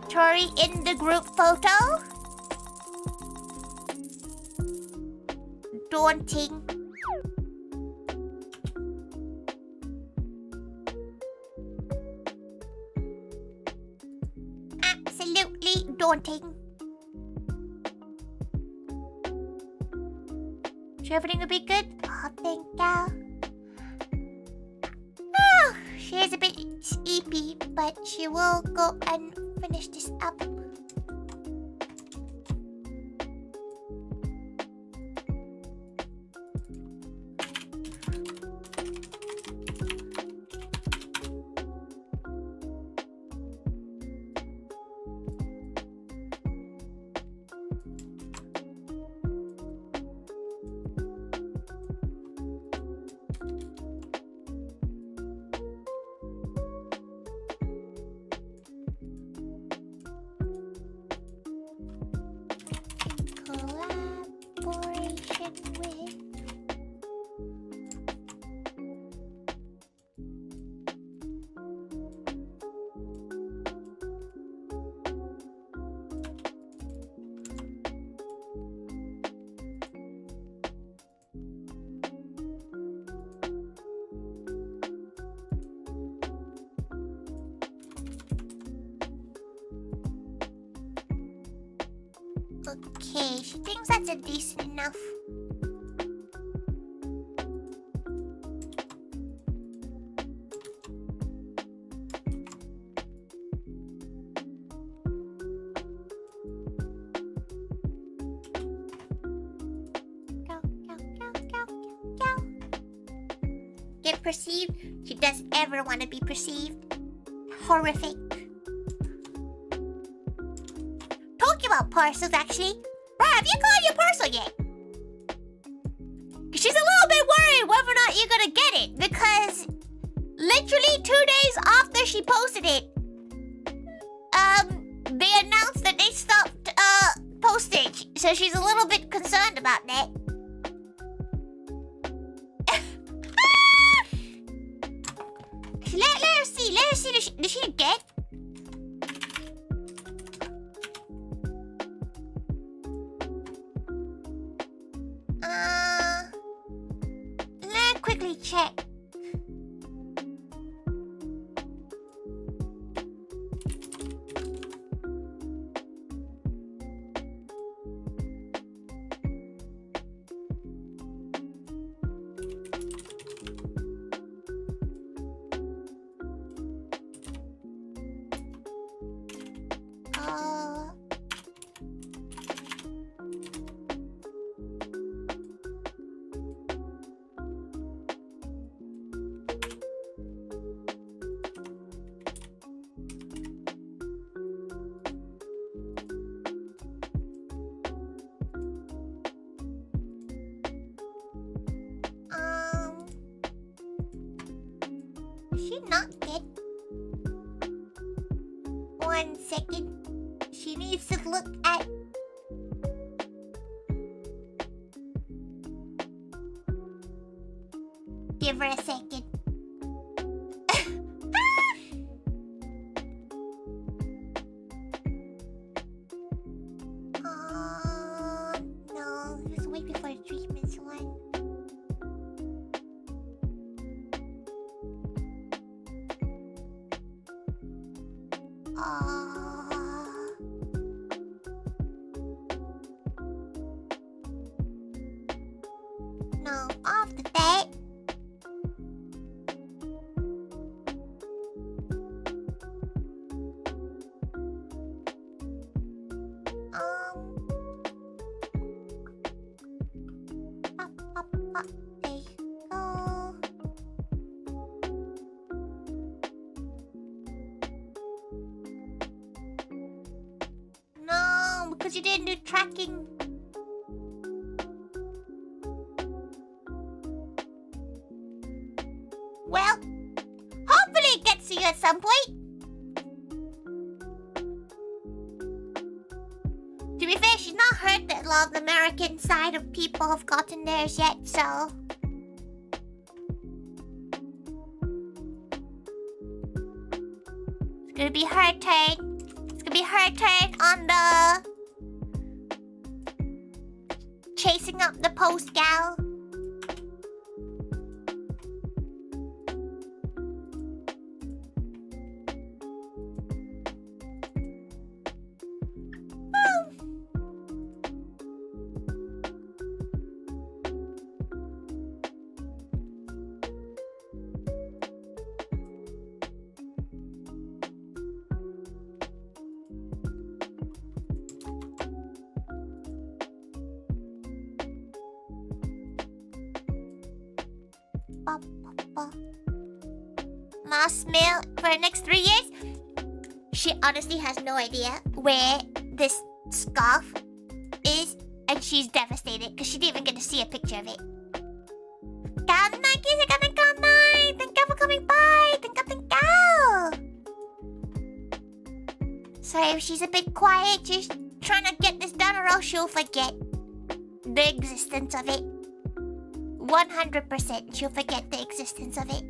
Tori in the group photo? Daunting. Absolutely daunting. Sure everything will be good? Oh, thank you. Oh, she is a bit sleepy, but she will go and finish this up. Okay, she thinks that's a decent enough. Get perceived? She doesn't ever want to be perceived. Horrific. Talking about parcels, actually. Bruh, have you called your parcel yet? She's a little bit worried whether or not you're gonna get it, because literally 2 days after she posted it, they announced that they stopped postage. So she's a little bit concerned about that. Let her see. Let her see. Did she get? Let her quickly check. she not get? 1 second. She needs to look at. Give her a second. No, just wait before the treatments one. No, off the bed. Up, there you go. No, because you didn't do tracking. Well, hopefully it gets to you at some point. To be fair, she's not heard that a lot of the American side of people have gotten theirs yet, so... It's gonna be her turn. It's gonna be her turn on the... chasing up the post gal. Last meal for the next 3 years. She honestly has no idea where this scarf is, and she's devastated because she didn't even get to see a picture of it. Thank you for coming by. Thank you. Sorry if she's a bit quiet. She's trying to get this done or else she'll forget the existence of it. 100% she'll forget the existence of it.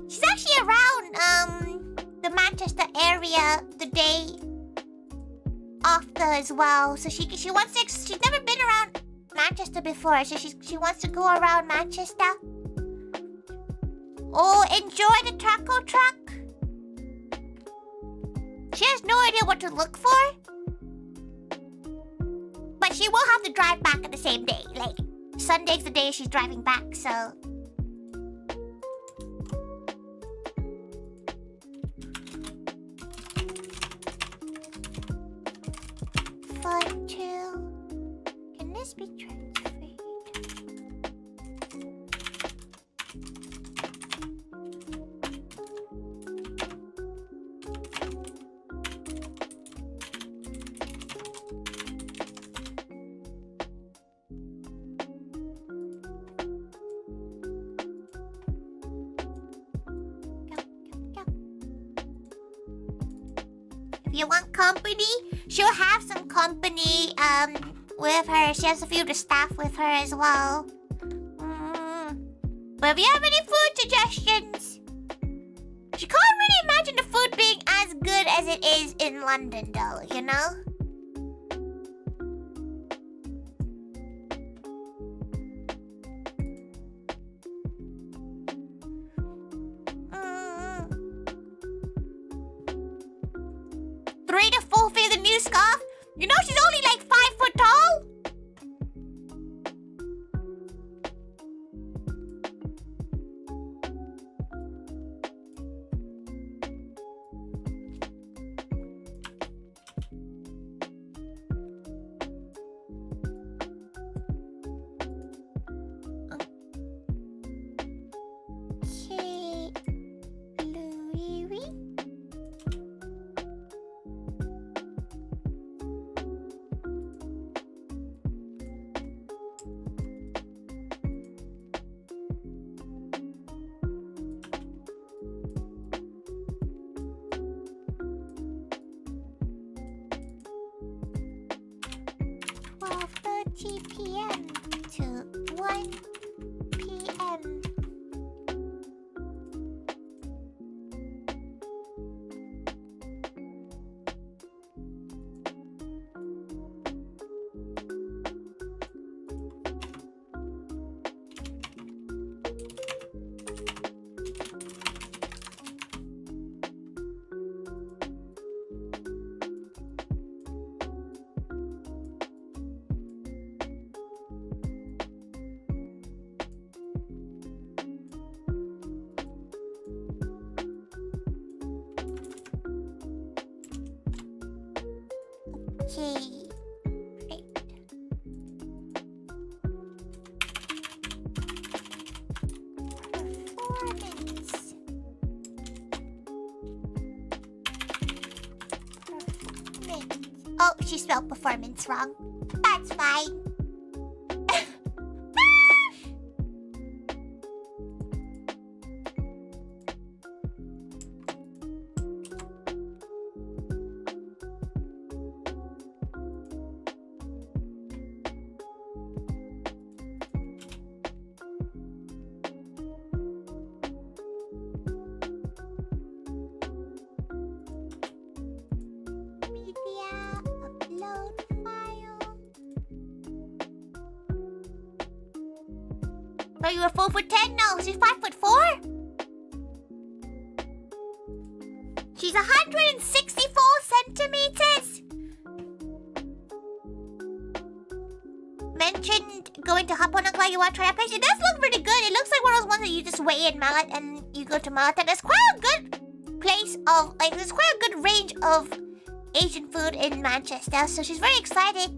She's actually around the Manchester area the day after as well. So she wants to. She's never been around Manchester before, so she wants to go around Manchester. Oh, enjoy the taco truck. She has no idea what to look for, but she will have to drive back on the same day. Like Sunday's the day she's driving back, so. Fun too. Can this be transferred? If you want company, she'll have some company with her. She has a few of the staff with her as well. But if you have any food suggestions, She can't really imagine the food being as good as it is in London, though, you know? To fulfill the new scarf? You know she's only like 5 foot tall? Okay. Louis. PM to 1 PM. Okay. Right. Performance. Oh, she spelled performance wrong. That's fine. Oh, you were 4'10"? No, she's 5'4". She's 164 centimeters. Mentioned going to Haponagla. You want to try that place? It does look pretty good. It looks like one of those ones that you just weigh in Mallet and you go to Mallet. There's quite a good place of, like, there's quite a good range of Asian food in Manchester. So she's very excited.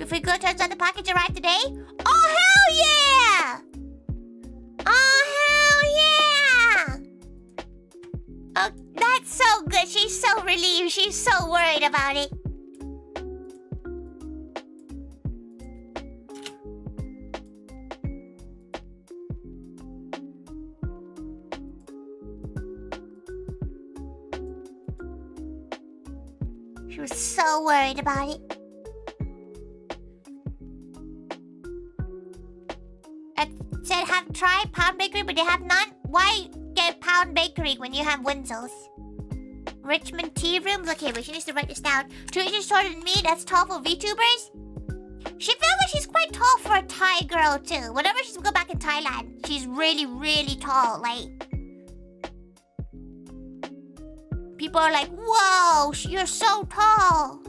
If we go turns out the package arrived today. Oh, hell yeah! Oh, hell yeah! Oh, that's so good. She's so relieved. She's so worried about it. She was so worried about it. Said have tried Pound Bakery, but they have none. Why get Pound Bakery when you have Winsel's? Richmond Tea Rooms. Okay, wait, she needs to write this down. 2 inches taller than me. That's tall for VTubers. She feels like she's quite tall for a Thai girl too. Whenever she's go back in Thailand, she's really, really tall. Like, people are like, "Whoa, you're so tall,"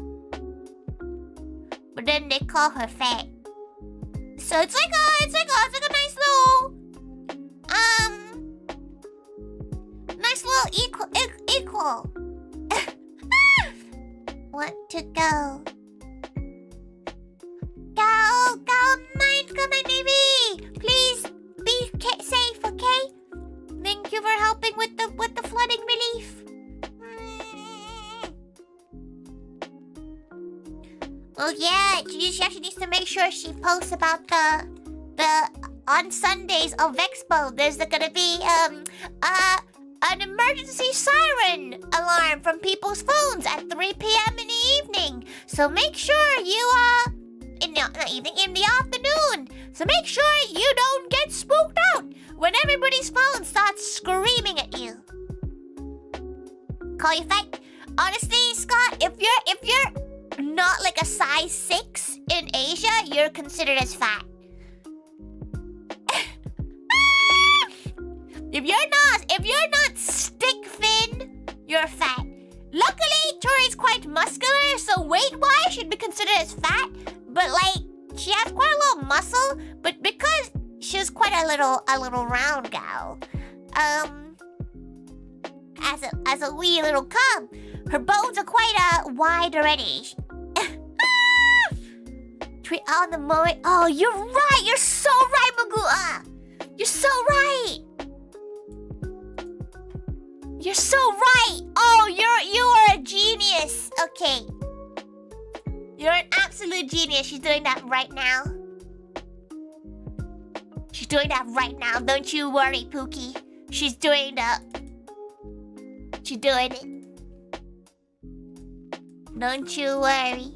but then they call her fat. So it's like a nice little equal. Want to go? Go night, baby. Please be safe, okay? Thank you for helping with the flooding relief. Oh yeah, she actually needs to make sure she posts about the on Sundays of Expo. There's gonna be an emergency siren alarm from people's phones at 3 PM in the evening. So make sure you in the afternoon. So make sure you don't get spooked out when everybody's phone starts screaming at you. Call you fat. Honestly, Scott, if you're not like a size 6 in Asia, you're considered as fat. If you're not stick thin, you're fat. Luckily, Tori's quite muscular, so weight-wise, she'd be considered as fat. But like, she has quite a little muscle. But because she's quite a little round gal, as a wee little cub, her bones are quite wide already. Treat on the moment. Oh, you're right. You're so right, Magua. You're so right. You're so right. Oh, you are a genius. Okay. You're an absolute genius. She's doing that right now. She's doing that right now. Don't you worry, Pookie. She's doing that. She's doing it. Don't you worry.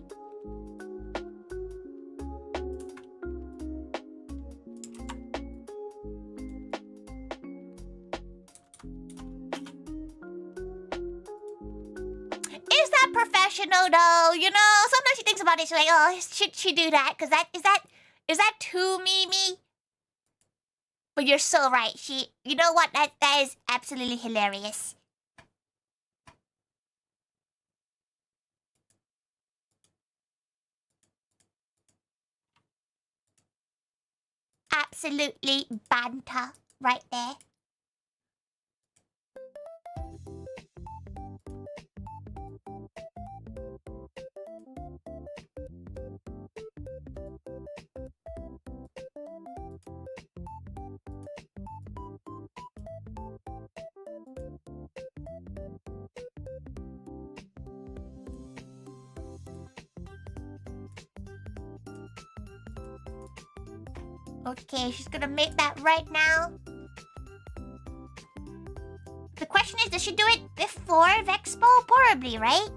Is that professional though? You know, sometimes she thinks about it. She's like, oh, should she do that? Cause is that too Mimi? But you're so right. You know what? That is absolutely hilarious. Absolutely banter right there. Okay, she's gonna make that right now. The question is, does she do it before Vexpo? Probably, right?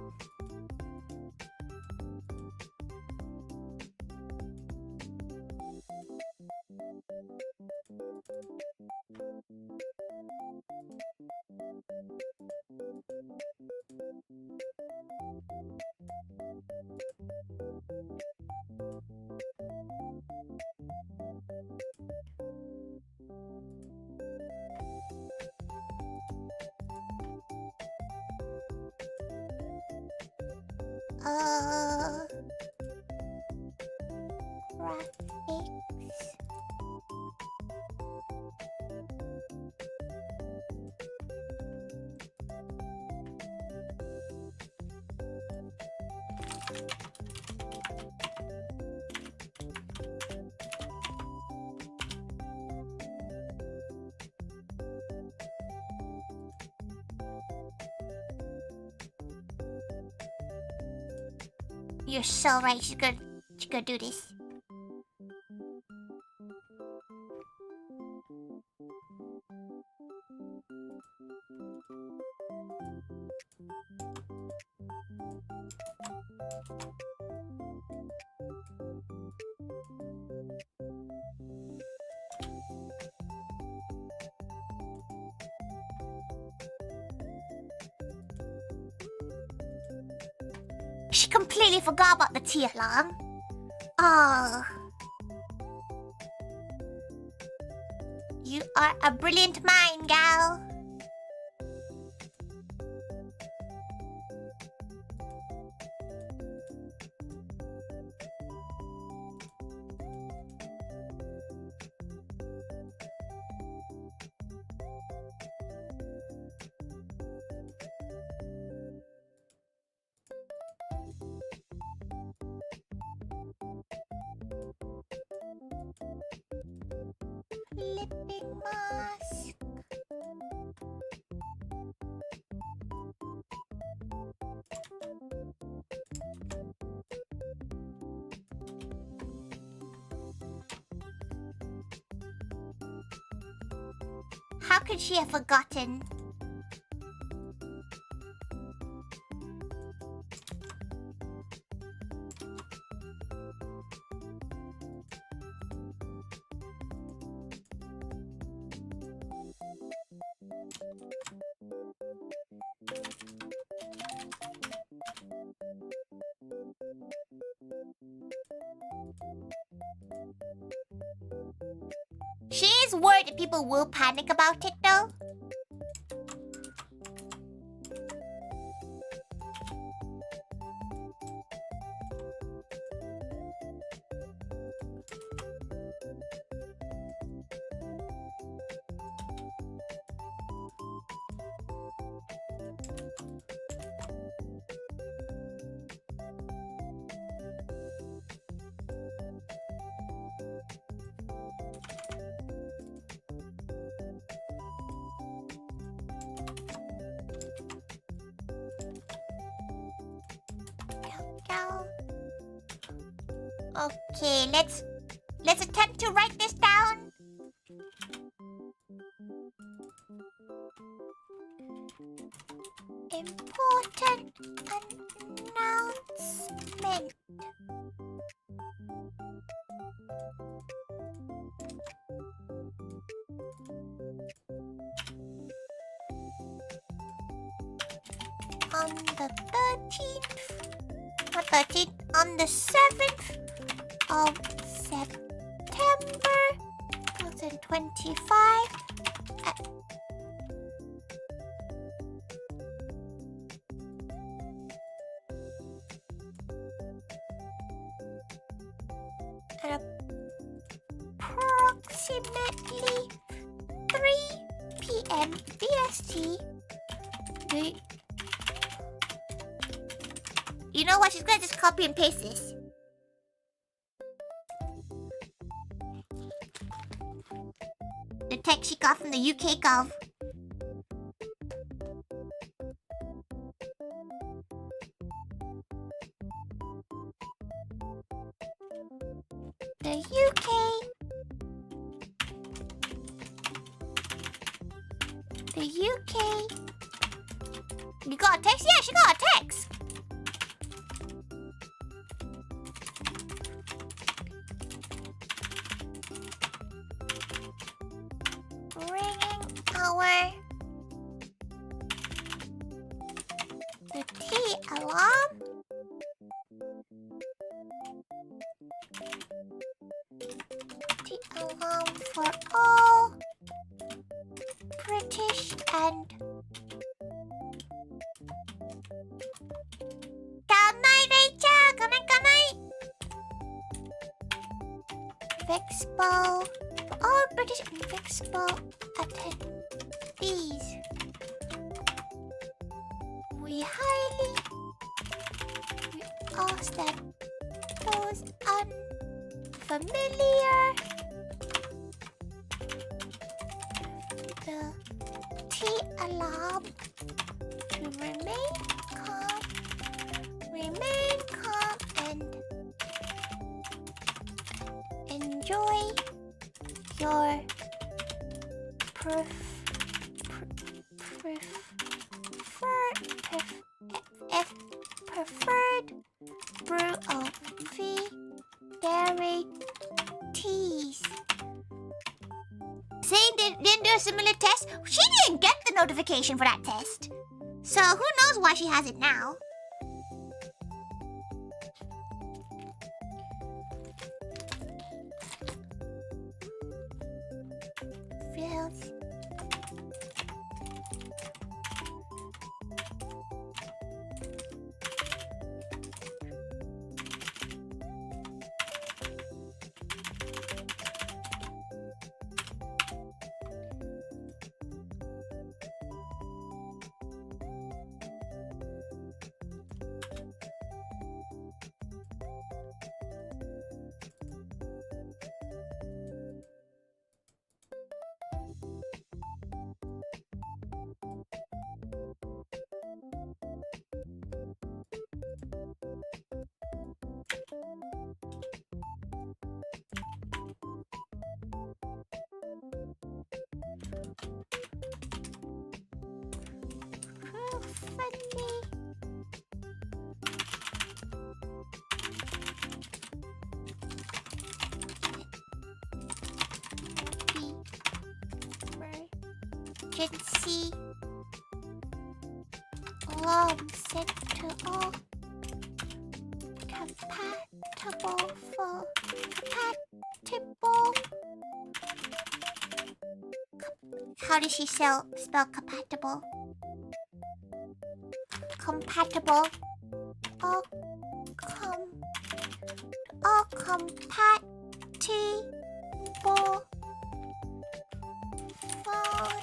Graphics. You're so right. She's gonna do this. She completely forgot about the tea alarm. Oh. You are a brilliant mind, gal. Flipping mask. How could she have forgotten? She is worried that people will panic about it though. Okay, let's attempt to write this down. Important announcement. On the 13th, not 13th, on the 7th of September 2025 at approximately 3 p.m. BST. You know what? She's gonna just copy and paste this. The text she got from the UK Gov. The UK. The UK. You got a text? Yeah, she got a text. Ringing our the tea alarm. Tea alarm for all British and good night, Rachel. Good night, good night. Vexpo. All British and Vexpo attendees. We highly ask that those unfamiliar the tea alarm to remain calm and enjoy your preferred brew of dairy teas. Saying they didn't do a similar test? She didn't get the notification for that test. So who knows why she has it now? Feels emergency alarm center all compatible for compatible. How does she spell compatible? Compatible. All compatible phone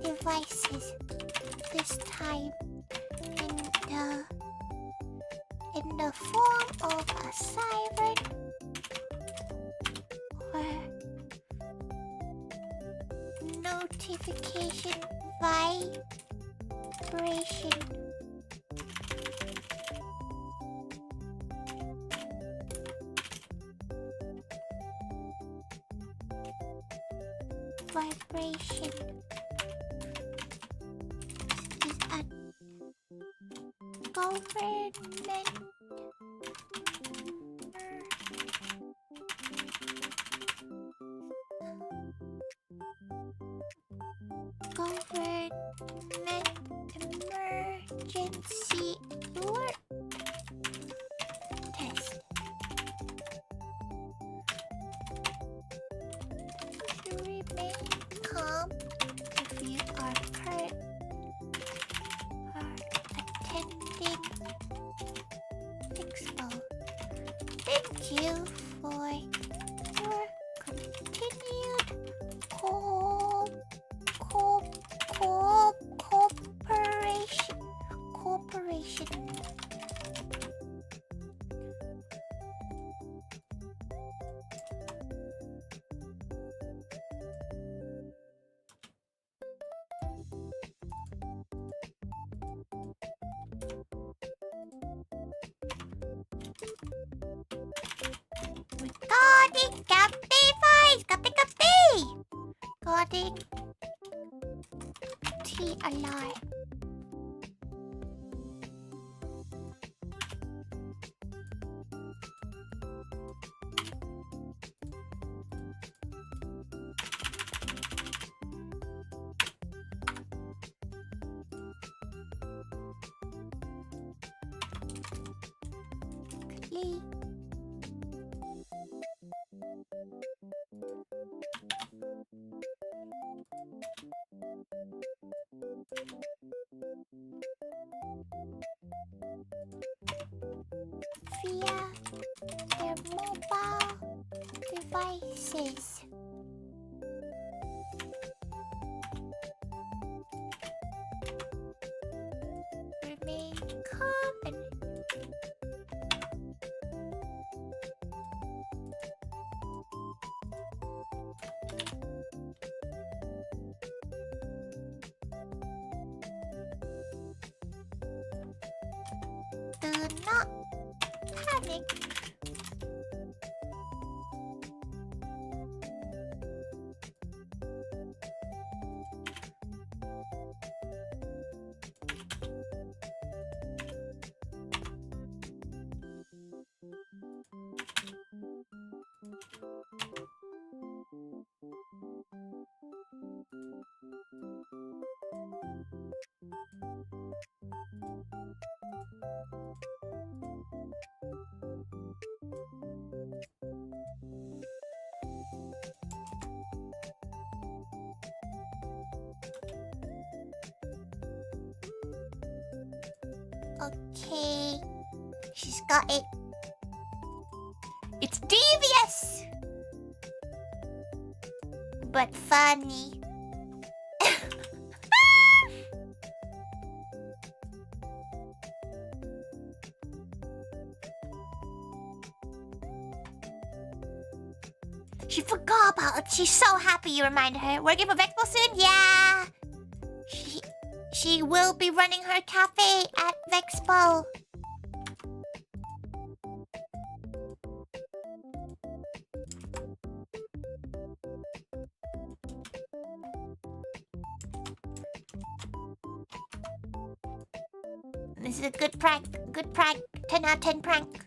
devices. This time in the form of a siren or notification vibration. Vibration. This is a government emergency alert test. Remain calm if you are attending Expo. Thank you for your continued cooperation. Recording Cafe Five, Cafe. Recording T alarm. Lee. Via their mobile devices. Remain calm and do not panic. Okay, she's got it. It's devious, but funny. She forgot about it. She's so happy you reminded her. Working for Vexpo soon? Yeah. She will be running her cafe at Vexpo. This is a good prank. Good prank. 10 out of 10 prank.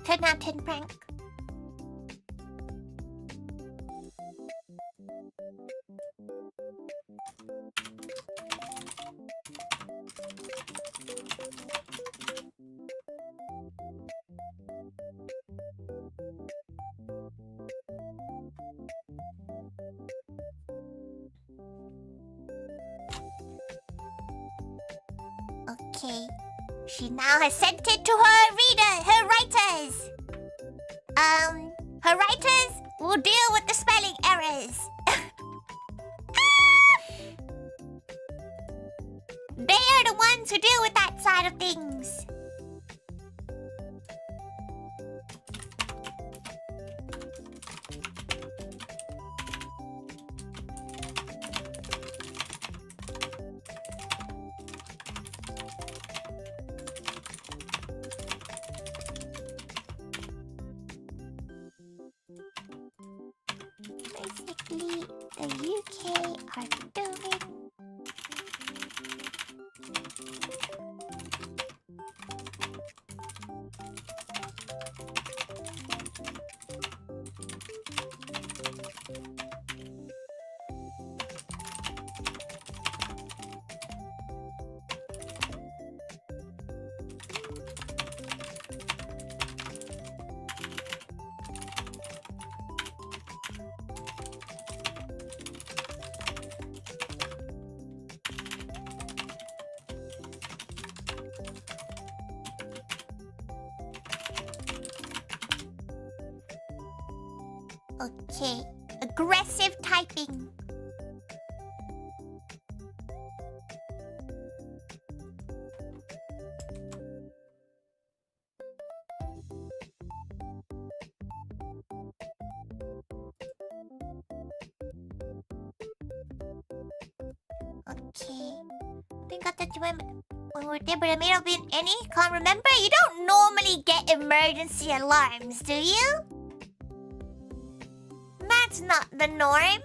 10 out of 10 prank. Okay. She now has sent it to her writers. Her writers will deal with the spelling errors. They are the ones who deal with that side of things. Basically, the UK are doing... Okay, aggressive typing. Okay. I think I touched when we're there, but I may not be in any. Can't remember. You don't normally get emergency alarms, do you? That's not the norm.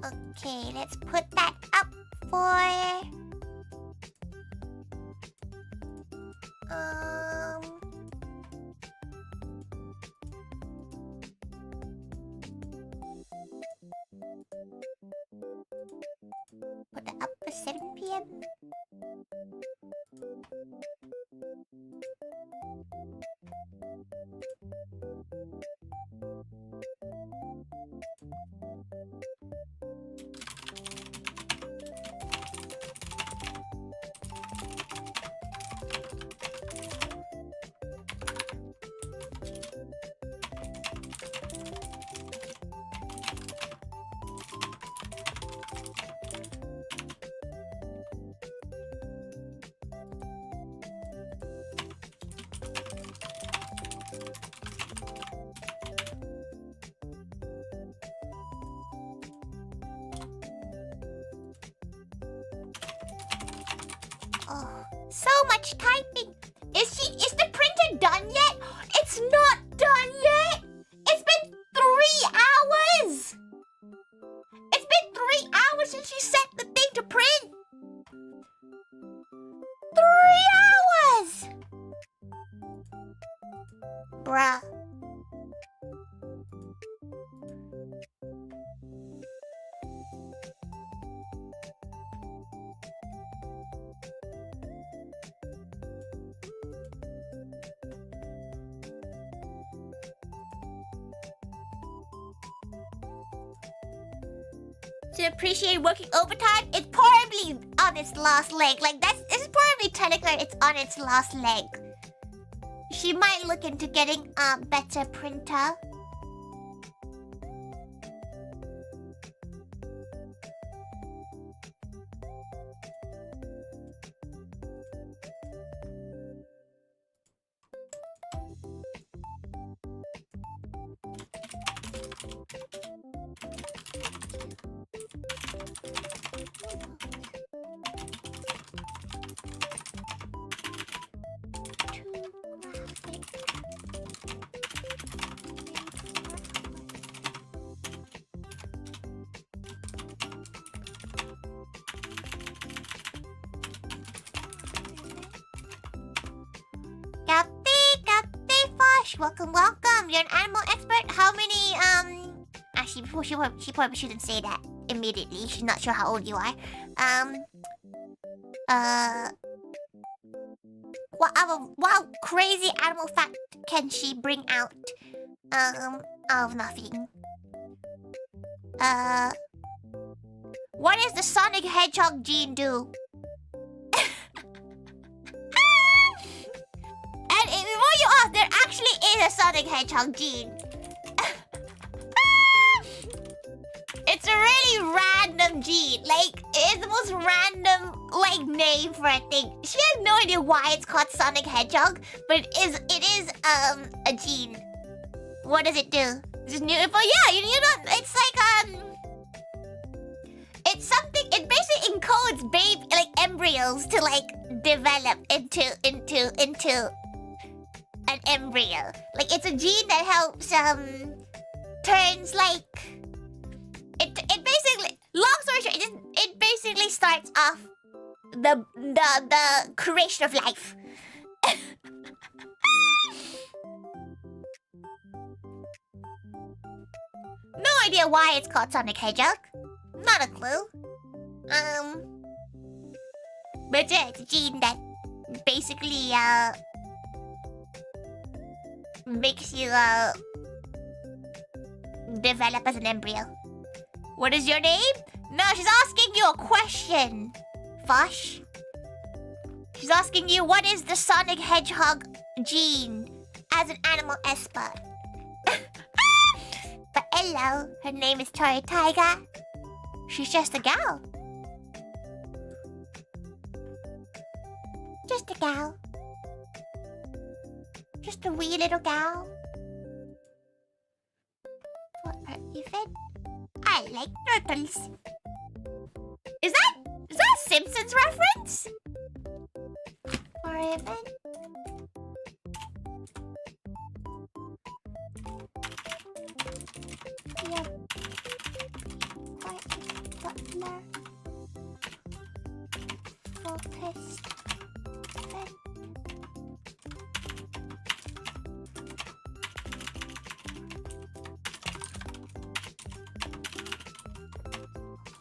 Okay, let's put that up for... Put that up for 7 p.m. Oh, so much typing. Is the printer done yet? It's not done yet. It's been 3 hours. It's been 3 hours since you set the thing to print. 3 hours. Bruh. To appreciate working overtime, it's probably on its last leg. Like this is probably technically it's on its last leg. She might look into getting a better printer. Welcome, welcome. You're an animal expert. How many, actually, she probably shouldn't say that immediately. She's not sure how old you are. What crazy animal fact can she bring out? Of nothing. What does the Sonic Hedgehog gene do? And before you ask, there actually is a Sonic Hedgehog gene. It's a really random gene. Like, it's the most random, like, name for a thing. She has no idea why it's called Sonic Hedgehog, but it is a gene. What does it do? Just new info? Yeah, you know, it's like, it's something, it basically encodes baby, like, embryos to, like, develop into an embryo. Like, it's a gene that helps, turns, like... It basically... Long story short, it basically starts off the creation of life. No idea why it's called Sonic Hedgehog. Not a clue. But yeah, it's a gene that basically, makes you, develop as an embryo. What is your name? No, she's asking you a question, Fosh. She's asking you, what is the Sonic Hedgehog gene as an animal expert? But hello, her name is ToriThaiga. She's just a gal. Just a gal. Just a wee little gal. What are you fed? I like turtles. Is that a Simpsons reference? Or even? Yeah. butler. Focused. Vent.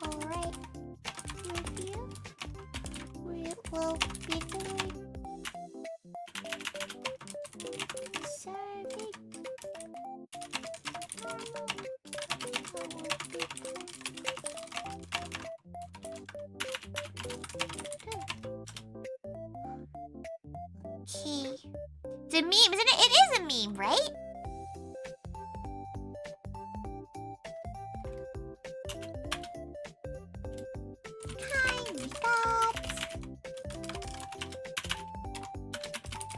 Alright. Review. We will be doing serving. Okay. It's a meme, isn't it? It is a meme, right? Tiny dots.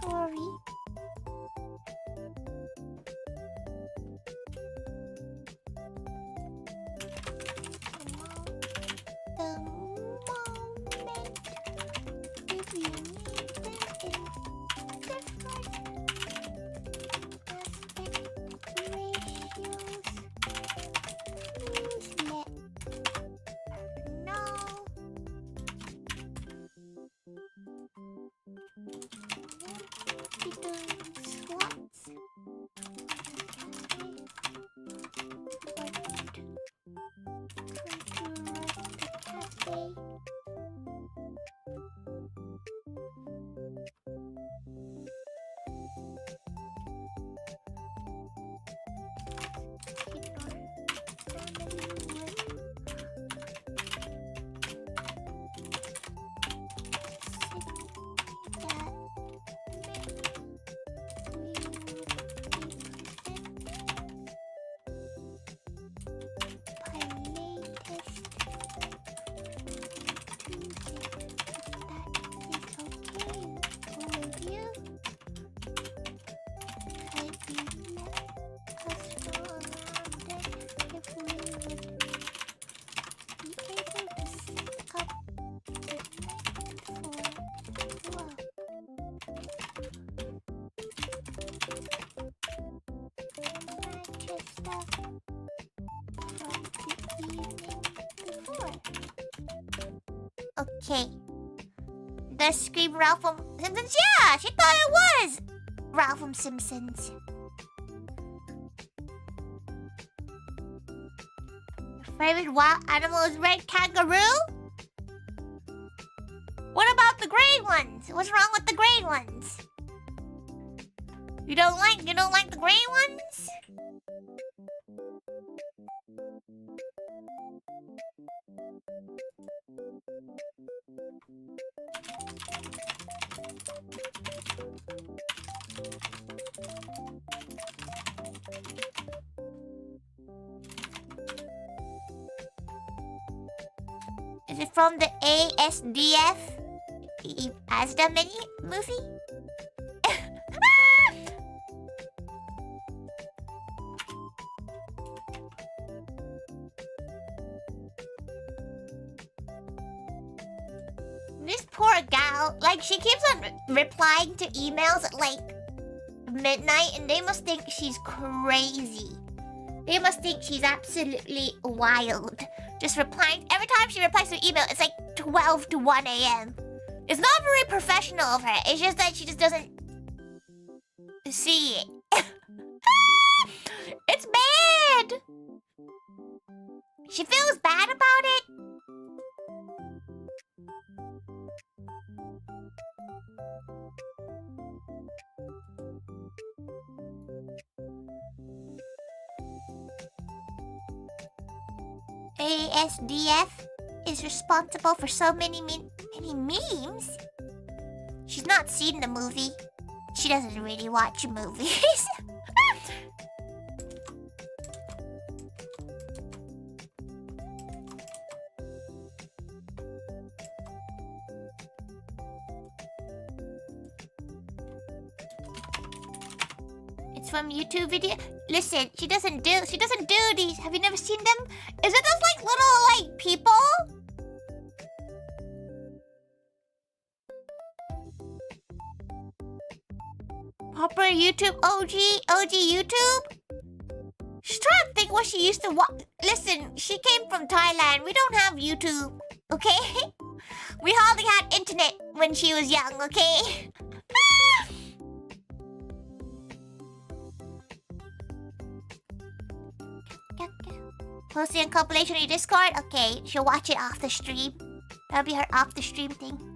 Tori. The moment if you need it in different aspect ratios, please let her know. Be doing squats. Cafe. Okay. The scream Ralph from Simpsons? Yeah, she thought it was Ralph from Simpsons. Your favorite wild animal is red kangaroo? What about the gray ones? What's wrong with the gray ones? You don't like the gray ones? Is it from the ASDF? Asda mini movie? This poor gal, like, she keeps on replying to emails at like midnight, and they must think she's crazy. They must think she's absolutely wild. Just replying. Every time she replies to an email, it's like 12 to 1 a.m. It's not very professional of her. It's just that she just doesn't see it. It's bad. She feels bad about it. ASDF is responsible for so many memes. She's not seen the movie. She doesn't really watch movies. It's from YouTube video. Listen, she doesn't do these. Have you never seen them? Is it those like little like people? Proper YouTube OG YouTube? She's trying to think what she used to watch. Listen, she came from Thailand. We don't have YouTube, okay? We hardly had internet when she was young, okay? Posting a compilation on your Discord? Okay, she'll watch it off the stream. That'll be her off the stream thing.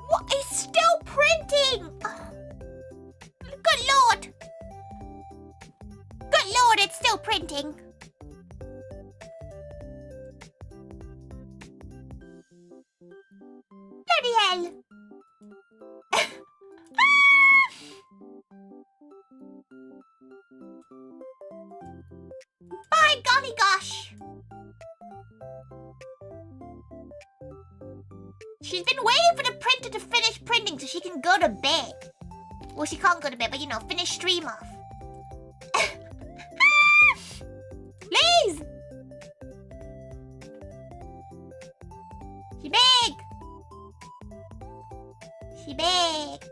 What? It's still printing! Good lord! Good lord, it's still printing. Bloody hell! By golly gosh! She's been waiting for the printer to finish printing so she can go to bed. Well, she can't go to bed, but you know, finish stream off. Please! She big! She big!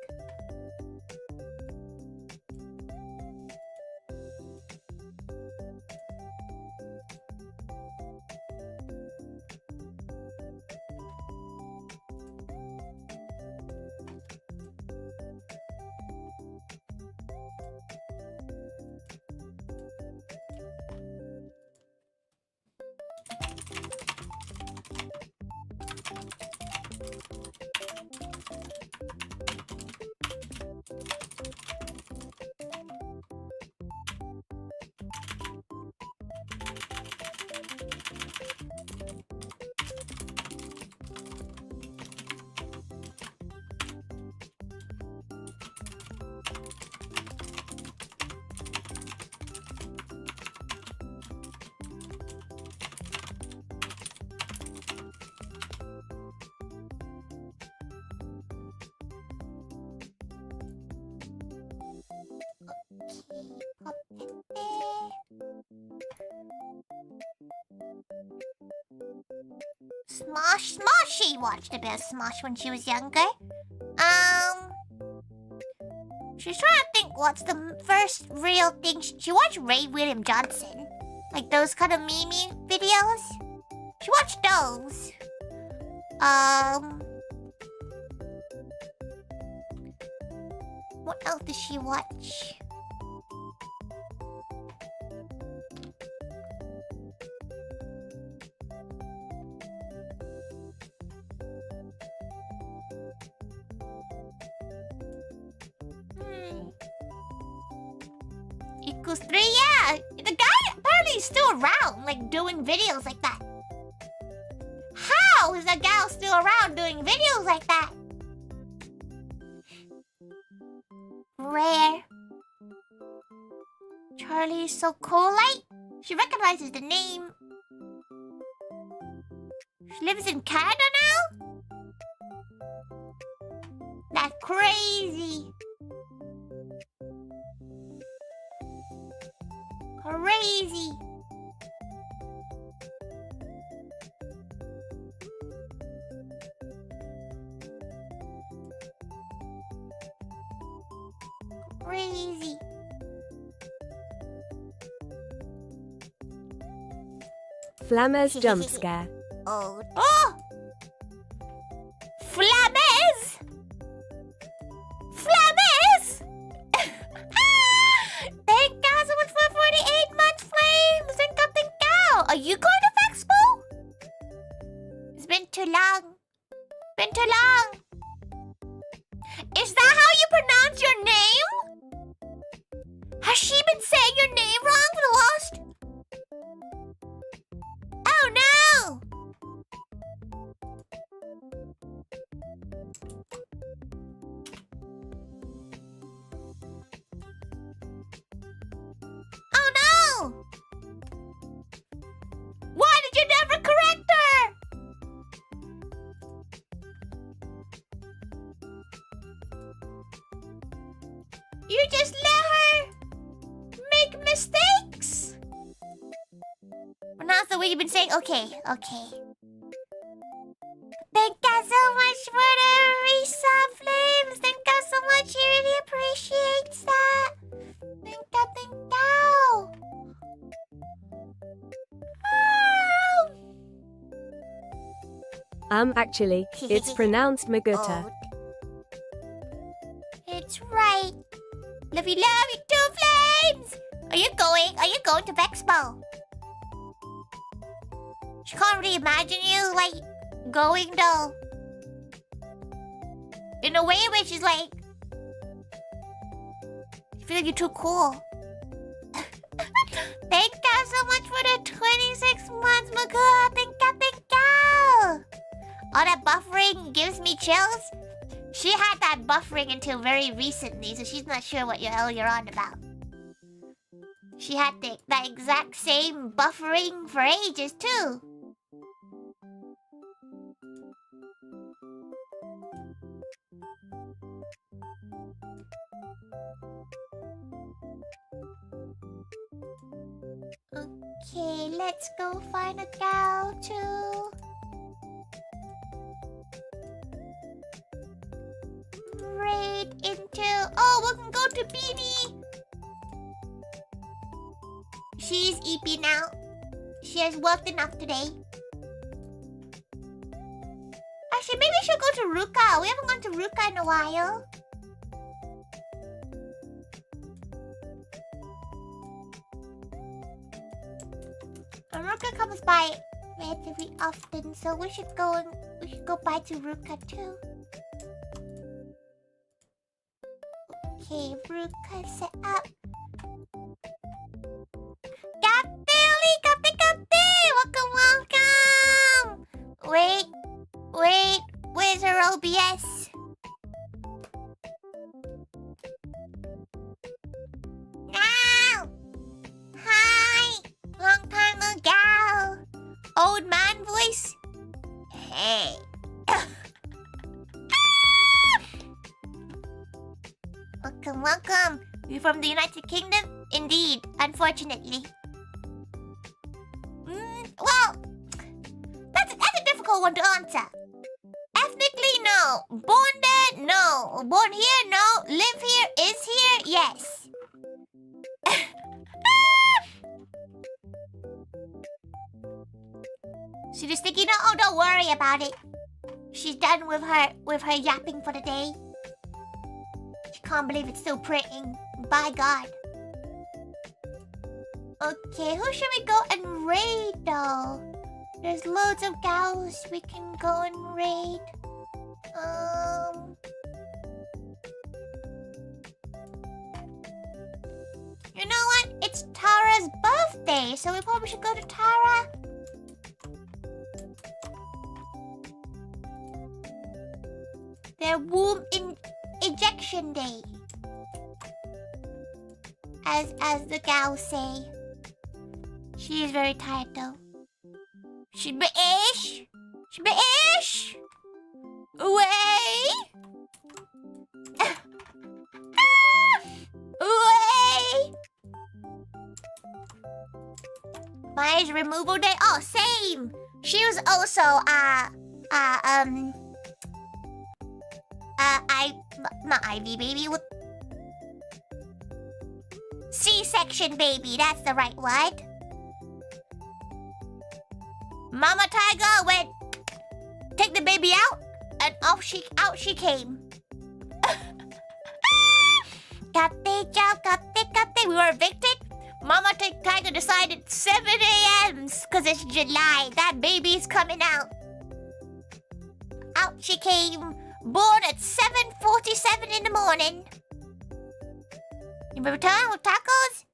Smosh. She watched a bit of Smosh when she was younger. She's trying to think what's the first real thing. She watched Ray William Johnson. Like those kind of meme videos. She watched those. What else did she watch? Equals 3, yeah. The guy apparently is still around, like doing videos like that. How is a gal still around doing videos like that? Rare. Charlie's so cool, like she recognizes the name. She lives in Canada now? That's crazy. Crazy. Crazy.
Flammes jump scare.
Oh. Flammes? Flammes? Thank God so much for 48 months, Flames. Thank you. Are you going to Expo? It's been too long. Been too long. Is that how you pronounce your name? Has she been saying your name wrong for the last? Oh no! Oh no! Why did you never correct her? You just let her make mistakes? Pronounce the way you've been saying. Okay. Thank you so much for the resub flames. Thank you so much. He really appreciates that. Thank you.
Actually, it's pronounced Maguta.
Oh. It's right. Love you, two flames. Are you going to Vexpo? She can't really imagine you like going though. In a way where she's like, I feel like you're too cool. Thank you so much for the 26 months, Maguta. Thank you. All that buffering gives me chills. She had that buffering until very recently, so she's not sure what the hell you're on about. She had that exact same buffering for ages, too. Okay, let's go find a gal, too. Raid into... Oh, we can go to Beanie. She's EP now. She has worked enough today. Actually, maybe we should go to Ruka. We haven't gone to Ruka in a while. And Ruka comes by relatively often, so we should go by to Ruka too. Okay, Ruka set up. Welcome! Wait, where's her OBS? Now! Hi! Long time ago! Old man voice? Hey! Welcome! You're from the United Kingdom? Indeed, unfortunately. Well, that's a difficult one to answer. Ethnically, no. Born there, no. Born here, no. Live here, is here, yes. See the sticky note? Oh, don't worry about it. She's done with her yapping for the day. She can't believe it's still printing. By God. Okay, who should we go and raid though? There's loads of gals we can go and raid. You know what? It's Tara's birthday, so we probably should go to Tara. Their womb ejection day. As the gals say. She is very tired though. She's British. She's British. Away. Away. Maya's removal day. Oh, same. She was also not Ivy baby. C-section baby. That's the right word. Mama Tiger went take the baby out, and out she came. Kate. We were evicted. Mama Tiger decided 7 a.m. because it's July. That baby's coming out. out. She came born at 7:47 in the morning. You return with tacos?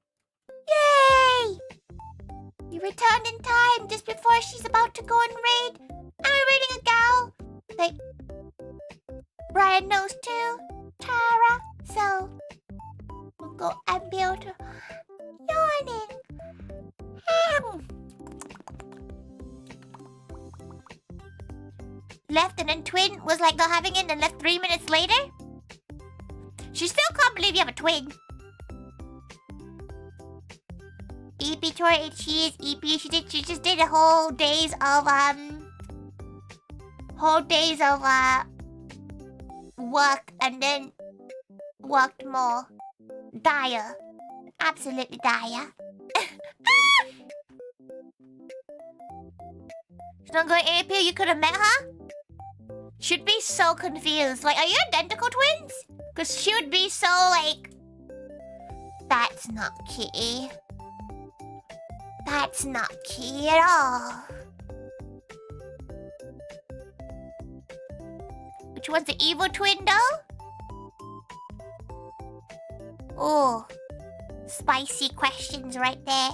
Yay! You returned in time just before she's about to go and raid. And we're raiding a gal. Like, Brian knows too. Tara. So, we'll go and build her. Yawning. Left and then twin was like not having it and then left 3 minutes later? She still can't believe you have a twin. EP Tori, she is EP. She just did a whole days of work and then worked more. Dire. Absolutely dire. She's not going AP, you could have met her? She'd be so confused. Like, are you identical twins? Because she would be so like... That's not Kitty. That's not Kitty at all. Which one's the evil twin though? Oh, spicy questions right there.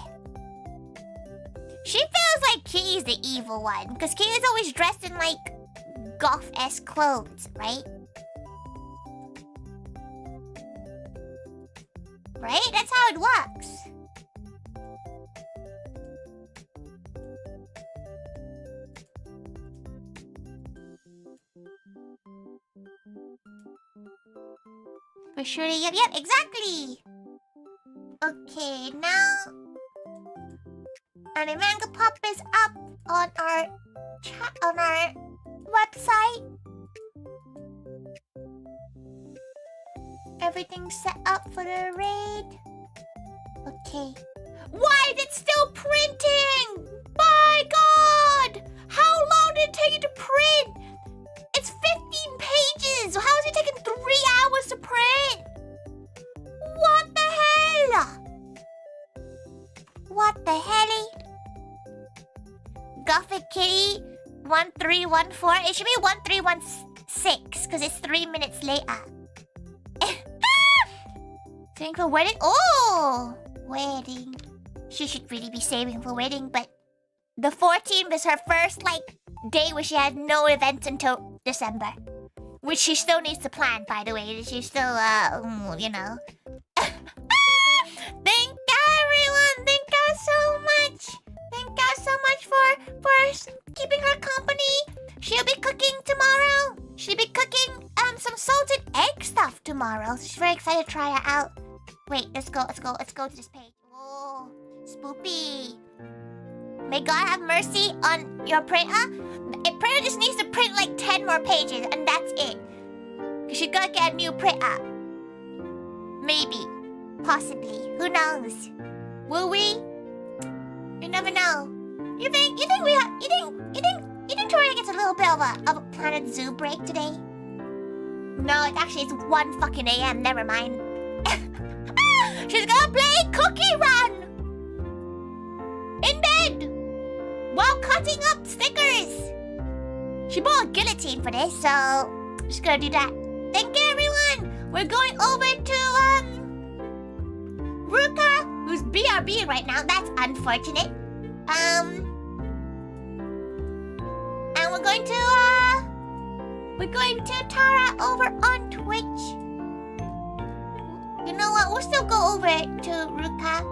She feels like Kitty's the evil one, because Kitty's always dressed in like goth-esque clothes, right? Right? That's how it works. For sure, yep, exactly. Okay, now Animanga Pop is up on our chat on our website. Everything's set up for the raid. Okay. Why is it still printing? My God! How long did it take you to print? It's 15 pages. How is it taking 3 hours to print? What the hell? What the helly? Gothic Kitty 1314. It should be 1316 because it's 3 minutes later. Saving for wedding? Oh, wedding. She should really be saving for wedding, but the 14th is her first day where she had no events until December, which she still needs to plan. By the way, she's still you know. Thank everyone. Thank you so much. Thank you so much for keeping her company. She'll be cooking tomorrow. She'll be cooking some salted egg stuff tomorrow. She's very excited to try it out. Wait, let's go to this page. Oh, spoopy. May God have mercy on your printer. A printer just needs to print 10 more pages and that's it. Cause you gotta get a new printer. Maybe. Possibly. Who knows? Will we? You never know. You think Tori gets a little bit of a Planet Zoo break today? No, it's 1 fucking AM, never mind. She's gonna play Cookie Run! In bed! While cutting up stickers! She bought a guillotine for this, so she's gonna do that. Thank you, everyone! We're going over to, Ruka, who's BRB right now. That's unfortunate. And we're going to Tara over on Twitch. You know what? We'll still go over to Ruka.